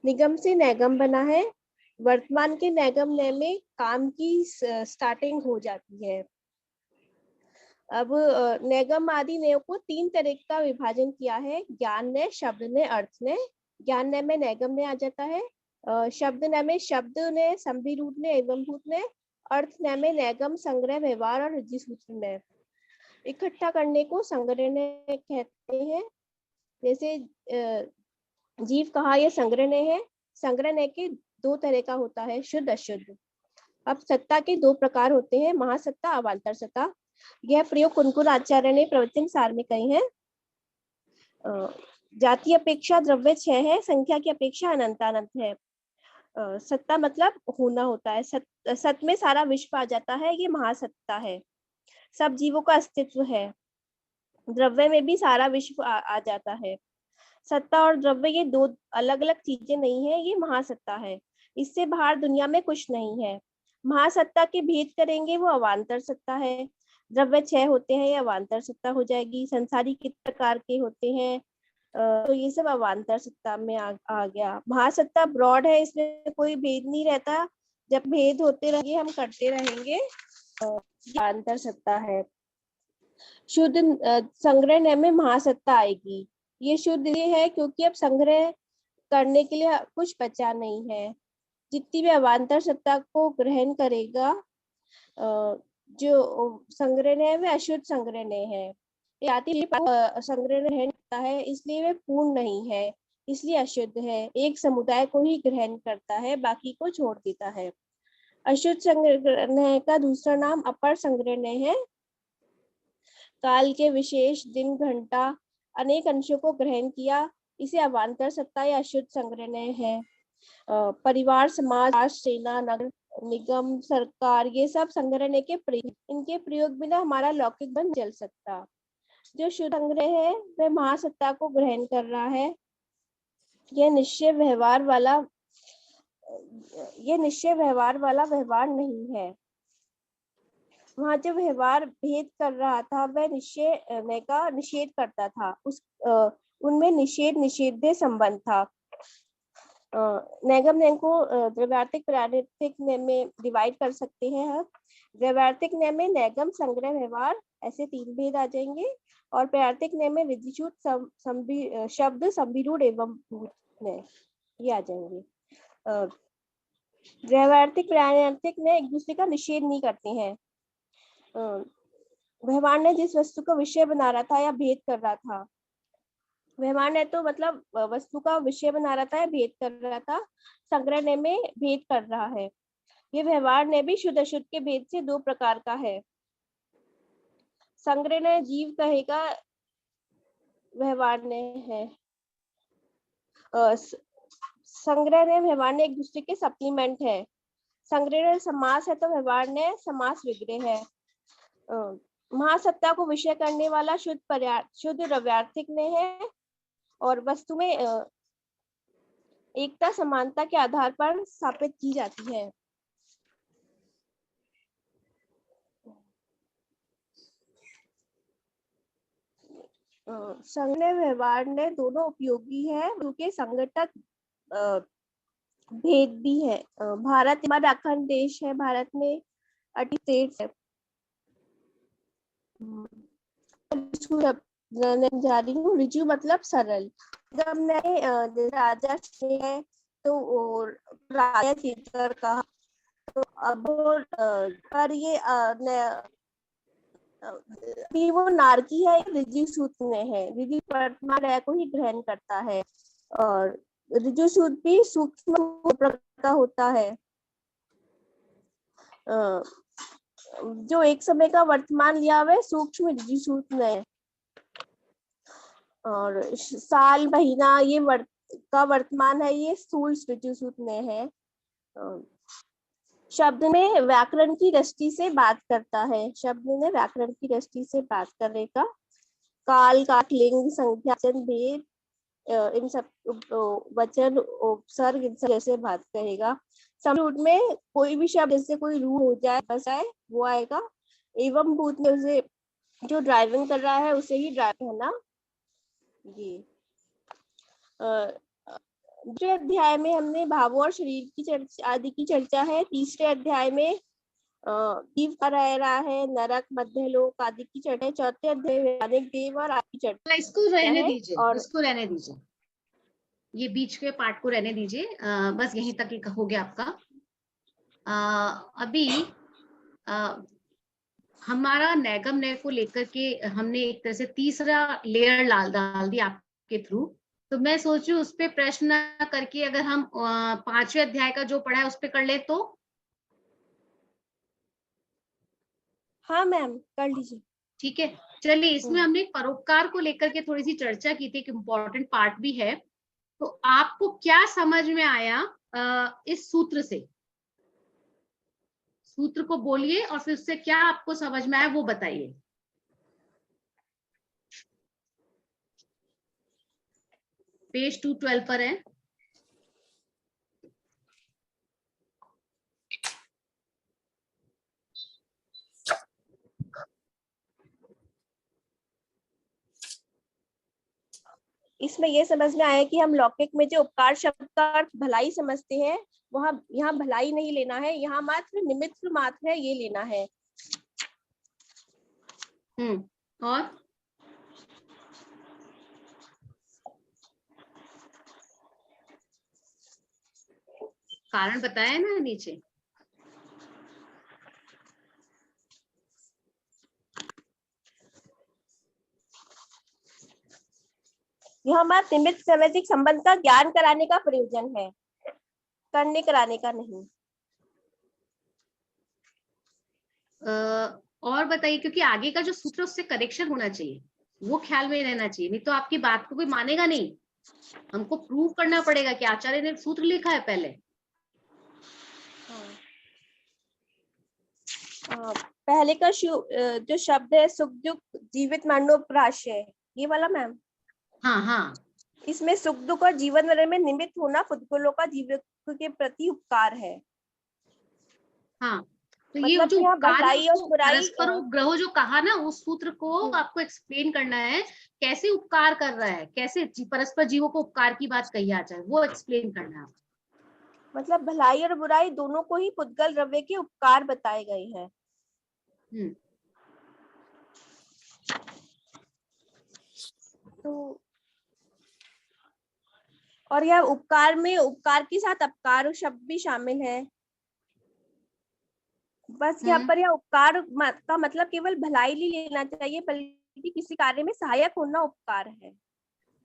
निगम से नैगम बना है। वर्तमान के नैगम नय में काम की स्टार्टिंग हो जाती है। अब नैगम आदि नयों को 3 तरह का विभाजन किया है, ज्ञान नय, शब्द नय, अर्थ नय। ज्ञान नय में नैगम नय आ जाता है। शब्द नय में शब्द नय, संभिरूढ़ नय एवं भूत नय। अर्थ नय में नैगम, संग्रह, व्यवहार और ऋजु सूत्र नय। इकट्ठा करने को संग्रह नय कहते हैं। जैसे जीव कहा यह संग्रह नय है। संग्रह नय के 2 तरह का होता है, शुद्ध अशुद्ध। अब सत्ता के 2 प्रकार होते हैं, महासत्ता, अवान्तर सत्ता। यह प्रयोग कुनकुन आचार्य ने प्रवचन सार में कहे हैं। जाति अपेक्षा द्रव्य 6 है, संख्या की अपेक्षा अनंतानंत है। सत्ता मतलब होना होता है। सत में सारा विश्व आ जाता है, ये महासत्ता है। सब जीवों का अस्तित्व है। द्रव्य में भी सारा विश्व आ जाता है। सत्ता और द्रव्य ये 2 अलग अलग चीजें नहीं है, ये महासत्ता है। इससे बाहर दुनिया में कुछ नहीं है। महासत्ता के भेद करेंगे वो अवान्तर सत्ता है। द्रव्य 6 होते हैं, ये अवान्तर सत्ता हो जाएगी। संसारी कितने प्रकार के होते हैं, तो ये सब अवान्तर सत्ता में आ गया। महासत्ता ब्रॉड है, इसमें कोई भेद नहीं रहता। जब भेद होते रहेंगे हम करते रहेंगे, अवान्तर सत्ता है। शुद्ध संग्रह में महासत्ता आएगी। ये शुद्ध ये है क्योंकि अब संग्रह करने के लिए कुछ बचा नहीं है। जितनी भी अवान्तर सत्ता को ग्रहण करेगा, जो संग्रह है वह अशुद्ध संग्रह है। संग्रह ग्रहण करता है, इसलिए वह पूर्ण नहीं है, इसलिए अशुद्ध है। एक समुदाय को ही ग्रहण करता है, बाकी को छोड़ देता है। अशुद्ध संग्रह का दूसरा नाम अपर संग्रह है। काल के विशेष दिन, घंटा, अनेक अंशों को ग्रहण किया, इसे अवान्तर सत्ता या अशुद्ध संग्रह है। परिवार, समाज, राष्ट्र, सेना, नगर, निगम, सरकार, ये सब संग्रह के प्रयोग। इनके प्रयोग बिना हमारा लौकिक बन चल सकता। जो शुद्ध संग्रह है वह महासत्ता को ग्रहण कर रहा है। यह निश्चय व्यवहार वाला व्यवहार नहीं है। वहाँ जो व्यवहार भेद कर रहा था वह निश्चय का निषेध करता था। उनमें निषेध निषेध्य संबंध था। नैगम नय को द्रव्यार्थिक, प्राणार्थिक नय में डिवाइड कर सकते हैं हम। द्रव्यार्थिक नय में नैगम, संग्रह, व्यवहार ऐसे 3 भेद आ जाएंगे। और प्राणार्थिक नय में ऋजुसूत, शब्द, संभिरूढ़ एवं भूत नय ये आ जाएंगे। द्रव्यार्थिक, प्राणार्थिक नय एक दूसरे का निषेध नहीं करते हैं। व्यवहार ने जिस वस्तु को विषय बना रहा था या भेद कर रहा था, व्यवहार ने तो मतलब वस्तु का विषय बना रहा था या भेद कर रहा था, संग्रह ने में भेद कर रहा है। ये व्यवहार ने भी शुद्ध अशुद्ध के भेद से 2 प्रकार का है। संग्रह ने जीव कहेगा, व्यवहार ने है। संग्रह ने व्यवहार ने एक दूसरे के सप्लीमेंट है। संग्रह ने समास है तो व्यवहार ने समास विग्रह है। महासत्ता को विषय करने वाला शुद्ध द्रव्यार्थिक ने है और वस्तु में एकता समानता के आधार पर स्थापित की जाती है। संग्रह व्यवहार ने दोनों उपयोगी है, क्योंकि संगठक भेद भी है। भारत हमारा अखंड देश है, भारत में 30 स्टेट्स है। जा रही हूँ। ऋजु मतलब सरल। जब मैंने राजा है तो राजा चीतर कहा, तो अब पर ये वो नारकी है, ऋजु सूत्र में है। ऋजु वर्तमान रह को ही ग्रहण करता है और ऋजु सूत्र भी सूक्ष्म प्रकार का होता है। जो एक समय का वर्तमान लिया हुआ है सूक्ष्म ऋजु सूत्र में, और साल, महीना ये का वर्तमान है, ये स्थूल ऋजु सूत्र में है। शब्द में व्याकरण की दृष्टि से बात करता है। शब्द में व्याकरण की दृष्टि से बात करेगा। काल, काट, लिंग, संख्या, भेद, इन सब वचन, उपसर्ग, इन सब जैसे बात करेगा। संरूढ़ में कोई भी शब्द जैसे कोई रूह हो जाए, बस आए, वो आएगा। एवं भूत में उसे जो ड्राइविंग कर रहा है उसे ही ड्राइव है ना। ये दूसरे अध्याय में हमने भावों और शरीर की चर्चा आदि की चर्चा है। तीसरे अध्याय में जीव का रह है, नरक, मध्यलोक आदि की चर्चा है। चौथे अध्याय में वैज्ञानिक देव और आदि की चर्चा इसको रहने है। दीजिए, और इसको रहने दीजिए, ये बीच के पार्ट को रहने दीजिए। बस यहीं तक ही हो गया आपका। अभी हमारा नैगम नय को लेकर के हमने एक तरह से तीसरा लेयर डाल दिया आपके थ्रू। तो मैं सोच रही हूँ उस पे प्रश्न न करके अगर हम 5वें अध्याय का जो पढ़ा है उस पे कर ले तो। हाँ मैम, कर लीजिए। ठीक है, चलिए। इसमें हमने परोपकार को लेकर के थोड़ी सी चर्चा की थी, एक इम्पोर्टेंट पार्ट भी है। तो आपको क्या समझ में आया इस सूत्र से? सूत्र को बोलिए और फिर उससे क्या आपको समझ में आया वो बताइए। पेज 212 पर है। इसमें ये समझ में आया कि हम लौकिक में जो उपकार शब्द का अर्थ भलाई समझते हैं, वहाँ यहाँ भलाई नहीं लेना है, यहाँ मात्र निमित्त मात्र है, ये लेना है। और कारण बताया ना नीचे। यह मात्र निमित्त सामाजिक संबंध का ज्ञान कराने का प्रयोजन है, करने कराने का नहीं। और बताइए, क्योंकि आगे का जो सूत्र उससे करेक्शन होना चाहिए, वो ख्याल में रहना चाहिए, नहीं तो आपकी बात को कोई मानेगा नहीं। हमको प्रूव करना पड़ेगा कि आचार्य ने सूत्र लिखा है पहले। पहले का जो शब्द है सुख दुख जीवित मानवप्राश्रय, ये वाला मैम। हाँ, इसमें सुख दुख और जीवन मरण में निमित्त होना पुद्गलों का जीवित के प्रति उपकार है। हाँ, तो मतलब ये जो उपकार है और बुराई परस्पर उपग्रह जो कहा ना, उस सूत्र को आपको एक्सप्लेन करना है, कैसे उपकार कर रहा है, कैसे परस्पर जीवों को उपकार की बात कही आ जाए, वो एक्सप्लेन करना है। मतलब भलाई और बुराई दोनों को ही पुद्गल द्रव्य के उपकार बताए गए हैं। तो और यह उपकार में उपकार के साथ अपकार शब्द भी शामिल है। बस यहाँ पर यह उपकार का मतलब केवल भलाई नहीं लेना चाहिए, बल्कि किसी कार्य में सहायक होना उपकार है।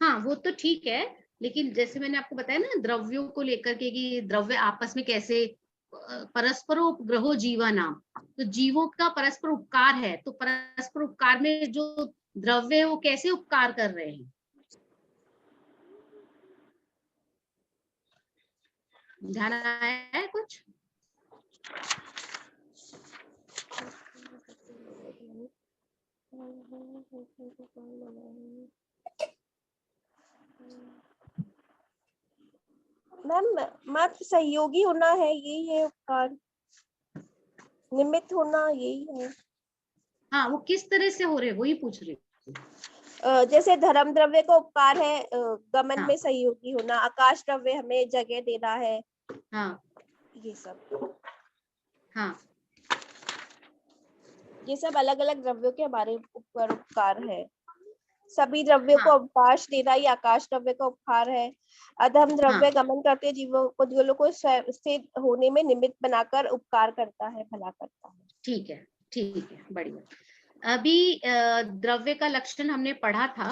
हाँ, वो तो ठीक है, लेकिन जैसे मैंने आपको बताया ना द्रव्यों को लेकर के कि द्रव्य आपस में कैसे परस्पर उपग्रहो जीवानाम, तो जीवों का परस्पर उपकार है, तो परस्पर उपकार में जो द्रव्य है वो कैसे उपकार कर रहे हैं, ध्यान आया है कुछ? मैम मात्र सहयोगी होना है, यही है उपकार, निमित्त होना यही है। हाँ, वो किस तरह से हो रहे वही पूछ रही। जैसे धर्म द्रव्य का उपकार है गमन में सहयोगी होना, आकाश द्रव्य हमें जगह देना है। हाँ, ये सब। हाँ, ये सब अलग अलग द्रव्यों के हमारे ऊपर उपकार है। सभी द्रव्यों को अवकाश देना ही आकाश द्रव्य का उपकार है। अधम द्रव्य गमन करते जीवों पुद्गलों को स्थित होने में निमित्त बनाकर उपकार करता है, भला करता है। ठीक है, बढ़िया। अभी द्रव्य का लक्षण हमने पढ़ा था,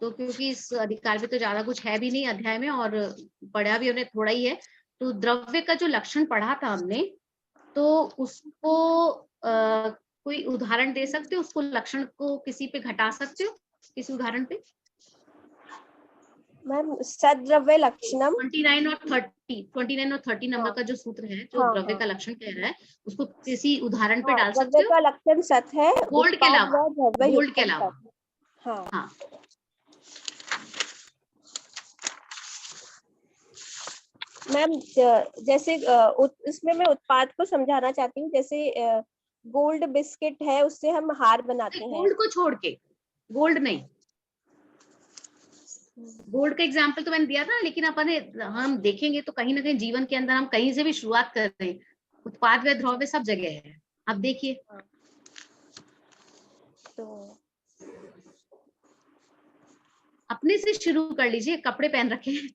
तो क्योंकि इस अधिकार में तो ज्यादा कुछ है भी नहीं अध्याय में, और पढ़ा भी हमने थोड़ा ही है, तो द्रव्य का जो लक्षण पढ़ा था हमने, तो उसको कोई उदाहरण दे सकते हो? उसको लक्षण को किसी पे घटा सकते हो किसी उदाहरण पे? मैम सद्रव्य लक्षणम 29 और 30 नंबर का जो सूत्र है, जो द्रव्य का लक्षण कह रहा है, उसको किसी उदाहरण पे डाल सकते हो? द्रव्य का लक्षण सत है, गोल्ड के अलावा, गोल्ड के अलावा। हाँ, मैम जैसे इसमें मैं उत्पाद को समझाना चाहती हूँ। जैसे गोल्ड बिस्किट है, उससे हम हार बनाते हैं। गोल्ड को छोड़ के, गोल्ड नहीं, गोल्ड का एग्जाम्पल तो मैंने दिया था, लेकिन हम देखेंगे तो कहीं ना कहीं जीवन के अंदर हम कहीं से भी शुरुआत कर रहे हैं, उत्पाद व द्रव्य सब जगह है। अब देखिए तो अपने से शुरू कर लीजिए, कपड़े पहन रखे हैं।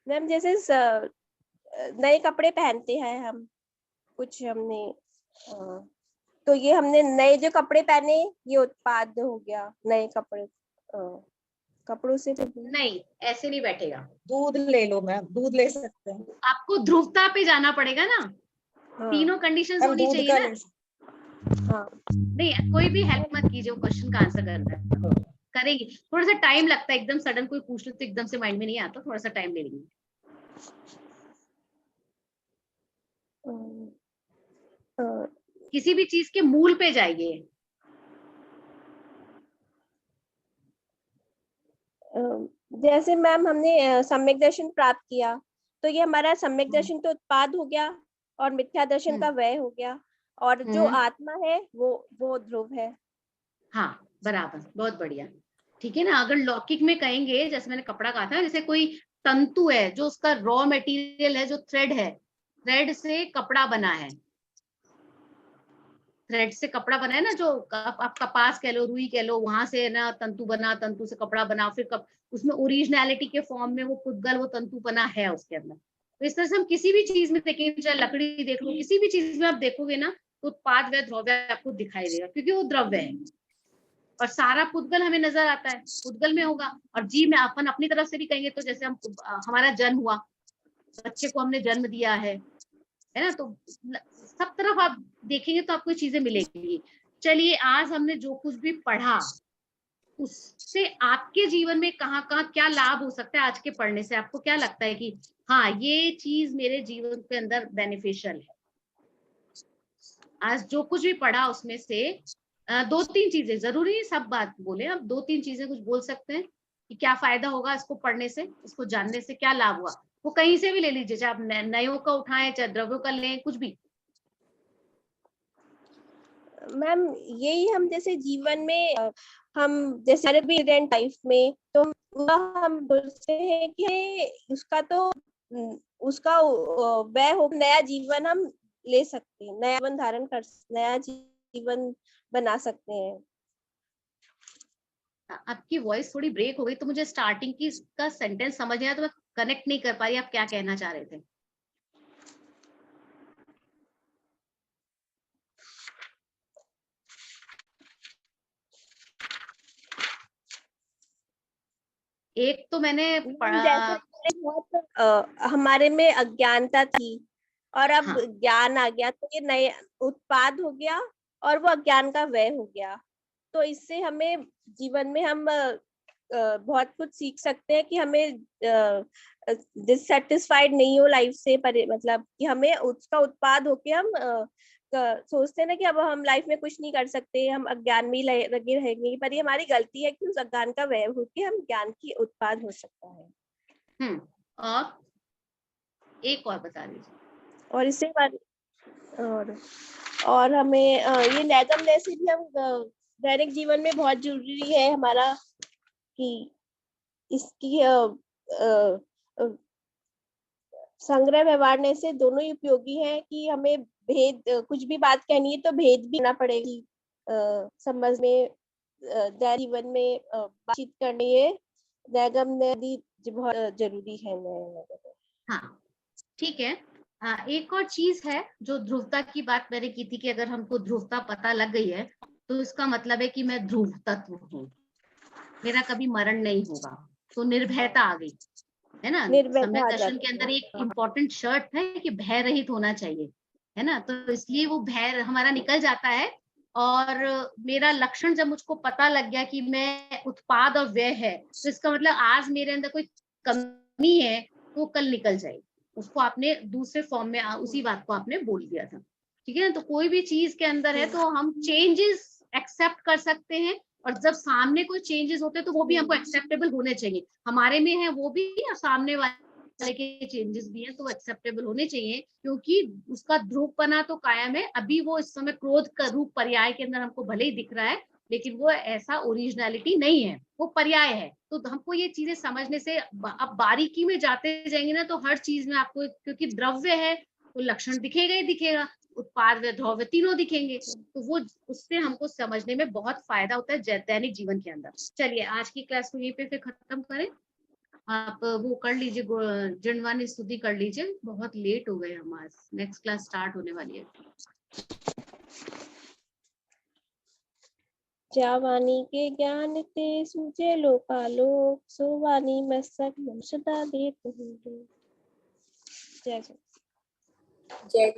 मैम जैसे नए कपड़े पहनते हैं हम, कुछ हमने तो ये हमने नए जो कपड़े पहने ये उत्पाद हो गया, नए कपड़े कपड़ों से तो नहीं, ऐसे नहीं बैठेगा। दूध ले लो मैम, दूध ले सकते हैं। आपको ध्रुवता पे जाना पड़ेगा ना, हाँ। तीनों कंडीशंस हम होनी दूध चाहिए का ना। हाँ। नहीं, कोई भी हेल्प मत कीजिए, वो क्वेश्चन का आंसर करना है, करेंगे। थोड़ा सा टाइम लगता है, एकदम सडन कोई पूछ लो तो एकदम से माइंड में नहीं आता, थोड़ा सा टाइम ले लेंगे। किसी भी चीज के मूल पे जाइए। जैसे मैम हमने सम्यक दर्शन प्राप्त किया, तो ये हमारा सम्यक दर्शन तो उत्पाद हो गया और मिथ्या दर्शन का व्यय हो गया, और जो आत्मा है वो ध्रुव है। हाँ, बराबर, बहुत बढ़िया। ठीक है ना। अगर लौकिक में कहेंगे, जैसे मैंने कपड़ा कहा था, जैसे कोई तंतु है जो उसका रॉ मटेरियल है, जो थ्रेड है, थ्रेड से कपड़ा बना है, थ्रेड से कपड़ा बना है ना, जो आप कपास कह लो, रुई कह लो, वहां से ना तंतु बना, तंतु से कपड़ा बना, फिर उसमें ओरिजिनलिटी के फॉर्म में वो पुद्गल, वो तंतु बना है उसके अंदर। तो इस तरह से हम किसी भी चीज में देखेंगे, चाहे लकड़ी देख लो, किसी भी चीज में आप देखोगे ना, तो उत्पाद व द्रव्य आपको दिखाई देगा, क्योंकि वो द्रव्य है। और सारा पुद्गल हमें नजर आता है, पुद्गल में होगा। और जीव में अपन अपनी तरफ से भी कहेंगे, तो जैसे हमारा जन्म हुआ, बच्चे को हमने जन्म दिया है ना, तो सब तरफ आप देखेंगे तो आपको चीजें मिलेंगी। चलिए, आज हमने जो कुछ भी पढ़ा, उससे आपके जीवन में कहाँ कहाँ क्या लाभ हो सकता है? आज के पढ़ने से आपको क्या लगता है कि हाँ, ये चीज मेरे जीवन के अंदर बेनिफिशियल है? आज जो कुछ भी पढ़ा उसमें से 2-3 चीजें, जरूरी है सब बात बोले, आप 2-3 चीजें कुछ बोल सकते हैं कि क्या फायदा होगा इसको पढ़ने से, इसको जानने से क्या लाभ हुआ? वो कहीं से भी ले लीजिए, चाहे आप नयों का उठाएं, चाहे द्रव्यों का लें, कुछ भी। मैम यही हम जैसे जीवन में हम जैसे हमारे भी लाइफ में, तो हम बोलते हैं कि उसका वह हो, नया जीवन हम ले सकते हैं, नया जीवन धारण कर, नया जीवन बना सकते हैं। आपकी वॉइस थोड़ी ब्रेक हो गई, तो मुझे स्टार्टिंग की का सेंटेंस समझ नहीं आया, तो मैं कनेक्ट नहीं कर पा रही आप क्या कहना चाह रहे थे। एक तो मैंने पढ़ा, हमारे में अज्ञानता थी और अब हाँ, ज्ञान आ गया, तो ये नए उत्पाद हो गया और वो अज्ञान का व्यय हो गया। तो इससे हमें जीवन में हम बहुत कुछ सीख सकते हैं कि हमें डिससेटिस्फाइड नहीं हो लाइफ से, पर मतलब कि हमें उसका उत्पाद होके हम सोचते हैं ना कि अब हम लाइफ में कुछ नहीं कर सकते, हम अज्ञान में ही लगे रहेंगे, पर ये हमारी गलती है कि उस अज्ञान का व्यय होके हम ज्ञान की उत्पाद हो सकता है। और एक और बता दीजिए। और इससे और हमें ये नैगम जैसे भी हम दैनिक जीवन में बहुत जरूरी है हमारा, कि इसकी संग्रह व्यवहारने से दोनों ही उपयोगी है, कि हमें भेद कुछ भी बात कहनी है तो भेद भी करना पड़ेगी, समझ में दैनिक जीवन में बातचीत करनी है, नैगम बहुत जरूरी है। हाँ, ठीक है। एक और चीज है जो ध्रुवता की बात मैंने की थी, कि अगर हमको ध्रुवता पता लग गई है, तो इसका मतलब है कि मैं ध्रुव तत्व हूँ, मेरा कभी मरण नहीं होगा, तो निर्भयता आ गई, है ना। सम्यक दर्शन के अंदर एक इम्पोर्टेंट शर्त है कि भय रहित होना चाहिए, है ना। तो इसलिए वो भय हमारा निकल जाता है, और मेरा लक्षण जब मुझको पता लग गया कि मैं उत्पाद और व्यय है, तो इसका मतलब आज मेरे अंदर कोई कमी है, तो कल निकल जाएगी। उसको आपने दूसरे फॉर्म में उसी बात को आपने बोल दिया था, ठीक है ना। तो कोई भी चीज के अंदर है तो हम चेंजेस एक्सेप्ट कर सकते हैं, और जब सामने कोई चेंजेस होते हैं तो वो भी हमको एक्सेप्टेबल होने चाहिए, हमारे में है वो भी और सामने वाले तरह के चेंजेस भी हैं तो एक्सेप्टेबल होने चाहिए, क्योंकि उसका ध्रुवपना तो कायम है। अभी वो इस समय क्रोध का रूप पर्याय के अंदर हमको भले ही दिख रहा है, लेकिन वो ऐसा ओरिजिनलिटी नहीं है, वो पर्याय है। तो हमको ये चीजें समझने से अब बारीकी में जाते जाएंगे ना, तो हर चीज में आपको, क्योंकि द्रव्य है तो लक्षण दिखेगा ही दिखेगा, उत्पाद व द्रव्य तीनों दिखेंगे, तो वो उससे हमको समझने में बहुत फायदा होता है दैनिक जीवन के अंदर। चलिए आज की क्लास को यहीं पे फिर खत्म करें। आप वो कर लीजिए, जिनवानी स्तुति कर लीजिए, बहुत लेट हो गए हम, आज नेक्स्ट क्लास स्टार्ट होने वाली है। जावानी के ज्ञान ते सूझे लोकालोक, सो वाणी मस्तक मन सदा देत रहूं। जय जय। जय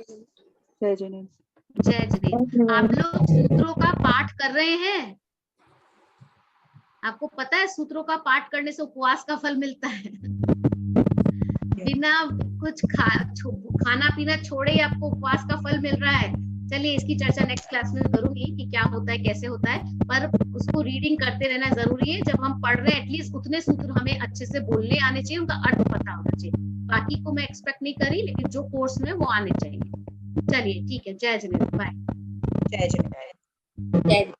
जय जिनेन्द्र। जय जिनेन्द्र। आप लोग सूत्रों का पाठ कर रहे हैं? आपको पता है सूत्रों का पाठ करने से उपवास का फल मिलता है। बिना कुछ खाना पीना छोड़े ही आपको उपवास का फल मिल रहा है। चलिए इसकी चर्चा नेक्स्ट क्लास में करूंगी कि क्या होता है, कैसे होता है, पर उसको रीडिंग करते रहना जरूरी है। जब हम पढ़ रहे हैं एटलीस्ट उतने सूत्र हमें अच्छे से बोलने आने चाहिए, उनका अर्थ पता होना चाहिए। बाकी को मैं एक्सपेक्ट नहीं करी, लेकिन जो कोर्स में वो आने चाहिए। चलिए ठीक है, जय जिनेन्द्र, बाय। जय।